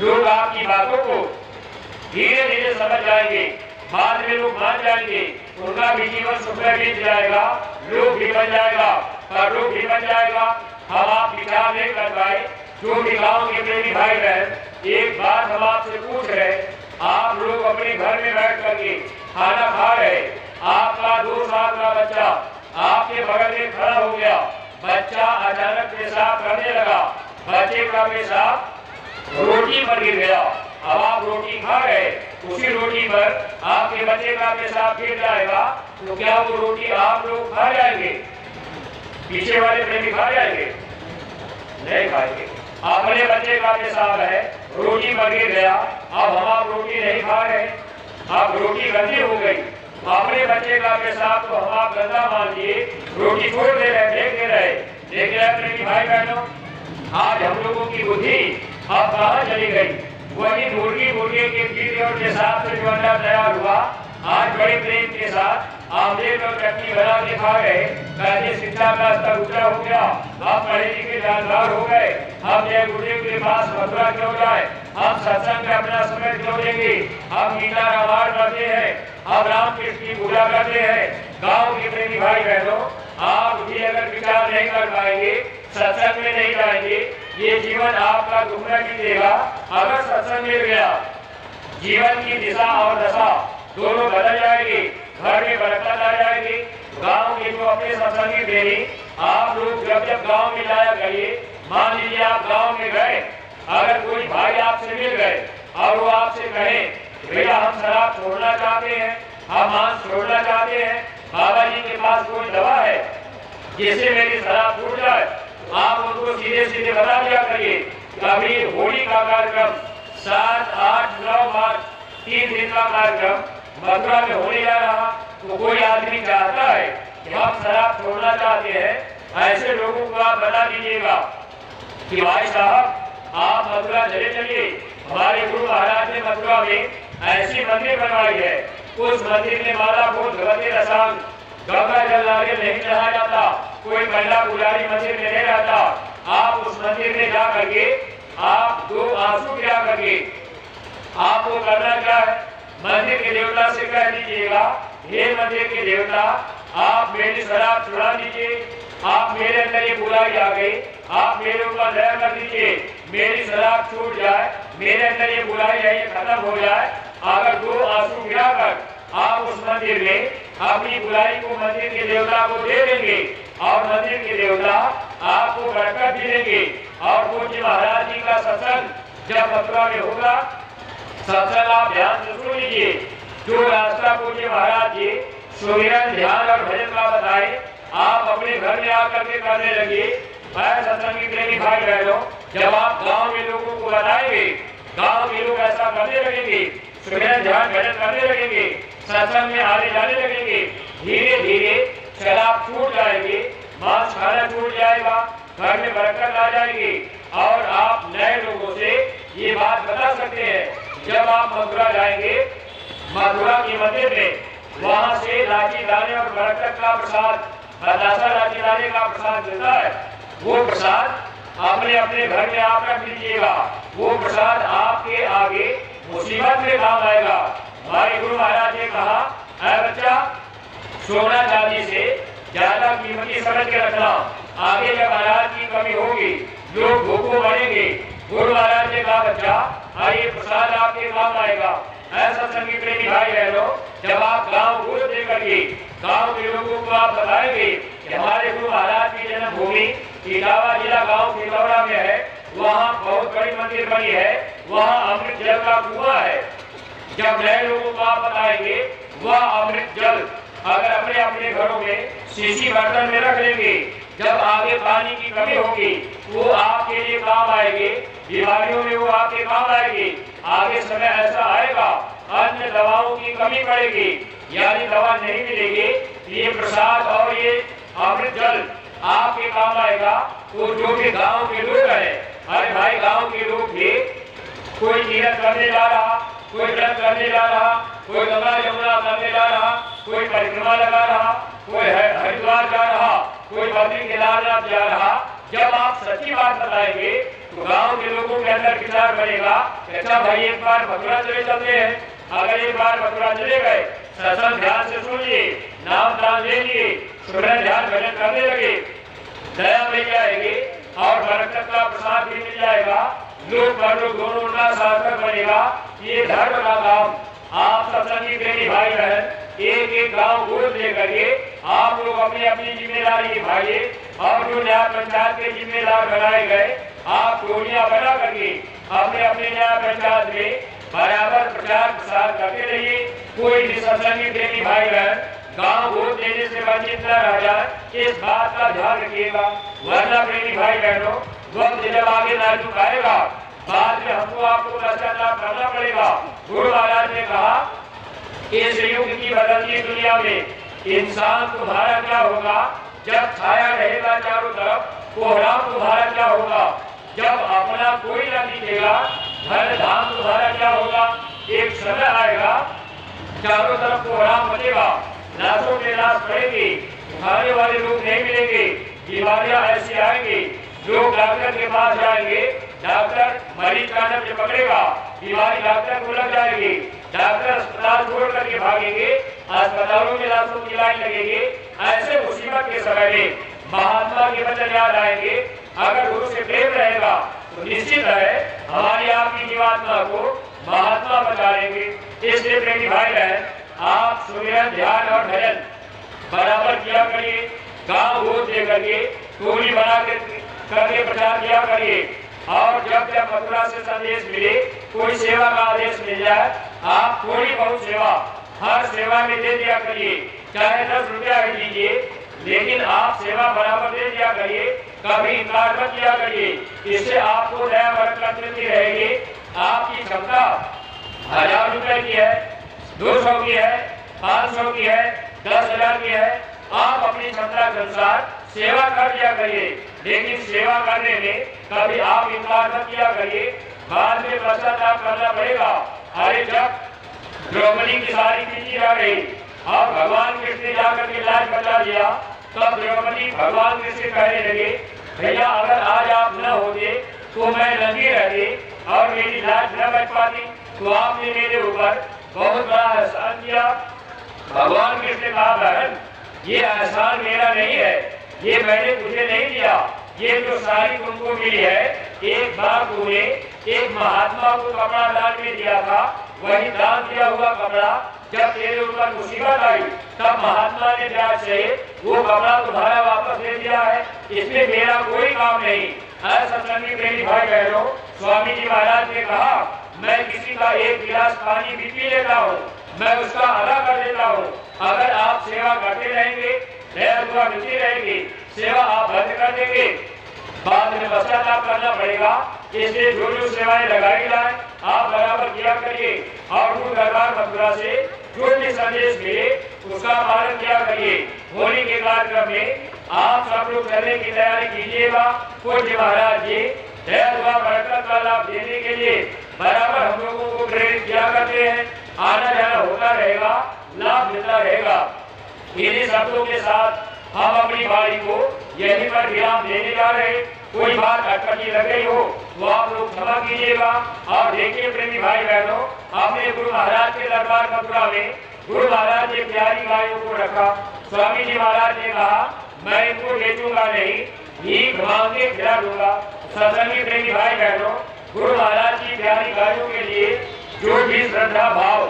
लोग आपकी बातों को धीरे धीरे समझ जाएंगे, बाद में लोग मान जाएंगे, उनका भी जीवन सुखमय बीत जाएगा, लोग भी बन जाएगा और लोग भी बन जाएगा। हम आप विचार नहीं कर पाए, जो भी गांव के प्रेमी भाई बहन, एक बात हम आपसे पूछ रहे, आप लोग अपने घर में बैठ करके खाना खा रहे, आपका 2 साल का बच्चा आपके बगल में खड़ा हो गया, बच्चा अचानक पेशाब करने लगा, बच्चे का पेशाब रोटी पर गिर गया। अब आप रोटी खा रहे, उसी रोटी पर आपके बच्चे का पेशाब गिर जाएगा, तो क्या वो रोटी आप लोग खा जाएंगे? पीछे वाले प्रेमी खा जाएंगे? नहीं खाएंगे। अपने बच्चे का पेशाब है, रोटी पर गिर गया, अब हम आप रोटी नहीं खा रहे, अब रोटी गंदी हो गई, अपने बच्चे का पेशाब तो हम आप गंदा मान लिए, रोटी छोड़ दे रहे, फेंक दे रहे। देख रहे प्रेमी भाई बहनों, आज हम लोगों की बुद्धि अब कहाँ चली गई? वही मुर्गे के कीड़े और पेशाब से जो अंडा तैयार हुआ, आज बड़े प्रेम के साथ आमलेट और चटनी बना के खा गए। कहते शिक्षा का स्तर ऊंचा हो गया, हम पढ़े लिखे जानकार हो गए, हम जय गुरुदेव के पास मथुरा क्यों जाए, हम सत्संग में अपना समय क्यों देंगे, हम गीता रामायण पढ़ते हैं, हम राम कृष्ण की पूजा करते हैं। गाँव के प्रेमी भाई बहनों, आप भी अगर विचार नहीं कर पाएंगे, सत्संग में नहीं जाएंगे, ये जीवन आपका दुखड़ा भी देगा। अगर सत्संग मिल गया, जीवन की दिशा और दशा दोनों बदल जाएगी, घर में बरकत आ जाएगी। गांव के जो अपने सत्संगी प्रेमी, आप लोग जब गांव में जाया करिए, मान लीजिए आप गांव में गए, अगर कोई भाई आपसे मिल गए और वो आपसे कहे भैया हम शराब छोड़ना चाहते हैं, हम मांस छोड़ना चाहते हैं, बाबा जी के पास कोई दवा है जिससे मेरी शराब छूट जाए, आप उनको सीधे सीधे बता दिया करिए। अभी होली का कार्यक्रम 7, 8, 9 मार्च 3 दिन का कार्यक्रम मथुरा में होने जा रहा, तो कोई आदमी चाहता है कि हम शराब छोड़ना चाहते हैं, ऐसे लोगों को आप बता दीजिएगा कि भाई साहब आप मथुरा चले चलिए, हमारे गुरु महाराज ने मथुरा में ऐसी मंदिर बनवाई है, उस मंदिर में माला फूल भगवती रसांग गंगा जल नारियल नहीं चढ़ाया जाता, कोई पंडा पुजारी मंदिर में नहीं रहता, आप उस मंदिर में जा करके आप 2 आंसू गिरा करके आपको करना क्या है, मंदिर के देवता से कह दीजिएगा हे मंदिर के देवता आप मेरी शराब छुड़ा दीजिए, आप मेरे अंदर ये बुराई आ गई, आप मेरे ऊपर दया कर दीजिए, मेरी शराब छूट जाए, मेरे अंदर ये बुराई है ये खत्म हो जाए। अगर 2 आंसू गिराकर आप उस मंदिर में अपनी बुराई को मंदिर के देवता को दे देंगे और मंदिर के देवता आपको बरकत भी देंगे। और पूज्य महाराज जी का सत्संग जब मथुरा में होगा, सत्संग आप ध्यान से सुन लीजिए, जो रास्ता पूज्य महाराज जी सुमिरन ध्यान और भजन का बताए, आप अपने घर में आकर के करने लगिए। सत्संगी प्रेमी भाई बहनों, जब आप गांव में लोगों को बताएंगे, गांव के लोग ऐसा करने लगेंगे, सुमिरन ध्यान भजन करने लगेंगे, सत्संग में आने जाने लगेंगे, धीरे धीरे शराब छूट जाएगी, मांस खाना छूट जाएगा, घर में बरकत आ जाएगी। और आप नए लोगों से ये बात बता सकते हैं, जब आप मथुरा जाएंगे, मथुरा के मंदिर में वहाँ से लाची दाने और बरकत का प्रसाद, बतासा लाची दाने का प्रसाद मिलता है, वो प्रसाद अपने अपने घर में आप रख लीजिएगा, वो प्रसाद आपके आगे मुसीबत में काम आएगा। हमारे गुरु महाराज ने कहा, ऐ बच्चा सोना चांदी से ज्यादा कीमती समझ के रखना, आगे जब अनाज की कमी होगी, लोग भूखों मरेंगे। गुरु महाराज ने कहा बच्चा ये प्रसाद आपके काम आएगा। ऐसा संगी प्रेमी भाई बहनों, जब आप गांव घूस दे करके गांव के लोगों को आप बताएंगे कि हमारे गुरु महाराज की जन्मभूमि इटावा जिला गांव खिलौड़ा में है, वहाँ बहुत बड़ी मंदिर बनी है, वहाँ अमृत जल का कुआं है। जब नए लोगों को आप बताएंगे, वह अमृत जल अगर अपने अपने घरों में शीशी बर्तन में रख लेंगे, जब आगे पानी की कमी होगी वो आपके लिए काम आएगी, बीमारियों में वो आपके काम आएगी। आगे समय ऐसा आएगा अन्य दवाओं की कमी पड़ेगी, यानी दवा नहीं मिलेगी, ये प्रसाद और ये अमृत जल आपके काम आएगा। तो जो भी गांव के लोग हैं, अरे भाई गांव के लोग भी कोई तीर्थ करने जा रहा, कोई व्रत करने जा रहा, कोई गंगा यमुना करने जा रहा, कोई परिक्रमा लगा रहा, कोई हरिद्वार जा रहा, कोई बद्री केदारनाथ जा रहा, जब आप सच्ची बात बताएंगे तो गांव के लोगों के अंदर विचार बनेगा, अच्छा भाई एक बार मथुरा चले चलते हैं। अगर एक बार मथुरा चले गए, सत्संग ध्यान से सुनिए, नाम दान ले लिए, सुमिरन ध्यान भजन करने लगे, दया मिल जाएगी और बरकत का प्रसाद भी मिल मिल जाएगा, लोक परलोक दोनों उनका सार्थक बनेगा। ये धर्म का काम आप सत्संगी प्रेमी भाई बहन एक एक गांव गोद लेकर के आप लोग अपनी अपनी जिम्मेदारी निभाइए और जो न्याय पंचायत के जिम्मेदार बनाए गए आप टोलियां बना करके अपने अपने न्याय पंचायत में बराबर प्रचार प्रसार करते रहिए। कोई भी सत्संगी प्रेमी भाई बहन गांव गोद लेने से वंचित न रह जाए, इस बात का ध्यान रखिएगा। वरना प्रेमी भाई बहनों वक्त जब आगे ना झुकाएगा बाद में हमको आपको पश्चाताप करना पड़ेगा। गुरु महाराज ने कहा इस युग की बदलती दुनिया में इंसान तुम्हारा क्या होगा जब छाया रहेगा चारों तरफ, कोहराम तुम्हारा क्या होगा जब अपना कोई न दिखेगा, धन धाम तुम्हारा क्या होगा। एक समय आएगा चारों तरफ कोहराम मचेगा, लाशों के लाश पड़ेंगे, खाने वाले लोग नहीं मिलेंगे, बीमारियां ऐसी आएंगी, लोग डॉक्टर के पास जाएंगे, डॉक्टर मरीज का नब्ज पकड़ेगा, बीमारी डॉक्टर को लग जाएगी, डॉक्टर अस्पताल छोड़ करके भागेंगे, अस्पतालों में लाशों की लाइन लगेगी। ऐसे मुसीबत के समय में महात्मा के वचन याद आएंगे। अगर गुरु से प्रेम रहेगा तो निश्चित है हमारी आपकी जीवात्मा को महात्मा बचा लेंगे। इसलिए प्रेमी भाई बहन आप सुमिरन ध्यान और भजन बराबर किया करिए, गांव गोद लेकर के टोली बना करके प्रचार किया करिए। और जब जब मथुरा से संदेश मिले, कोई सेवा का आदेश मिल जाए, आप थोड़ी बहुत सेवा हर सेवा में दे दिया करिए, चाहे 10 रुपया ही दीजिए, लेकिन आप सेवा बराबर दे दिया करिए, कभी इनकार मत किया करिए। इससे आपको दया बरकत मिलती रहेगी। आपकी क्षमता 1000 रुपए की है, 200 की है, 500 की है, 10,000 की है, आप अपनी क्षमता के अनुसार सेवा कर दिया करिए, लेकिन सेवा करने में कभी आप इनकार मत किया करिए, बाद में पश्चाताप करना पड़ेगा। अरे जब द्रौपदी की सारी पीछी रह गई और भगवान कृष्ण ने जाकर के लाज बचा दिया, तब द्रौपदी भगवान कृष्ण से कहने लगे भैया अगर आज आप न होते तो मैं नंगी रहती और मेरी लाज न बच पाती, तो आपने मेरे ऊपर बहुत बड़ा एहसान किया। भगवान कृष्ण ने कहा बहन ये एहसान मेरा नहीं है, ये मैंने तुझे नहीं दिया, ये जो सारी तुमको मिली है, एक बार तूने एक महात्मा को कपड़ा दान में दिया था, वही दान दिया हुआ कपड़ा जब तेरे ऊपर मुसीबत आई तब महात्मा ने ब्याज से वो कपड़ा तुम्हारा वापस दे दिया है, इसमें मेरा कोई काम नहीं। सत्संगी प्रेमी भाई बहनों स्वामी जी महाराज ने कहा मैं किसी का एक गिलास पानी भी पी लेता हूँ, मैं उसका अदा कर देता हूँ। अगर आप सेवा करते रहेंगे, दया दुआ मिलती रहेगी, सेवा आप बंद कर देंगे, बाद में पश्चाताप करना पड़ेगा। इसलिए जो जो सेवाएं लगाई जाए आप बराबर किया करिए और गुरु दरबार मथुरा से जो भी संदेश मिले उसका पालन किया करिए। होली के कार्यक्रम में आप सब लोग चलने की तैयारी कीजिएगा। पूज्य महाराज जी दया दुआ बरकत का लाभ देने के लिए बराबर हम लोगों को प्रेरित किया करते हैं। आना जाना होता रहेगा, लाभ मिलता रहेगा। इन्हीं शब्दों के साथ हम अपनी वाणी को यहीं पर विराम देने जा रहे। कोई बात अटपटी लग गई हो तो आप लोग क्षमा कीजिएगा। और देखिए प्रेमी भाई बहनों अपने गुरु महाराज के दरबार मथुरा में गुरु महाराज ने प्यारी गायों को रखा। स्वामी जी महाराज ने कहा मैं इनको बेचूंगा नहीं, भीख मांग के खिला दूंगा। सत्संगी प्रेमी भाई बहनों गुरु महाराज की प्यारी गायों के लिए जो भी श्रद्धा भाव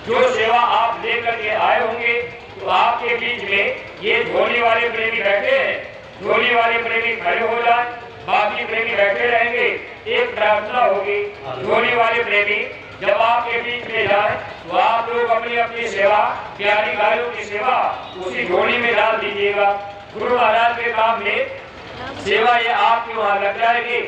जो सेवा आप लेकर के आए होंगे, तो आपके बीच में ये झोली वाले प्रेमी बैठे हैं, झोली वाले प्रेमी खड़े हो जाए, बाकी प्रेमी बैठे रहेंगे। एक प्रार्थना होगी, झोली वाले प्रेमी जब आपके बीच में जाए तो आप लोग अपनी अपनी सेवा प्यारी गायों की सेवा उसी झोली में डाल दीजिएगा। गुरु महाराज के काम में सेवा ये आपके वहाँ लग जाएगी,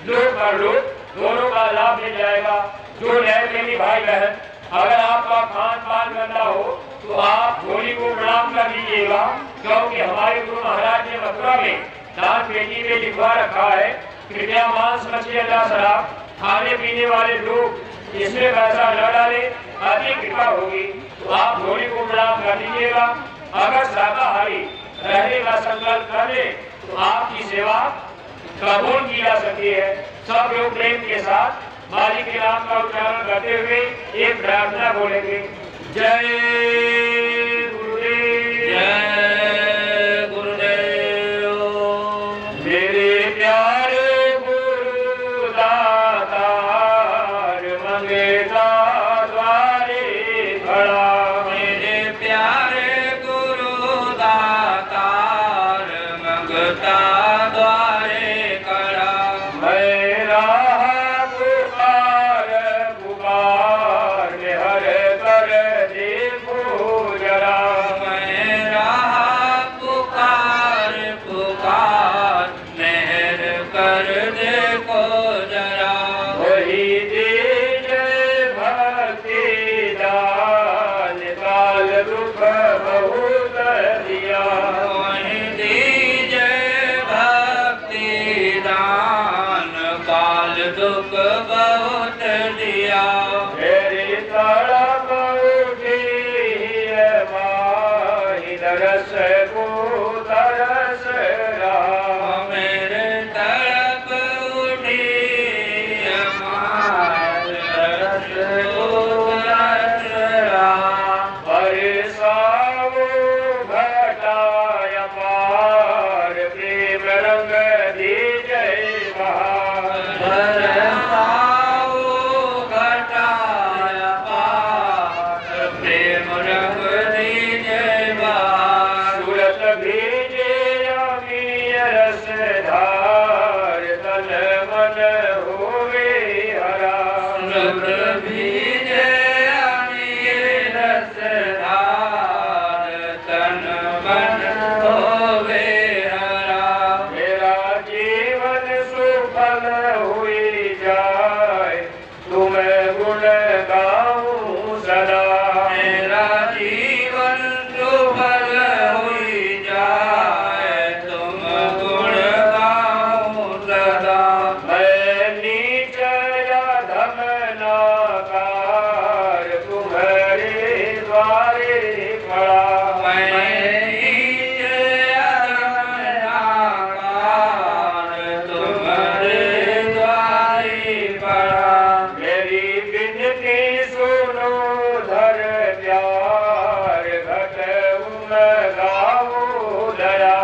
लोग पर लोग दोनों का लाभ मिल जाएगा। जो नए प्रेमी भाई बहन अगर आपका खान पान गंदा हो तो आप झोली को प्रणाम कर दीजिएगा, क्योंकि हमारे गुरु महाराज ने मथुरा में दान पेटी में लिखवा रखा है कृपया मांस मछली अल्लाह शराब खाने पीने वाले लोग इसमें पैसा न डाले, अधिक कृपा होगी। तो आप झोली को प्रणाम कर दीजिएगा। अगर शाकाहारी रहने का संकल्प कर ले तो आपकी सेवा कबूल की जा सकती है। सब लोग प्रेम के साथ मालिक के नाम का उच्चारण करते हुए एक प्रार्थना बोलेंगे। जय गुरुदेव, जय गुरुदेव। मेरे प्यारे गुरु देखो जरा वही दीजे भक्ति दान काल दुख बहुत दिया वही दीजे भक्ति दान काल दुख बहुत दिया मेरी तड़प उठी है माही तरस को तरस रहा मेरे तड़प उठी हमार तरस तरस रहा बरसाओ घटाया पार प्रेम रंग दीजे बहार बरसाओ घटाया पार प्रेम रंग दीजे बहार सूरत भीजे अमीर रसधार तन मन होवे हरा सुरत बीजे अमीर रसधार तन मन होवे हरा मेरा जीवन सुफल हुई जाए तुम्हें गुण गाऊं सदा मेरा जीवन सुफल हुई जाए तुम गुण गाऊं सदा मैं नीच या धमनाकार तुम्हारे द्वारे खड़ा मैं नीच अधमनाकार तुम्हारे द्वारे पड़ा मेरी बिनती सुनो धर प्यार घट गाओ दया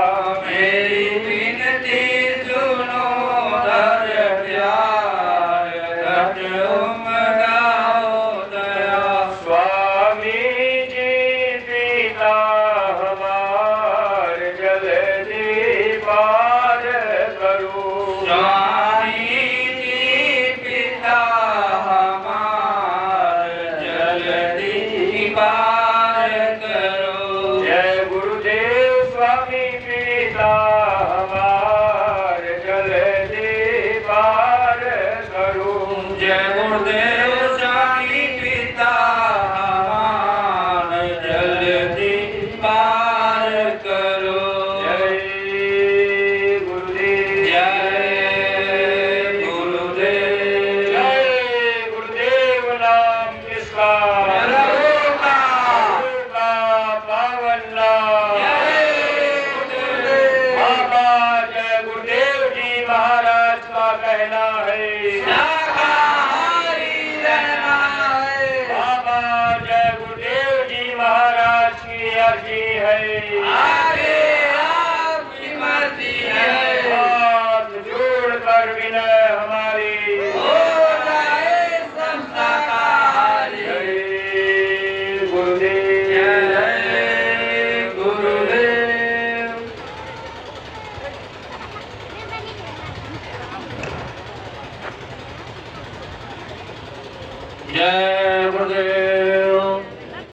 मेरी विनती सुनो धर प्यार घट उमगाओ दया स्वामी जी पिता हमार जल्दी पार करो स्वामी जी पिता हमार जल्दी पार करो जय गुरुदेव स्वामी पिता हमार जल्दी पार करो जय गुरुदेव स्वामी पिता हमार जल्दी पार करो जय गुरुदेव जय गुरुदेव जय गुरुदेव नाम किसका गुरु का गुरु का पावन नाम जय गुरुदेव बाबा जय गुरुदेव जी महाराज का कहना है